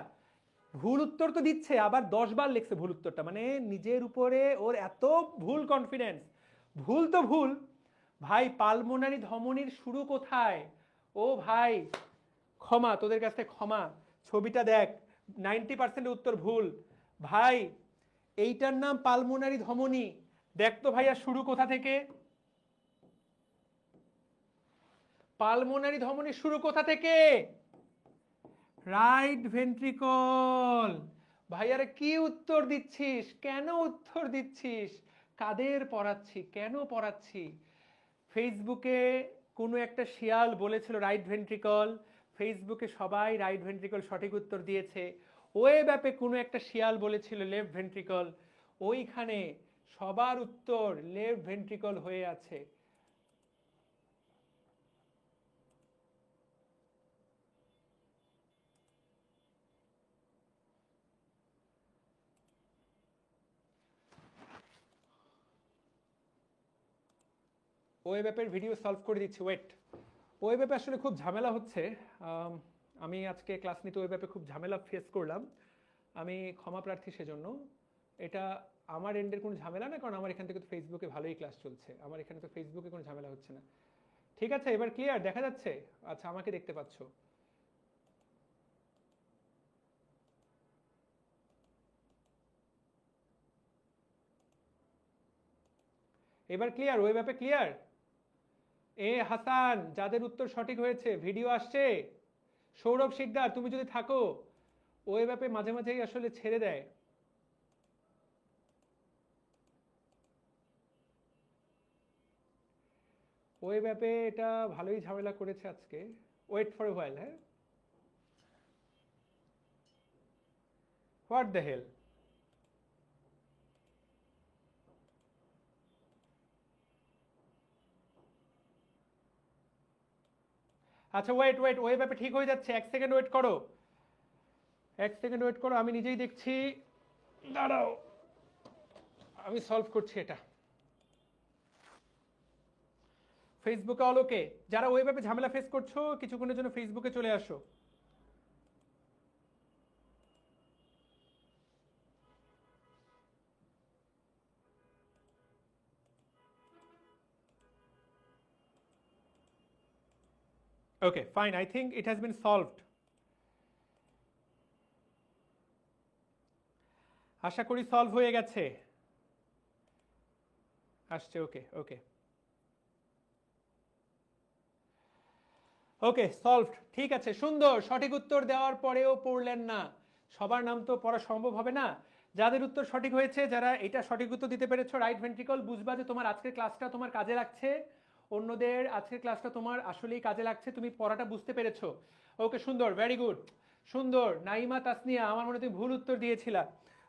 [SPEAKER 1] ভুল উত্তর তো দিচ্ছে, আবার 10 বার লিখছে ভুল উত্তরটা, মানে নিজের উপরে ওর এত ভুল কনফিডেন্স। ভুল তো ভুল ভাই, পালমোনারি ধমনীর শুরু কোথায়? ও ভাই, ক্ষমা তোদের কাছ থেকে ক্ষমা। ছবিটা দেখ, 90% উত্তর ভুল ভাই। এইটার নাম পালমোনারি ধমনী। দেখ তো ভাইয়া শুরু কোথা থেকে? পালমোনারি ধমনী শুরু কোথা থেকে? Right ventricle. ভাইয়ারে কি উত্তর দিচ্ছিস? কেন উত্তর দিচ্ছিস? কাদের পড়াচ্ছি, কেন পড়াচ্ছি? ফেসবুকে কোনো একটা শিয়াল বলেছিল রাইট ভেন্ট্রিকল, ফেসবুকে সবাই রাইট ভেন্ট্রিকল সঠিক উত্তর দিয়েছে। ওয়েব অ্যাপে কোনো একটা শিয়াল বলেছিল লেফট ভেন্ট্রিকল, ওইখানে সবার উত্তর লেফট ভেন্ট্রিকল হয়ে আছে। ওয়েব অ্যাপের ভিডিও সলভ করে দিচ্ছি, ওয়েট। ওয়েব অ্যাপে আসলে খুব ঝামেলা হচ্ছে। আমি আজকে ক্লাস নিতে ওয়েব অ্যাপে খুব ঝামেলা ফেস করলাম, আমি ক্ষমা প্রার্থী সেজন্য। এটা আমার এন্ডের কোনো ঝামেলা না, কারণ আমার এখান থেকে তো ফেসবুকে ভালোই ক্লাস চলছে, আমার এখানে তো ফেসবুকে কোনো ঝামেলা হচ্ছে না। ঠিক আছে, এবার ক্লিয়ার দেখা যাচ্ছে? আচ্ছা, আমাকে দেখতে পাচ্ছ? এবার ক্লিয়ার? ওয়েব অ্যাপে ক্লিয়ার? এ হাসান, যাদের উত্তর সঠিক হয়েছে ভিডিও আসছে। সৌরভ শিকদার, তুমি যদি থাকো। ওয়েব অ্যাপে মাঝে মাঝেই আসলে ছেড়ে দেয়। ওয়েব অ্যাপে এটা ভালোই ঝামেলা করেছে আজকে। ওয়েট ফর এ হোয়াইল, হ্যাঁ। What the hell? আচ্ছা ওয়েট ওয়েট, ওয়েব অ্যাপে ঠিক হয়ে যাচ্ছে, 1 সেকেন্ড ওয়েট করো, 1 সেকেন্ড ওয়েট করো, আমি নিজেই দেখছি। দাঁড়াও, আমি সলভ করছি এটা। ফেসবুকে অলোকে, যারা ওয়েব অ্যাপে ঝামেলা ফেস করছো কিছুক্ষণের জন্য ফেসবুকে চলে আসো। Okay fine, I think it has been solved. আশা করি সলভ হয়ে গেছে। আসছে, ওকে ওকে ওকে, সলভড। ঠিক আছে, সুন্দর। সঠিক উত্তর দেওয়ার পরেও পড়লেন না, সবার নাম তো পড়া সম্ভব হবে না। যাদের উত্তর সঠিক হয়েছে, যারা এটা সঠিক উত্তর দিতে পেরেছো রাইট ভেন্ট্রিকল, বুঝবা যে তোমার আজকের ক্লাসটা তোমার কাজে লাগছে। অন্যদের আজকের ক্লাসটা তোমার আসলেই কাজে লাগছে, তুমি পড়াটা বুঝতে পেরেছো। ওকে সুন্দর, ভেরি গুড, সুন্দর। নাইমা তাসনিয়া, আমার মনে হয় তুমি ভুল উত্তর দিয়েছিলা।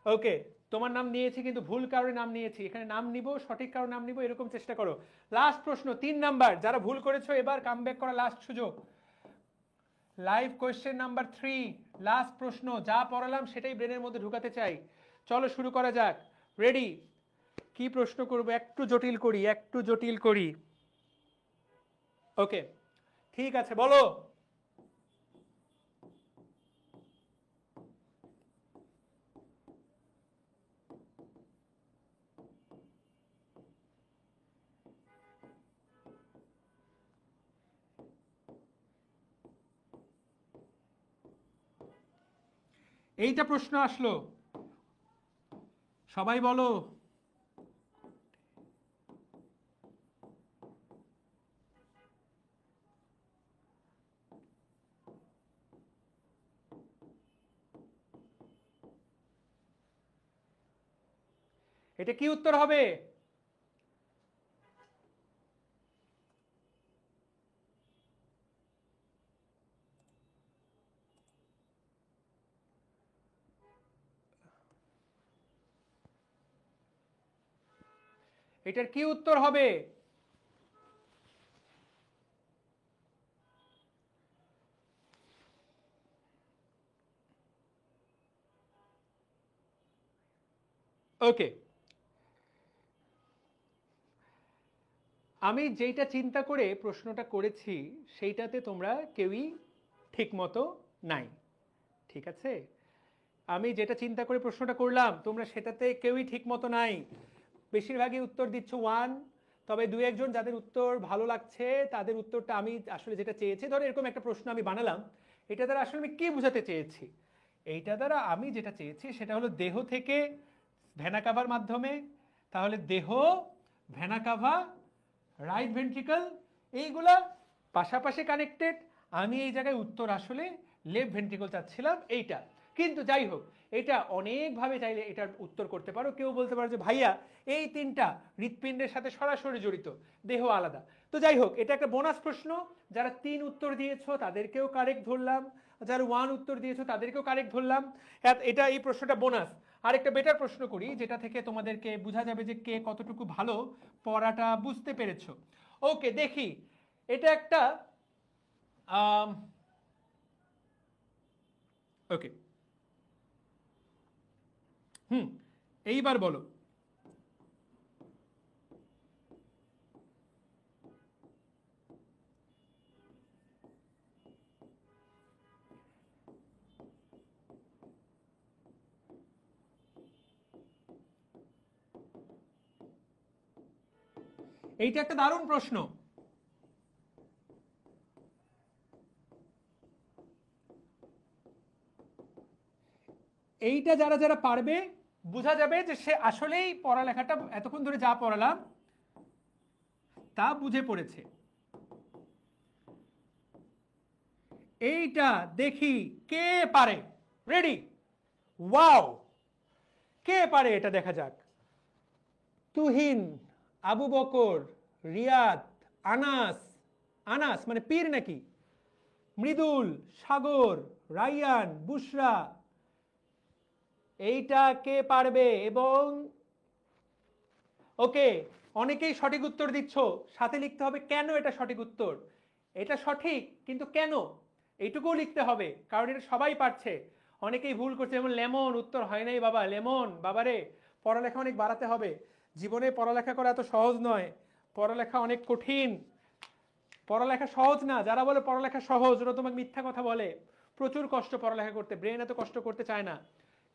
[SPEAKER 1] ওকে, তোমার নাম নিয়েছি কিন্তু ভুল কারণে নাম নিয়েছি, এখানে নাম নিব সঠিক কারণে নাম নিব, এরকম চেষ্টা করো। লাস্ট প্রশ্ন, 3 নাম্বার, যারা ভুল করেছো এবার কামব্যাক করা লাস্ট সুযোগ। লাইভ কোয়েশ্চেন নাম্বার 3, লাস্ট প্রশ্ন, যা পড়ালাম সেটাই ব্রেনের মধ্যে ঢুকাতে চাই। চলো শুরু করা যাক। রেডি? কি প্রশ্ন করব? একটু জটিল করি, একটু জটিল করি। ওকে, ঠিক আছে, বলো। এইটা প্রশ্ন আসলো, সবাই বলো। এটা কি উত্তর হবে? এটার কি উত্তর হবে? ওকে, আমি যেটা চিন্তা করে প্রশ্নটা করেছি সেইটাতে তোমরা কেউই ঠিক মতো নাই, ঠিক আছে? আমি যেটা চিন্তা করে প্রশ্নটা করলাম তোমরা সেটাতে কেউই ঠিক মতো নাই, বেশিরভাগই উত্তর দিচ্ছ 1, তবে দু একজন যাদের উত্তর ভালো লাগছে তাদের উত্তরটা আমি আসলে যেটা চেয়েছি, ধরো এরকম একটা প্রশ্ন আমি বানালাম, এটা দ্বারা আসলে আমি কি বোঝাতে চেয়েছি, এইটা দ্বারা আমি যেটা চেয়েছি সেটা হলো দেহ থেকে ভেনা কাভার মাধ্যমে, তাহলে দেহ, ভেনা কাভা, রাইট ভেন্ট্রিকল, এইগুলা পাশাপাশি কানেক্টেড। আমি এই জায়গায় উত্তর আসলে লেফট ভেন্ট্রিকল চাচ্ছিলাম এইটা, কিন্তু যাই হোক এটা অনেকভাবে চাইলে এটার উত্তর করতে পারো। কেউ বলতে পারো যে ভাইয়া এই তিনটা হৃৎপিণ্ডের সাথে সরাসরি জড়িত, দেহ আলাদা। তো যাই হোক এটা একটা বোনাস প্রশ্ন, যারা 3 উত্তর দিয়েছো তাদেরকেও কারেক্ট ধরলাম, যারা 1 উত্তর দিয়েছো তাদেরকেও কারেক্ট ধরলাম। এটা এই প্রশ্নটা বোনাস। আর একটা বেটার প্রশ্ন করি যেটা থেকে তোমাদেরকে বোঝা যাবে যে কে কতটুকু ভালো পড়াটা বুঝতে পেরেছো। ওকে, দেখি এটা একটা ওকে, এইবার বলো এইটা একটা দারুণ প্রশ্ন। এইটা যারা যারা পারবে বোঝা যাবে যে সে আসলেই পড়ালেখাটা এতক্ষণ ধরে যা পড়ালাম তা বুঝে পড়েছে। এইটা দেখি কে পারে, রেডি, ওয়াও, কে পারে এটা দেখা যাক। তুহিন, আবু বকর, রিয়াদ, আনাস, আনাস মানে পীর নাকি, মৃদুল, সাগর, রাইয়ান, বুশরা, এইটা কে পারবে? এবং ওকে, অনেকেই সঠিক উত্তর দিচ্ছ, সাথে লিখতে হবে কেন এটা সঠিক উত্তর। এটা সঠিক কিন্তু কেন, এইটুকুও লিখতে হবে, কারণ এটা সবাই পারছে। অনেকেই ভুল করছে, যেমন লেমন, উত্তর হয় নাই বাবা, লেমন বাবারে, পড়ালেখা অনেক বাড়াতে হবে, জীবনে পড়ালেখা করা এত সহজ নয়, পড়ালেখা অনেক কঠিন, পড়ালেখা সহজ না। যারা বলে পড়ালেখা সহজ ওরা তোমাকে মিথ্যা কথা বলে, প্রচুর কষ্ট পড়ালেখা করতে, ব্রেন এত কষ্ট করতে চায় না।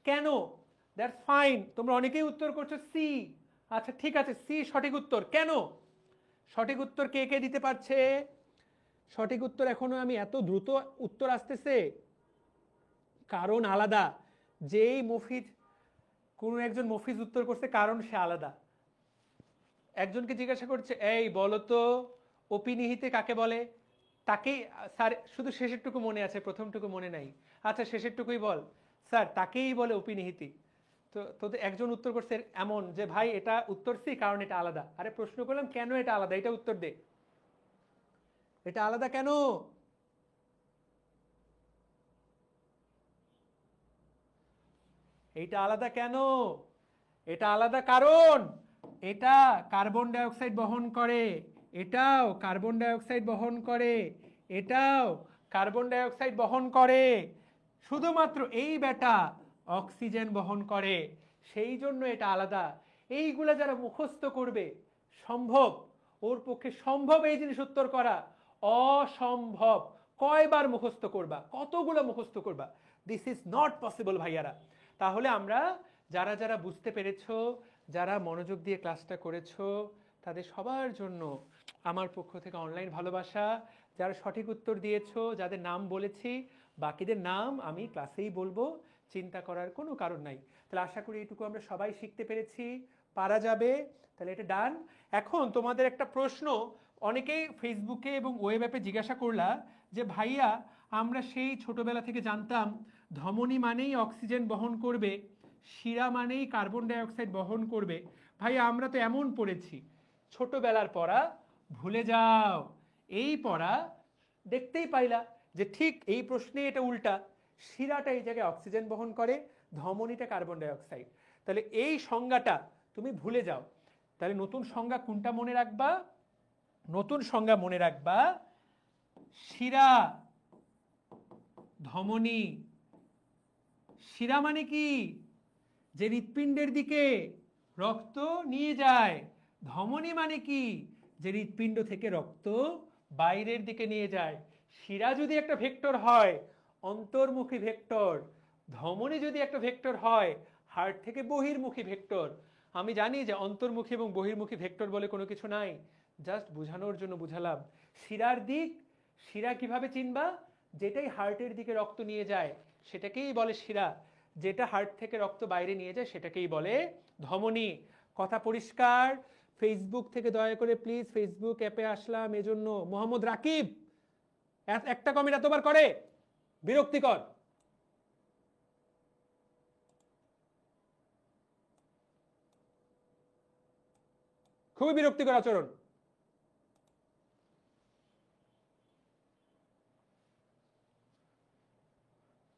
[SPEAKER 1] কেন? দ্যাটস ফাইন, তোমরা অনেকেই উত্তর করছো সি, আচ্ছা ঠিক আছে সি সঠিক উত্তর। কেন সঠিক উত্তর কে কে দিতে পারছে? সঠিক উত্তর এখনো আমি এত দ্রুত উত্তর আসতেছে, কারণ আলাদা। যেই মফিজ, কোন একজন মফিজ উত্তর করছে কারণ সে আলাদা। একজনকে জিজ্ঞাসা করছে এই বলো তো অপিনিহিতে কাকে বলে, তাকেই স্যার শুধু শেষেরটুকু মনে আছে, প্রথমটুকু মনে নাই, আচ্ছা শেষেরটুকুই বল স্যার, তাকেই বলে অপিনিহিতি। তো তোদের একজন উত্তর করছে এমন যে ভাই এটা উত্তর সি কারণ এটা আলাদা। আরে প্রশ্ন করলাম কেন এটা আলাদা, এটা উত্তর দে, এটা আলাদা কেন? এইটা আলাদা কেন? এটা আলাদা কারণ এটা কার্বন ডাই অক্সাইড বহন করে, এটাও কার্বন ডাই অক্সাইড বহন করে, এটাও কার্বন ডাই অক্সাইড বহন করে, শুধুমাত্র এই বেটা অক্সিজেন বহন করে, সেই জন্য এটা আলাদা। এইগুলা যারা মুখস্থ করবে, সম্ভব, ওর পক্ষে সম্ভব এই জিনিস উত্তর করা, অসম্ভব। কয়বার মুখস্থ করবা, কতগুলো মুখস্থ করবা, দিস ইজ নট পসিবল ভাইয়ারা। তাহলে আমরা যারা যারা বুঝতে পেরেছো, যারা মনোযোগ দিয়ে ক্লাসটা করেছো, তাদের সবার জন্য আমার পক্ষ থেকে অনলাইন ভালোবাসা। যারা সঠিক উত্তর দিয়েছো, যাদের নাম বলেছি, বাকিদের নাম আমি ক্লাসেই বলবো, চিন্তা করার কোনো কারণ নাই। তাহলে আশা করি এইটুকু আমরা সবাই শিখতে পেরেছি, পারা যাবে। তাহলে এটা ডান। এখন তোমাদের একটা প্রশ্ন অনেকেই ফেসবুকে এবং ওয়েব অ্যাপে জিজ্ঞাসা করলা যে ভাইয়া আমরা সেই ছোটবেলা থেকে জানতাম ধমনী মানেই অক্সিজেন বহন করবে, শিরা মানেই কার্বন ডাই অক্সাইড বহন করবে, ভাইয়া আমরা তো এমন পড়েছি। ছোটবেলার পড়া ভুলে যাও, এই পড়া দেখতেই পাইলা যে ঠিক এই প্রশ্নে এটা উল্টা, শিরাটা এই জায়গায় অক্সিজেন বহন করে, ধমনীটা কার্বন ডাই অক্সাইড। তাহলে এই সংজ্ঞাটা তুমি ভুলে যাও। তাহলে নতুন সংজ্ঞা কোনটা মনে রাখবা? নতুন সংজ্ঞা মনে রাখবা শিরা, ধমনী। শিরা মানে কি? যে হৃৎপিণ্ডের দিকে রক্ত নিয়ে যায়। ধমনী মানে কি? যে হৃৎপিণ্ড থেকে রক্ত বাইরের দিকে নিয়ে যায়। শিরা যদি একটা ভেক্টর হয়, অন্তর্মুখী ভেক্টর, ধমনী যদি একটা ভেক্টর হয়, হার্ট থেকে বহির্মুখী ভেক্টর। আমি জানি যে অন্তর্মুখী এবং বহির্মুখী ভেক্টর বলে কোনো কিছু নাই, জাস্ট বোঝানোর জন্য বুঝালাম। শিরার দিক, শিরা কিভাবে চিনবা? যেটাই হার্টের দিকে রক্ত নিয়ে যায় সেটাকেই বলে শিরা, যেটা হার্ট থেকে রক্ত বাইরে নিয়ে যায় সেটাকেই বলে ধমনী। কথা পরিষ্কার? ফেসবুক থেকে দয়া করে প্লিজ, ফেসবুক অ্যাপে আসলাম এজন্য। মোহাম্মদ রাকিব একটা কমেন্ট এতবার করে, বিরক্তিকর। খুবই বিরক্তিকর আচরণ।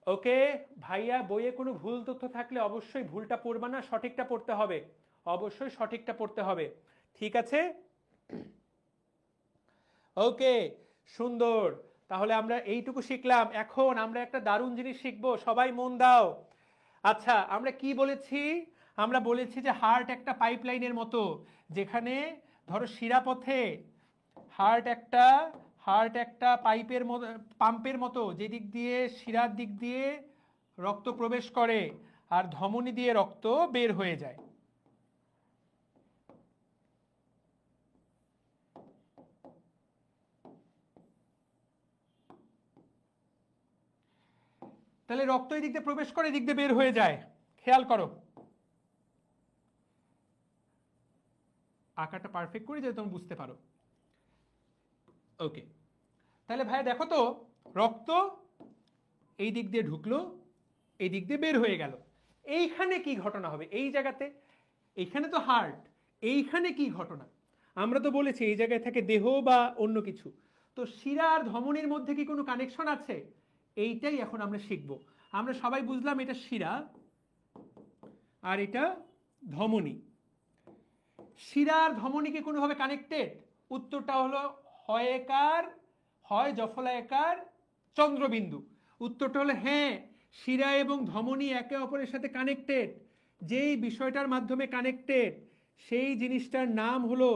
[SPEAKER 1] ওকে ভাইয়া, বইয়ে কোনো ভুল তথ্য থাকলে অবশ্যই ভুলটা পড়বা না, সঠিকটা পড়তে হবে, অবশ্যই সঠিকটা পড়তে হবে, ঠিক আছে? ওকে, সুন্দর। তাহলে আমরা এইটুকু শিখলাম। এখন আমরা একটা দারুণ জিনিস শিখবো, সবাই মন দাও। আচ্ছা, আমরা কি বলেছি? আমরা বলেছি যে হার্ট একটা পাইপলাইনের মতো, যেখানে ধরো শিরাপথে হার্ট একটা পাইপের মতো, পাম্পের মতো, যে দিক দিয়ে শিরার দিক দিয়ে রক্ত প্রবেশ করে আর ধমনী দিয়ে রক্ত বের হয়ে যায়। তাহলে রক্ত এই দিক দিয়ে প্রবেশ করে, দিক দিয়ে বের হয়ে যায়। খেয়াল করো, আঁকাটা পারফেক্ট করে যাতে তুমি বুঝতে পারো। ওকে, তাহলে ভাই দেখো তো, রক্ত এই দিক দিয়ে ঢুকলো, এই দিক দিয়ে বের হয়ে গেল। এইখানে কি ঘটনা হবে? এই জায়গাতে, এইখানে তো হার্ট, এইখানে কি ঘটনা? আমরা তো বলেছি এই জায়গায় থাকে দেহ বা অন্য কিছু। তো শিরা আর ধমনীর মধ্যে কি কোনো কানেকশন আছে? এইটাই এখন আমরা শিখব। আমরা সবাই বুঝলাম এটা শিরা আর এটা ধমনী। শিরা আর ধমনী কি কোনোভাবে কানেক্টেড? উত্তরটা হলো হয় জফলায়কার চন্দ্রবিন্দু। উত্তরটা হলো হ্যাঁ, শিরা এবং ধমনী একে অপরের সাথে কানেক্টেড। যেই বিষয়টার মাধ্যমে কানেক্টেড সেই জিনিসটার নাম হলো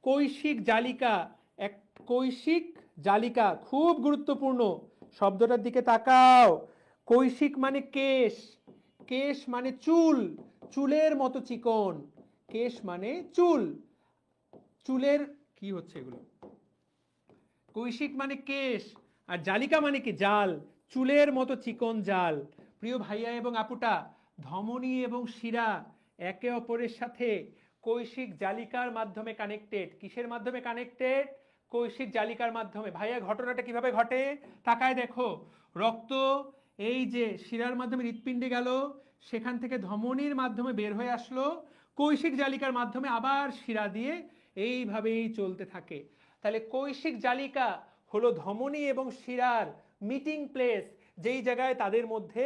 [SPEAKER 1] কৈশিক জালিকা। এক কৈশিক জালিকা, খুব গুরুত্বপূর্ণ। শব্দটার দিকে তাকাও। কৈশিক মানে কেশ, কেশ মানে চুল, চুলের মতো চিকন। কেশ মানে চুল, চুলের কি হচ্ছে এগুলো? কৈশিক মানে কেশ, আর জালিকা মানে কি? জাল, চুলের মতো চিকন জাল। প্রিয় ভাইয়া এবং আপুটা, ধমনী এবং শিরা একে অপরের সাথে কৈশিক জালিকার মাধ্যমে কানেক্টেড। কিসের মাধ্যমে কানেক্টেড? কৈশিক জালিকার মাধ্যমে। ভাইয়া ঘটনাটা কিভাবে ঘটে তাকায় দেখো। রক্ত এই যে শিরার মাধ্যমে হৃৎপিণ্ডে গেল, সেখান থেকে ধমনীর মাধ্যমে বের হয়ে আসলো, কৈশিক জালিকার মাধ্যমে আবার শিরা দিয়ে এইভাবেই চলতে থাকে। তাহলে কৈশিক জালিকা হলো ধমনী এবং শিরার মিটিং প্লেস, যেই জায়গায় তাদের মধ্যে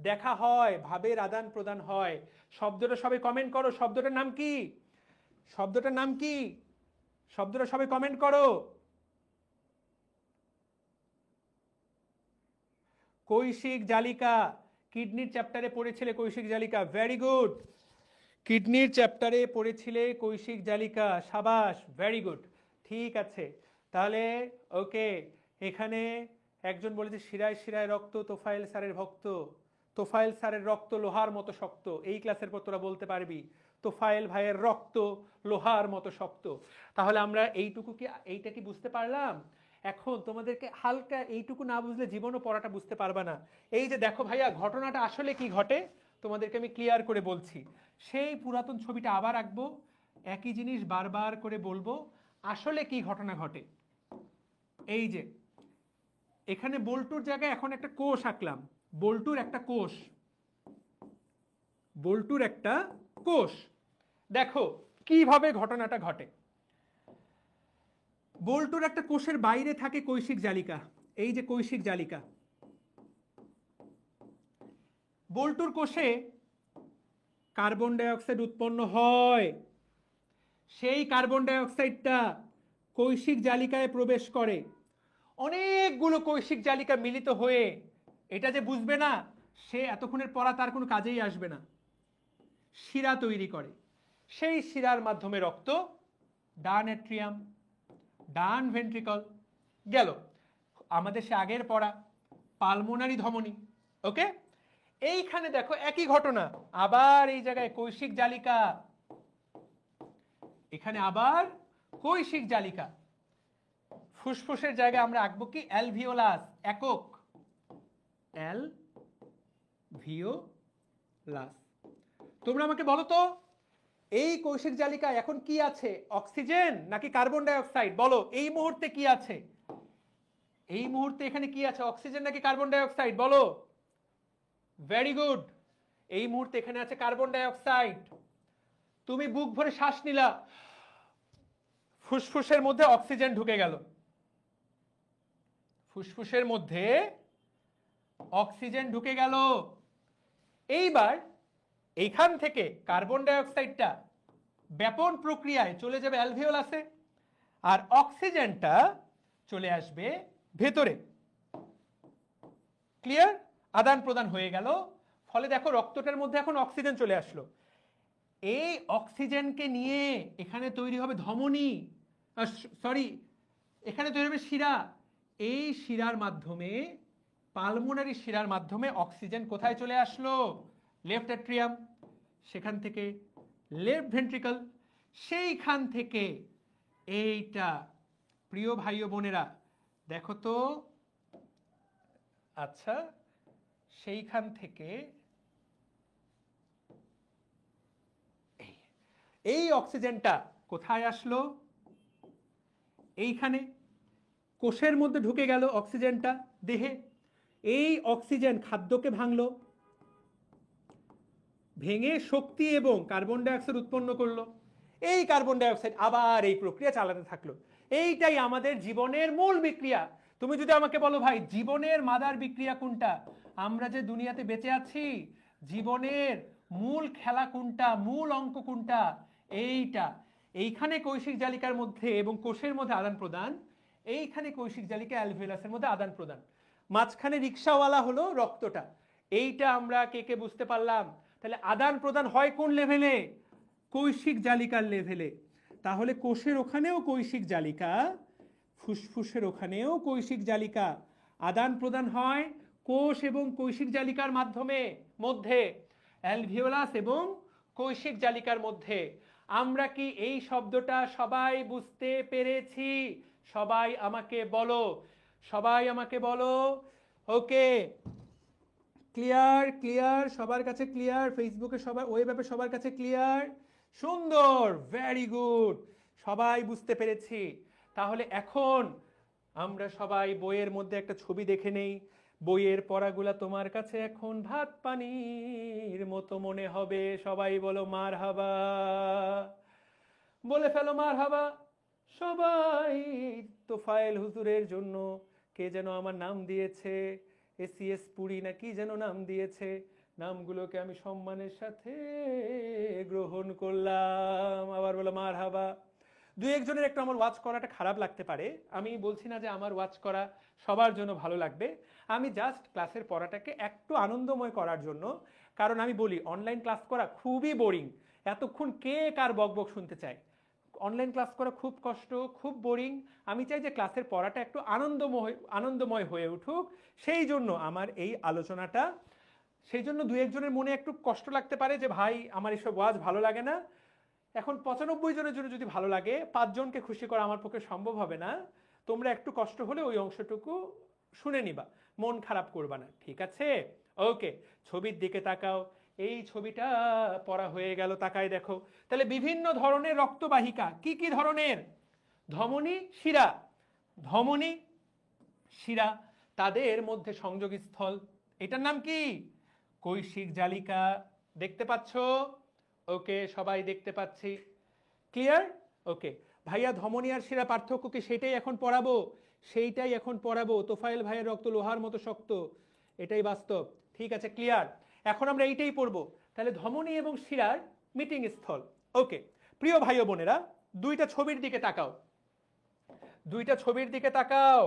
[SPEAKER 1] দেখা হয়, ভাবের আদান প্রদান হয়। শব্দটা সবাই কমেন্ট করো, শব্দটার নাম কি? শব্দটার নাম কি? শব্দটা সবাই কমেন্ট করো। কৈশিক জালিকা। কিডনির চ্যাপ্টারে পড়েছিলে কৈশিক জালিকা, ভেরি গুড। কিডনির চ্যাপ্টারে পড়েছিলে কৈশিক জালিকা, সাবাস, ভেরি গুড, ঠিক আছে। তাহলে ওকে, এখানে একজন বলেছে শিরায় শিরায় রক্ত, তোফায়েল স্যারের ভক্ত। তোফায়েল স্যারের রক্ত লোহার মতো শক্ত, এই ক্লাসের পর তোরা বলতে পারবি তোফায়েল ভাইয়ের রক্ত লোহার মতো শক্ত। তাহলে আমরা এইটা কি বুঝতে পারলাম? এখন তোমাদেরকে হালকা এইটুকু না বুঝলে জীবনও পড়াটা বুঝতে পারবা না। এই যে দেখো ভাইয়া, ঘটনাটা আসলে কি ঘটে তোমাদেরকে আমি ক্লিয়ার করে বলছি। সেই পুরাতন ছবিটা আবার আঁকবো, একই জিনিস বারবার করে বলবো। আসলে কি ঘটনা ঘটে? এই যে এখানে বল্টুর জায়গায় এখন একটা কোষ আঁকলাম, বল্টুর একটা কোষ, বল্টুর একটা কোষ। দেখো কিভাবে ঘটনাটা ঘটে। বল্টুর একটা কোষের বাইরে থাকে কৈশিক জালিকা, এই যে কৈশিক জালিকা। বল্টুর কোষে কার্বন ডাই অক্সাইড উৎপন্ন হয়, সেই কার্বন ডাই অক্সাইডটা কৈশিক জালিকায় প্রবেশ করে। অনেকগুলো কৈশিক জালিকা মিলিত হয়ে এটা যে বুঝবে না, সে এতক্ষণের পড়া তার কোনো কাজেই আসবে না, শিরা তৈরি করে। সেই শিরার মাধ্যমে রক্ত ডান অ্যাট্রিয়াম, ডান ভেন্ট্রিকল গেল। আমাদের সে আগের পড়া পালমোনারি ধমনী। ওকে, এইখানে দেখো একই ঘটনা, আবার এই জায়গায় কৈশিক জালিকা, এখানে আবার কৈশিক জালিকা। ফুসফুসের জায়গায় আমরা আঁকবো কি অ্যালভিওলাস, একক অ্যালভিওলাস। তোমরা আমাকে বলো তো, এই কৈশিক জালিকা এখন কি আছে, অক্সিজেন নাকি কার্বন ডাই অক্সাইড? বলো এই মুহূর্তে কি আছে, এই মুহূর্তে এখানে কি আছে, অক্সিজেন নাকি কার্বন ডাই অক্সাইড? বলো। ভেরি গুড, এই মুহূর্তে এখানে আছে কার্বন ডাই অক্সাইড। তুমি বুক ভরে শ্বাস নিলা, ফুসফুসের মধ্যে অক্সিজেন ঢুকে গেল, ফুসফুসের মধ্যে অক্সিজেন ঢুকে গেল। এইবার এইখান থেকে কার্বন ডাই অক্সাইডটা ব্যাপন প্রক্রিয়ায় চলে যাবে অ্যালভিওলাসে, আর অক্সিজেনটা চলে আসবে ভেতরে। ক্লিয়ার? আদান প্রদান হয়ে গেল। ফলে দেখো রক্তটার মধ্যে এখন অক্সিজেন চলে আসলো। এই অক্সিজেনকে নিয়ে এখানে তৈরি হবে ধমনী, সরি, এখানে তৈরি হবে শিরা। এই শিরার মাধ্যমে, পালমোনারি শিরার মাধ্যমে অক্সিজেন কোথায় চলে আসলো? লেফট অ্যাট্রিয়াম, সেখান থেকে লেফট ভেন্ট্রিকল, সেইখান থেকে এইটা, প্রিয় ভাই ও বোনেরা দেখো তো, আচ্ছা সেইখান থেকে এই অক্সিজেনটা কোথায় আসলো? এইখানে কোষের মধ্যে ঢুকে গেল অক্সিজেনটা দেহে। এই অক্সিজেন খাদ্যকে ভাঙলো, ভেঙে শক্তি এবং কার্বন ডাই অক্সাইড উৎপন্ন করলো। এই কার্বন ডাই অক্সাইড আবার এই প্রক্রিয়া চালাতে থাকলো। এইটাই আমাদের জীবনের মূল বিক্রিয়া। তুমি যদি আমাকে বলো ভাই জীবনের মাদার বিক্রিয়া কোনটা, আমরা যে দুনিয়াতে বেঁচে আছি, জীবনের মূল খেলা কোনটা, মূল অঙ্ক কোনটা? এইটা। এইখানে কৈশিক জালিকার মধ্যে এবং কোষের মধ্যে আদান প্রদান, এইখানে কৈশিক জালিকা অ্যালভিওলাসের মধ্যে আদান প্রদান, মাঝখানে রিক্সাওয়ালা হলো রক্তটা। এইটা আমরা কে কে বুঝতে পারলাম? তাহলে আদান প্রদান হয় কোন লেভেলে? কৈশিক জালিকার লেভেলে। তাহলে কোষের ওখানেও কৈশিক জালিকা, ফুসফুসের ওখানেও কৈশিক জালিকা, আদান প্রদান হয় কোষ এবং কৈশিক জালিকার মাধ্যমে, মধ্যে অ্যালভিওলাস এবং কৈশিক জালিকার মধ্যে। আমরা কি এই শব্দটা সবাই বুঝতে পেরেছি? সবাই আমাকে বলো, সবাই আমাকে বলো। ওকে, ক্লিয়ার? ক্লিয়ার? সবার কাছে ক্লিয়ার? ফেসবুকে সবার, ওয়েব অ্যাপে সবার কাছে ক্লিয়ার? সুন্দর, ভেরি গুড, সবাই বুঝতে পেরেছি। তাহলে এখন আমরা সবাই বইয়ের মধ্যে একটা ছবি দেখে নেই। বইয়ের পড়াগুলা তোমার কাছে এখন ভাত পানির মতো মনে হবে। সবাই বলো মারহাবা, বলে ফেলো মারহাবা সবাই। তোফায়েল হুজুরের জন্য কে যেন আমার নাম দিয়েছে, এসিএস পুরী না কি যেন নাম দিয়েছে, নামগুলোকে আমি সম্মানের সাথে গ্রহণ করলাম। আবার বলো মারহাবা। দুই একজনের একটু আমার ওয়াচ করাটা খারাপ লাগতে পারে, আমি বলছি না যে আমার ওয়াচ করা সবার জন্য ভালো লাগবে। আমি জাস্ট ক্লাসের পড়াটাকে একটু আনন্দময় করার জন্য, কারণ আমি বলি অনলাইন ক্লাস করা খুবই বোরিং। এতক্ষণ কে কার বকবক শুনতে চায়? অনলাইন ক্লাস করা খুব কষ্ট, খুব বোরিং। আমি চাই যে ক্লাসের পড়াটা একটু আনন্দময় হয়ে উঠুক। সেই জন্য আমার এই আলোচনাটা, সেই জন্য দুই একজনের মনে একটু কষ্ট লাগতে পারে যে ভাই আমার এসব ওয়াজ ভালো লাগে না। এখন 95 জনের জন্য যদি ভালো লাগে, 5 জনকে খুশি করা আমার পক্ষে সম্ভব হবে না। তোমরা একটু কষ্ট হলে ওই অংশটুকু শুনে নিবা, মন খারাপ করবা না, ঠিক আছে? ওকে, ছবির দিকে তাকাও। এই ছবিটা পড়া হয়ে গেল, তাকায় দেখো। তাহলে বিভিন্ন ধরনের রক্তবাহিকা, কি কি ধরনের? ধমনী, শিরা। ধমনী, শিরা, তাদের মধ্যে সংযোগস্থল, এটার নাম কি? কৈশিক জালিকা। দেখতে পাচ্ছ? ওকে, সবাই দেখতে পাচ্ছি। ক্লিয়ার? ওকে ভাইয়া, ধমনী আর শিরা পার্থক্য কি সেটাই এখন পড়াবো? সেইটাই এখন পড়াবো। তোফায়েল ভাইয়ের রক্ত লোহার মতো শক্ত, এটাই বাস্তব। ঠিক আছে, ক্লিয়ার? এখন আমরা এইটাই পড়বো। তাহলে ধমনী এবং শিরার মিটিং স্থল। ওকে প্রিয় ভাই ও বোনেরা, দুইটা ছবির দিকে তাকাও, দুইটা ছবির দিকে তাকাও।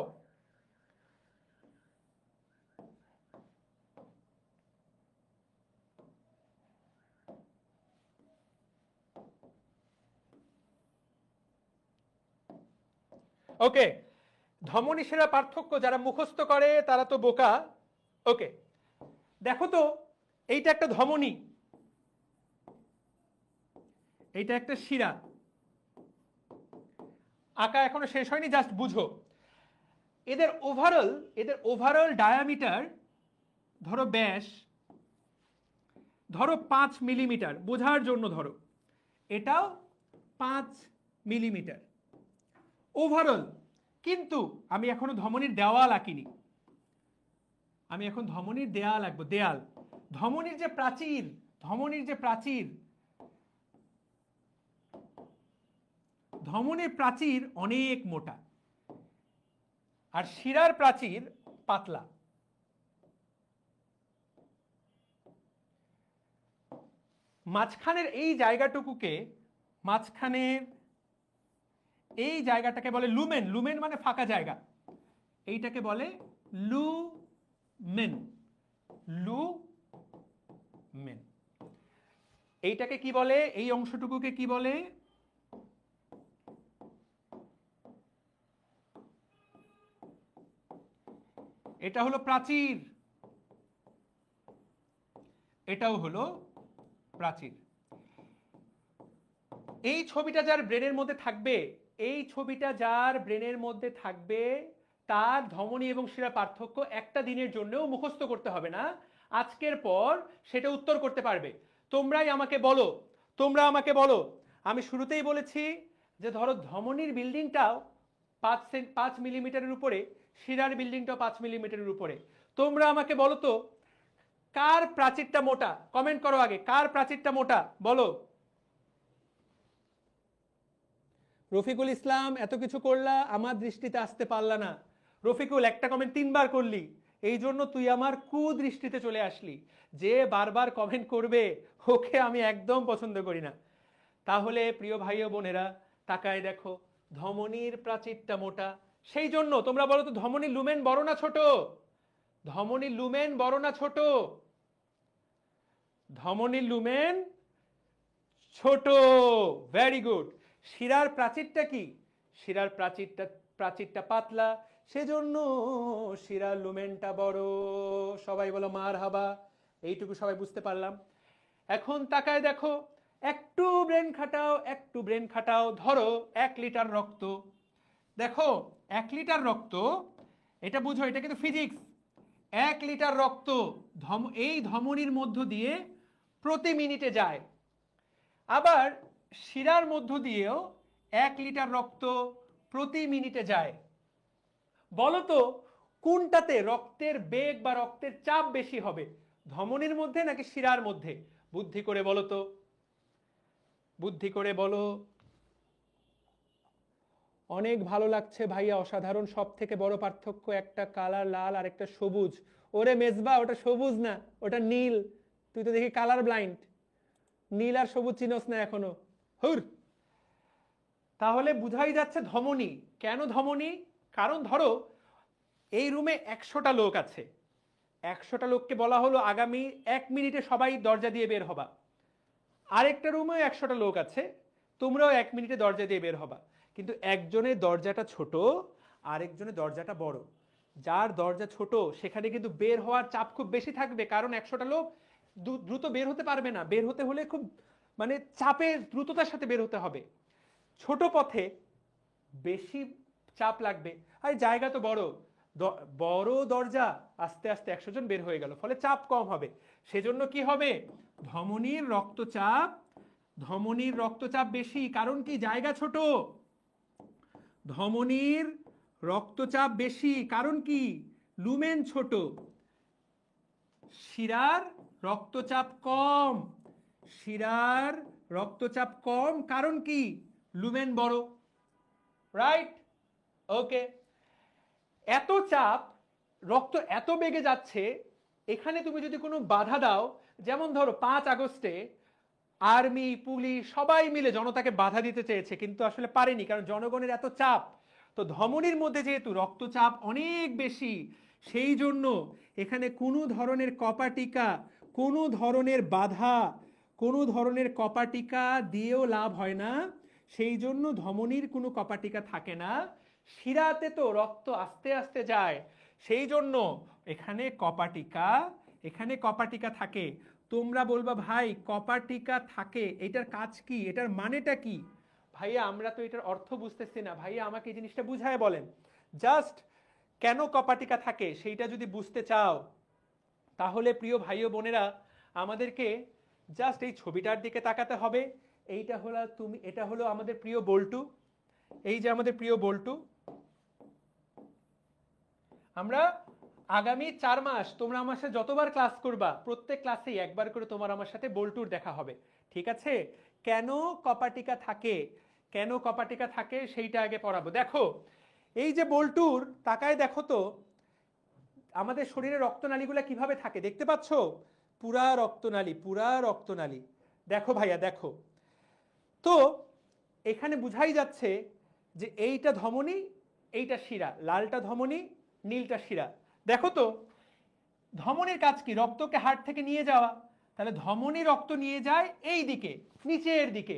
[SPEAKER 1] ওকে, ধমনী শিরা পার্থক্য যারা মুখস্থ করে তারা তো বোকা। ওকে, দেখো তো এইটা একটা ধমনী, এইটা একটা শিরা। আঁকা এখনো শেষ হয়নি, জাস্ট বুঝো। এদের ওভারঅল ডায়ামিটার ধরো, ব্যাস ধরো 5 মিলিমিটার, বোঝার জন্য ধরো এটাও 5 মিলিমিটার ওভারঅল। কিন্তু আমি এখনো ধমনীর দেওয়াল আঁকিনি, আমি এখন ধমনীর দেয়াল আঁকবো, দেয়াল। ধমনীর যে প্রাচীর, ধমনীর যে প্রাচীর, ধমনীর প্রাচীর অনেক মোটা আর শিরার প্রাচীর পাতলা। মাঝখানের এই জায়গাটুকুকে, মাঝখানের এই জায়গাটাকে বলে লুমেন। লুমেন মানে ফাঁকা জায়গা, এইটাকে বলে লুমেন। লুমেন এইটাকে কি বলে, এই অংশটুকুকে কি বলে? এটা হলো প্রাচীর, এটাও হলো প্রাচীর। এই ছবিটা যার ব্রেনের মধ্যে থাকবে, এই ছবিটা যার ব্রেনের মধ্যে থাকবে, তার ধমনী এবং শিরা পার্থক্য একটা দিনের জন্যও মুখস্থ করতে হবে না, আজকের পর সেটা উত্তর করতে পারবে। তোমরাই আমাকে বলো, তোমরা আমাকে বলো। আমি শুরুতেই বলেছি যে ধরো ধমনীর বিল্ডিংটাও 5 মিলিমিটারের উপরে, শিরার বিল্ডিংটাও 5 মিলিমিটারের উপরে। তোমরা আমাকে বলো তো কার প্রাচীরটা মোটা? কমেন্ট করো আগে, কার প্রাচীরটা মোটা বলো। রফিকুল ইসলাম, এত কিছু করলা, আমার দৃষ্টিতে আসতে পারলা না। রফিকুল, একটা কমেন্ট 3 বার করলি, এই জন্য তুই আমার কুদৃষ্টিতে চলে আসলি। যে বারবার কমেন্ট করবে ওকে আমি একদম পছন্দ করি না। তাহলে প্রিয় ভাই ও বোনেরা তাকায় দেখো, ধমনীর প্রাচীরটা মোটা, সেই জন্য তোমরা বলো তো ধমনীর লুমেন বড় না ছোট? ধমনীর লুমেন বড় না ছোট? ধমনীর লুমেন ছোট। Very good. শিরার প্রাচীরটা কি? শিরার প্রাচীরটা পাতলা, সেজন্য শিরার লুমেনটা বড়। সবাই বলো মারহাবা। এইটুকু সবাই বুঝতে পারলাম। এখন তাকায় দেখো, একটু ব্রেন খাটাও, একটু ব্রেন খাটাও। ধরো 1 লিটার রক্ত, দেখো 1 লিটার রক্ত, এটা বুঝো, এটা কিন্তু ফিজিক্স। 1 লিটার রক্ত এই ধমনীর মধ্য দিয়ে প্রতি মিনিটে যায়। আবার শিরার মধ্য দিয়েও 1 লিটার রক্ত প্রতি মিনিটে যায়। বলতো কোনটাতে রক্তের বেগ বা রক্তের চাপ বেশি হবে, ধমনীর মধ্যে নাকি শিরার মধ্যে? বুদ্ধি করে বলো তো, বুদ্ধি করে বলো। অনেক ভালো লাগছে ভাইয়া, অসাধারণ। সব থেকে বড় পার্থক্য একটা কালার লাল আর একটা সবুজ। ওরে মেজবা, ওটা সবুজ না, ওটা নীল। তুই তো দেখি কালার ব্লাইন্ড, নীল আর সবুজ চিনোস না এখনো। হুর। তাহলে বুঝাই যাচ্ছে ধমনী। কেন ধমনী? কারণ ধরো এই রুমে 100টা লোক আছে, 100টা লোককে বলা হলো আগামী 1 মিনিটে সবাই দরজা দিয়ে বের হবা। আরেকটা রুমেও 100টা লোক আছে, তোমরাও 1 মিনিটে দরজা দিয়ে বের হবা। কিন্তু একজনের দরজাটা ছোট, আরেকজনের দরজাটা বড়। যার দরজা ছোট সেখানে কিন্তু বের হওয়ার চাপ খুব বেশি থাকবে, কারণ 100টা লোক দ্রুত বের হতে পারবে না। বের হতে হলে খুব মানে চাপের দ্রুততার সাথে বের হতে হবে। ছোট পথে বেশি চাপ লাগবে, আর জায়গা তো বড়, বড় দরজা, আস্তে আস্তে 100 জন বের হয়ে গেল, ফলে চাপ কম হবে। সেজন্য কি হবে? ধমনীর রক্তচাপ, ধমনীর রক্তচাপ বেশি। কারণ কি? জায়গা ছোট। ধমনীর রক্তচাপ বেশি কারণ কি? লুমেন ছোট। শিরার রক্তচাপ কম, শিরার রক্তচাপ কম কারণ কি? লুমেন বড়। রাইট? ওকে। এত চাপ, রক্ত এত বেগে যাচ্ছে, এখানে তুমি যদি কোনো বাধা দাও, যেমন ধরো 5 আগস্টে আর্মি পুলিশ সবাই মিলে জনতাকে বাধা দিতে চেয়েছে, কিন্তু আসলে পারেনি, কারণ জনগণের এত চাপ। তো ধমনীর মধ্যে যেহেতু রক্তচাপ অনেক বেশি, সেই জন্য এখানে কোনো ধরনের কপাটিকা, কোনো ধরনের বাধা, কোনো ধরনের কপাটিকা দিয়েও লাভ হয় না। সেই জন্য ধমনীর কোনো কপাটিকা থাকে না। শিরাতে তো রক্ত আস্তে আস্তে যায়, সেই জন্য এখানে কপাটিকা থাকে। তোমরা বলবা ভাই কপাটিকা থাকে, এটার কাজ কি, এটার মানেটা কি? ভাইয়া আমরা তো এটার অর্থ বুঝতেছি না, ভাইয়া আমাকে এই জিনিসটা বুঝায় বলেন। জাস্ট কেন কপাটিকা থাকে সেইটা যদি বুঝতে চাও, তাহলে প্রিয় ভাই ও বোনেরা আমাদেরকে জাস্ট এই ছবিটার দিকে তাকাতে হবে। এটা হলো আমাদের প্রিয় বল্টু। এই যে আমাদের প্রিয় বল্টু। আমরা আগামী 4 মাস তোমরা আমার সাথে যতবার ক্লাস করবা, প্রত্যেক ক্লাসেই একবার করে তোমার আমার সাথে বল্টুর দেখা হবে, ঠিক আছে? কেন কপাটিকা থাকে সেইটা আগে পড়াবো। দেখো এই যে বল্টুর, তাকায় দেখো তো আমাদের শরীরে রক্তনালীগুলো কিভাবে থাকে, দেখতে পাচ্ছ? পুরা রক্তনালী। দেখো ভাইয়া দেখো তো, এখানে বুঝাই যাচ্ছে যে এইটা ধমনী, এইটা শিরা, লালটা ধমনী, নীলটা শিরা। দেখো তো ধমনীর কাজ কি? রক্তকে হার্ট থেকে নিয়ে যাওয়া। তাহলে ধমনী রক্ত নিয়ে যায় এই দিকে, নিচের দিকে।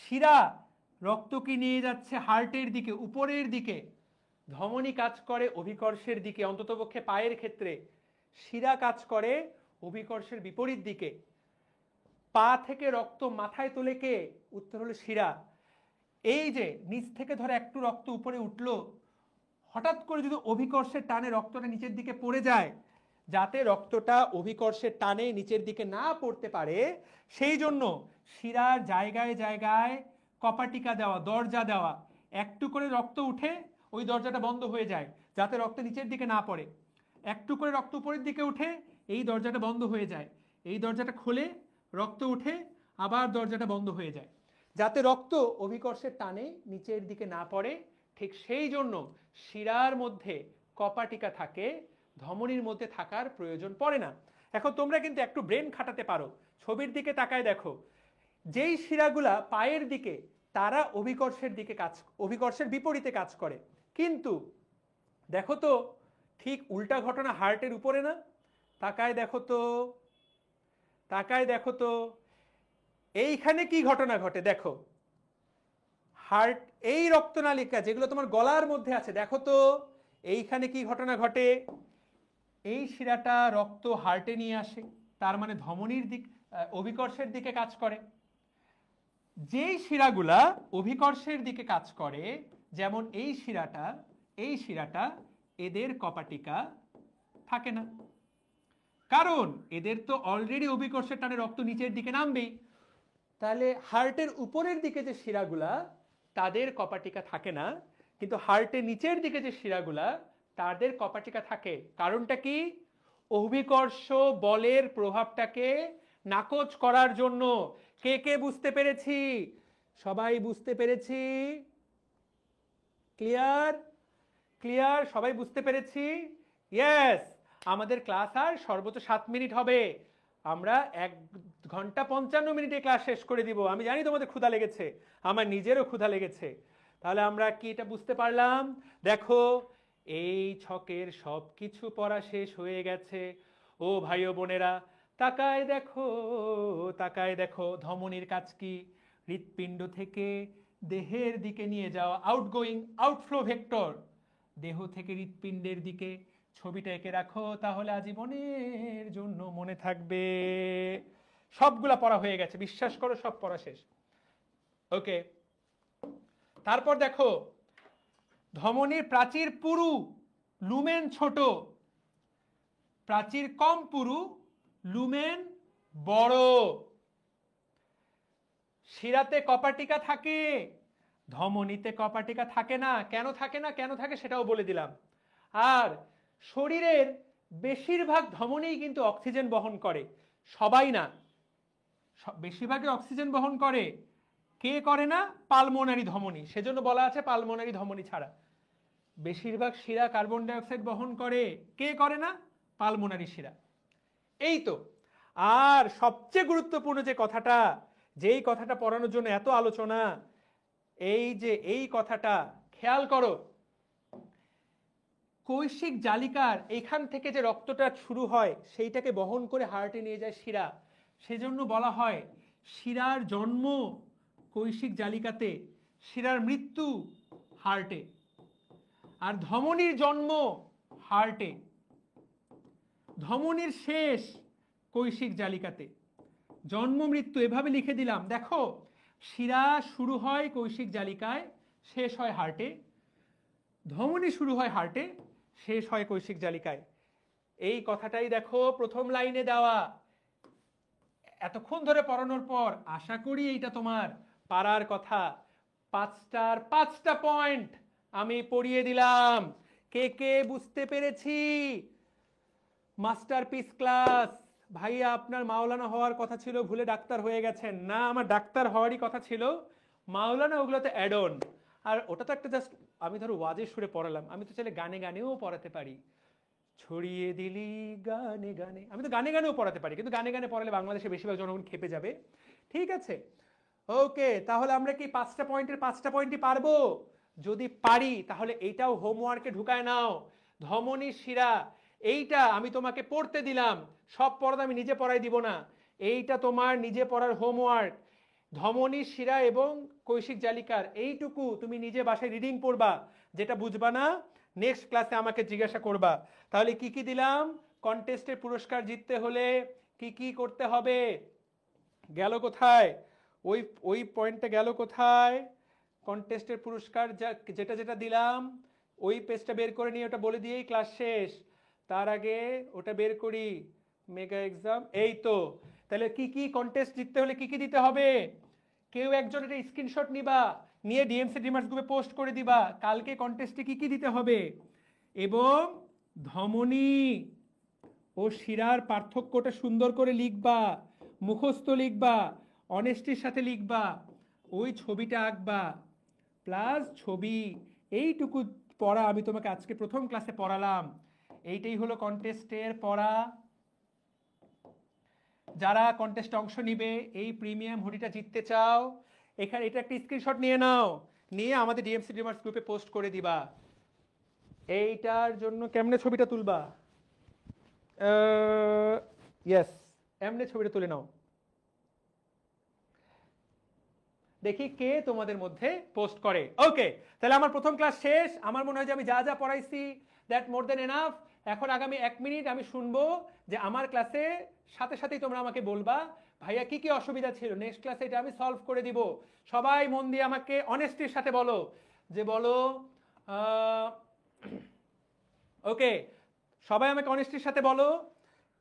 [SPEAKER 1] শিরা রক্তকে নিয়ে যাচ্ছে হার্টের দিকে, উপরের দিকে। ধমনী কাজ করে অভিকর্ষের দিকে, অন্ততপক্ষে পায়ের ক্ষেত্রে। শিরা কাজ করে অভিকর্ষের বিপরীত দিকে। পা থেকে রক্ত মাথায় তোলে কে? উত্তর হলো শিরা। এই যে নিচ থেকে ধরে একটু রক্ত উপরে উঠলো, হঠাৎ করে যদি অভিকর্ষের টানে রক্তটা নিচের দিকে পড়ে যায়, যাতে রক্তটা অভিকর্ষের টানে নিচের দিকে না পড়তে পারে, সেই জন্য শিরার জায়গায় জায়গায় কপাটিকা দেওয়া, দরজা দেওয়া। একটু করে রক্ত উঠে ওই দরজাটা বন্ধ হয়ে যায়, যাতে রক্ত নিচের দিকে না পড়ে। একটু করে রক্ত উপরের দিকে উঠে এই দরজাটা বন্ধ হয়ে যায়, এই দরজাটা খুলে রক্ত উঠে আবার দরজাটা বন্ধ হয়ে যায়, যাতে রক্ত অভিকর্ষের টানে নিচের দিকে না পড়ে। ঠিক সেই জন্য শিরার মধ্যে কপাটিকা থাকে, ধমনীর মধ্যে থাকার প্রয়োজন পড়ে না। এখন তোমরা কিন্তু একটু ব্রেন খাটাতে পারো, ছবির দিকে তাকায় দেখো। যেই শিরাগুলা পায়ের দিকে, তারা অভিকর্ষের বিপরীতে কাজ করে। কিন্তু দেখো তো ঠিক উল্টা ঘটনা হার্টের উপরে না? তাকায় দেখো তো এইখানে কি ঘটনা ঘটে দেখো। হার্ট, এই রক্তনালিকা যেগুলো তোমার গলার মধ্যে আছে, দেখো তো এইখানে কি ঘটনা ঘটে। এই শিরাটা রক্ত হার্টে নিয়ে আসে, তার মানে ধমনীর দিক, অভিকর্ষের দিকে কাজ করে। যেই শিরাগুলা অভিকর্ষের দিকে কাজ করে, যেমন এই শিরাটা, এদের কপাটিকা থাকে না, কারণ এদের তো অলরেডি অভিকর্ষের টানে রক্ত নিচের দিকে নামবেই। তাহলে হার্টের উপরের দিকে যে শিরাগুলা, তাদের কপাটিকা থাকে না, কিন্তু হার্টের নিচের দিকে যে শিরাগুলা, তাদের কপাটিকা থাকে। কারণটা কি? অভিকর্ষ বলের প্রভাবটাকে নাকচ করার জন্য। কে কে বুঝতে পেরেছি? সবাই বুঝতে পেরেছি? ক্লিয়ার? সবাই বুঝতে পেরেছি? ইয়েস। আমাদের ক্লাস আর সর্বোচ্চ 7 মিনিট হবে, আমরা 1 ঘন্টা 55 মিনিটে ক্লাস শেষ করে দিব। আমি জানি তোমাদের ক্ষুধা লেগেছে, আমার নিজেরও ক্ষুধা লেগেছে। তাহলে আমরা কি এটা বুঝতে পারলাম? দেখো এই ছকের সব কিছু পড়া শেষ হয়ে গেছে। ও ভাই ও বোনেরা তাকায় দেখো ধমনীর কাজ কি? হৃৎপিণ্ড থেকে দেহের দিকে নিয়ে যাওয়া, আউটগোয়িং, আউটফ্লো ভেক্টর, দেহ থেকে হৃৎপিণ্ডের দিকে। ছবিটা এঁকে রাখো, তাহলে আজীবনের জন্য মনে থাকবে। সবগুলা পড়া হয়ে গেছে, বিশ্বাস করো সব পড়া শেষ। ওকে, তারপর দেখো ধমনীর প্রাচীর পুরু, লুমেন ছোট, প্রাচীর কম পুরু, লুমেন বড়। শিরাতে কপাটিকা থাকে, ধমনীতে কপাটিকা থাকে না। কেন থাকে সেটাও বলে দিলাম। আর শরীরের বেশিরভাগ ধমনী কিন্তু অক্সিজেন বহন করে, সবাই না, বেশিরভাগই অক্সিজেন বহন করে। কে করে না? পালমোনারি ধমনী। সেজন্য বলা আছে পালমোনারি ধমনী ছাড়া। বেশিরভাগ শিরা কার্বন ডাই অক্সাইড বহন করে, কে করে না? পালমোনারি শিরা। এই তো। আর সবচেয়ে গুরুত্বপূর্ণ যে কথাটা, যেই কথাটা পড়ানোর জন্য এত আলোচনা, এই যে এই কথাটা খেয়াল করো, কৈশিক জালিকার এখান থেকে যে রক্তটা শুরু হয় সেইটাকে বহন করে হার্টে নিয়ে যায় শিরা, সেজন্য বলা হয় শিরার জন্ম কৈশিক জালিকাতে, শিরার মৃত্যু হার্টে, আর ধমনীর জন্ম হার্টে, ধমনীর শেষ কৈশিক জালিকাতে, জন্ম মৃত্যু এভাবে লিখে দিলাম। দেখো, শিরা শুরু হয় কৈশিক জালিকায়, শেষ হয় হার্টে, ধমনী শুরু হয় হার্টে, শেষ হয় কৈশিক জালিকায়। এই কথাটাই দেখো প্রথম লাইনে দেওয়া। এতক্ষণ ধরে পড়ানোর পর আশা করি এইটা তোমার পারার কথা। 5টার 5টা পয়েন্ট আমি পড়িয়ে দিলাম। কে কে বুঝতে পেরেছি? Masterpiece class. ভাইয়া আপনার মাওলানা হওয়ার কথা ছিল, ভুলে ডাক্তার হয়ে গেছেন। না, আমার ডাক্তার হওয়ারই কথা ছিল, মাওলানা ওগুলোতে অ্যাড অন। আর ওটা তো একটা জাস্ট, আমি ধরো ওয়াজের সুরে পড়ালাম, আমি তো চাইলে গানে গানেও পড়াতে পারি। ছড়িয়ে দিলি গানে গানে, আমি তো গানে গানেও পড়াতে পারি, কিন্তু গানে গানে পড়ালে বাংলাদেশে বেশিরভাগ জনগণ খেপে যাবে। ঠিক আছে, ওকে, তাহলে আমরা কি 5টা পয়েন্টের 5টা পয়েন্টই পারবো? যদি পারি তাহলে এইটাও হোমওয়ার্কে ঢুকায় নাও। ধমনী শিরা, এইটা আমি তোমাকে পড়তে দিলাম, সব পড়া আমি নিজে পড়াই দিব না, এইটা তোমার নিজে পড়ার হোমওয়ার্ক। ধমনী শিরা এবং কৈশিক জালিকার এইটুকু তুমি নিজে বাসায় রিডিং পড়বা, যেটা বুঝবা না নেক্সট ক্লাসে আমাকে জিজ্ঞাসা করবা। তাহলে কি কি দিলাম? কন্টেস্টের পুরস্কার জিততে হলে কি কি করতে হবে? গেল কোথায় ওই ওই পয়েন্টটা, গেল কোথায়? কন্টেস্টের পুরস্কার যেটা যেটা দিলাম ওই পেজটা বের করে নিয়ে ওটা বলে দিয়েই ক্লাস শেষ। তার আগে ওটা বের করি, মেগা এক্সাম, এই তো। তাহলে কি কি কন্টেস্ট জিততে হলে কি কি দিতে হবে? কেউ একজন এটা স্ক্রিনশট নিবা, নিয়ে ডিএমসি ড্রিমার্স গ্রুপে পোস্ট করে দিবা কালকে কন্টেস্টে কি কি দিতে হবে, এবং ধমনী ও শিরার পার্থক্যটা সুন্দর করে লিখবা, মুখস্থ লিখবা, অনেস্টির সাথে লিখবা, ওই ছবিটা আঁকবা, প্লাস ছবি। এইটুকু পড়া আমি তোমাকে আজকে প্রথম ক্লাসে পড়ালাম। এইটাই হলো কন্টেস্টের পড়া। যারা কন্টেস্টে অংশ নিবে, এই প্রিমিয়াম হুডিটা জিততে চাও, এখানে এটা একটা স্ক্রিনশট নিয়ে নাও, নিয়ে আমাদের ডিএমসি ড্রিমার্স গ্রুপে পোস্ট করে দিবা। এইটার জন্য কেমনে ছবিটা তুলবা? ইয়েস, এমনি ছবিটা তুলে নাও। দেখি কে তোমাদের মধ্যে পোস্ট করে। ওকে, তাহলে আমার প্রথম ক্লাস শেষ। আমার মনে হয় যে আমি যা যা পড়াইছি দ্যাট মোর দেন এনাফ। এখন আগামী 1 মিনিট আমি শুনবো যে আমার ক্লাসে সাথে সাথেই তোমরা আমাকে বলবা ভাইয়া কি কি অসুবিধা ছিল, নেক্সট ক্লাসে এটা আমি সলভ করে দিব। সবাই মন দিয়ে আমাকে অনেস্টির সাথে বলো, যে বলো ওকে, সবাই আমাকে অনেস্টির সাথে বলো।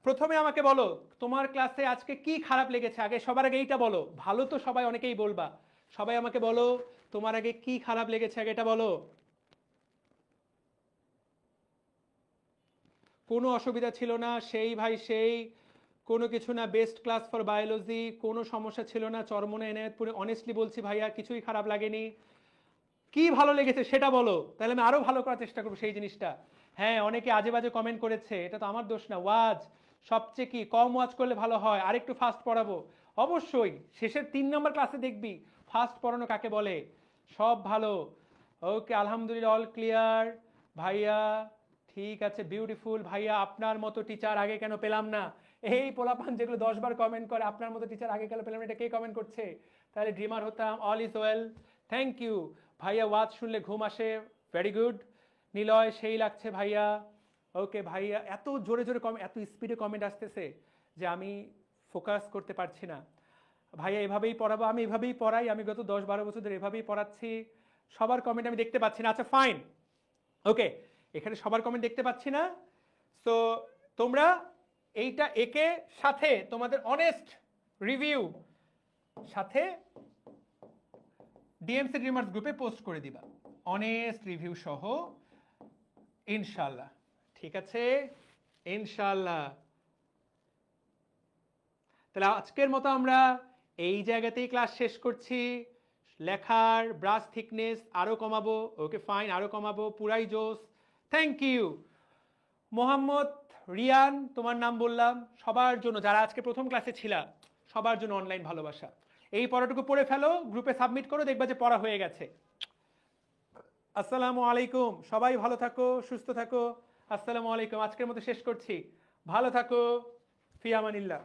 [SPEAKER 1] প্রথমে আমাকে বলো তোমার ক্লাসে আজকে কি খারাপ লেগেছে, আগে সবার আগে এইটা বলো। ভালো তো সবাই অনেকেই বলবা, সবাই আমাকে বলো তোমার আগে কি খারাপ লেগেছে, আগে এটা বলো। কোনো অসুবিধা ছিল না, সেই ভাই সেই, কোনো কিছু না, বেস্ট ক্লাস ফর বায়োলজি, কোনো সমস্যা ছিল না, চরমনে এনায়েতপুরে অনেস্টলি বলছি ভাইয়া কিছুই খারাপ লাগেনি। কি ভালো লেগেছে সেটা বলো, তাহলে আমি আরো ভালো করার চেষ্টা করবো সেই জিনিসটা। হ্যাঁ, অনেকে আজে বাজে কমেন্ট করেছে, এটা তো আমার দোষ না। ওয়াজ সবচেয়ে কি কম ওয়াজ করলে ভালো হয়, আরেকটু ফাস্ট পড়াবো। অবশ্যই শেষের 3 নম্বর ক্লাসে দেখবি ফাস্ট পড়ানো কাকে বলে। সব ভালো, ওকে, আলহামদুলিল্লাহ, অল ক্লিয়ার ভাইয়া, ঠিক আছে, বিউটিফুল ভাইয়া। আপনার মতো টিচার আগে কেন পেলাম না? এই পোলাপান যেগুলো 10 বার কমেন্ট করে আপনার মতো টিচার আগে কেন পেলাম না, এটা কে কমেন্ট করছে? তাহলে ড্রিমার হতাম। All is well, thank you ভাইয়া। ওয়াজ শুনলে ঘুম আসে, ভেরি গুড। নিলয়, সেই লাগছে ভাইয়া। ওকে ভাইয়া, এত জোরে জোরে কমেন্ট, এত স্পিডে কমেন্ট আসতেছে যে আমি ফোকাস করতে পারছি না। ভাইয়া এভাবেই পড়াবো, আমি এভাবেই পড়াই, আমি গত 10-12 বছর ধরে এভাবেই পড়াচ্ছি। সবার কমেন্ট আমি দেখতে পাচ্ছি না, আচ্ছা ফাইন, ওকে, এখানে সবার কমেন্ট দেখতে পাচ্ছি না। সো তোমরা এইটা একে সাথে তোমাদের অনেস্ট রিভিউ সাথে ডিএমসি ড্রিমার্স গ্রুপে পোস্ট করে দিবা, অনেস্ট রিভিউ সহ, ইনশাল্লাহ। ঠিক আছে, ইনশাল্লাহ। তাহলে আজকের মতো আমরা এই জায়গাতেই ক্লাস শেষ করছি। লেখার ব্রাশ থিকনেস আরো কমাবো, ওকে ফাইন, আরো কমাবো, পুরাই জোস। Thank you. মোহাম্মদ রিয়ান, তোমার নাম বললাম। সবার জন্য যারা আজকে প্রথম ক্লাসে ছিলা সবার জন্য অনলাইন ভালোবাসা। এই পড়াটুকু পড়ে ফেলো, গ্রুপে সাবমিট করো, দেখবা যে পড়া হয়ে গেছে। আসসালামু আলাইকুম, সবাই ভালো থাকো, সুস্থ থাকো। আসসালামু আলাইকুম, আজকের মতো শেষ করছি। ভালো থাকো, ফি আমানিল্লাহ।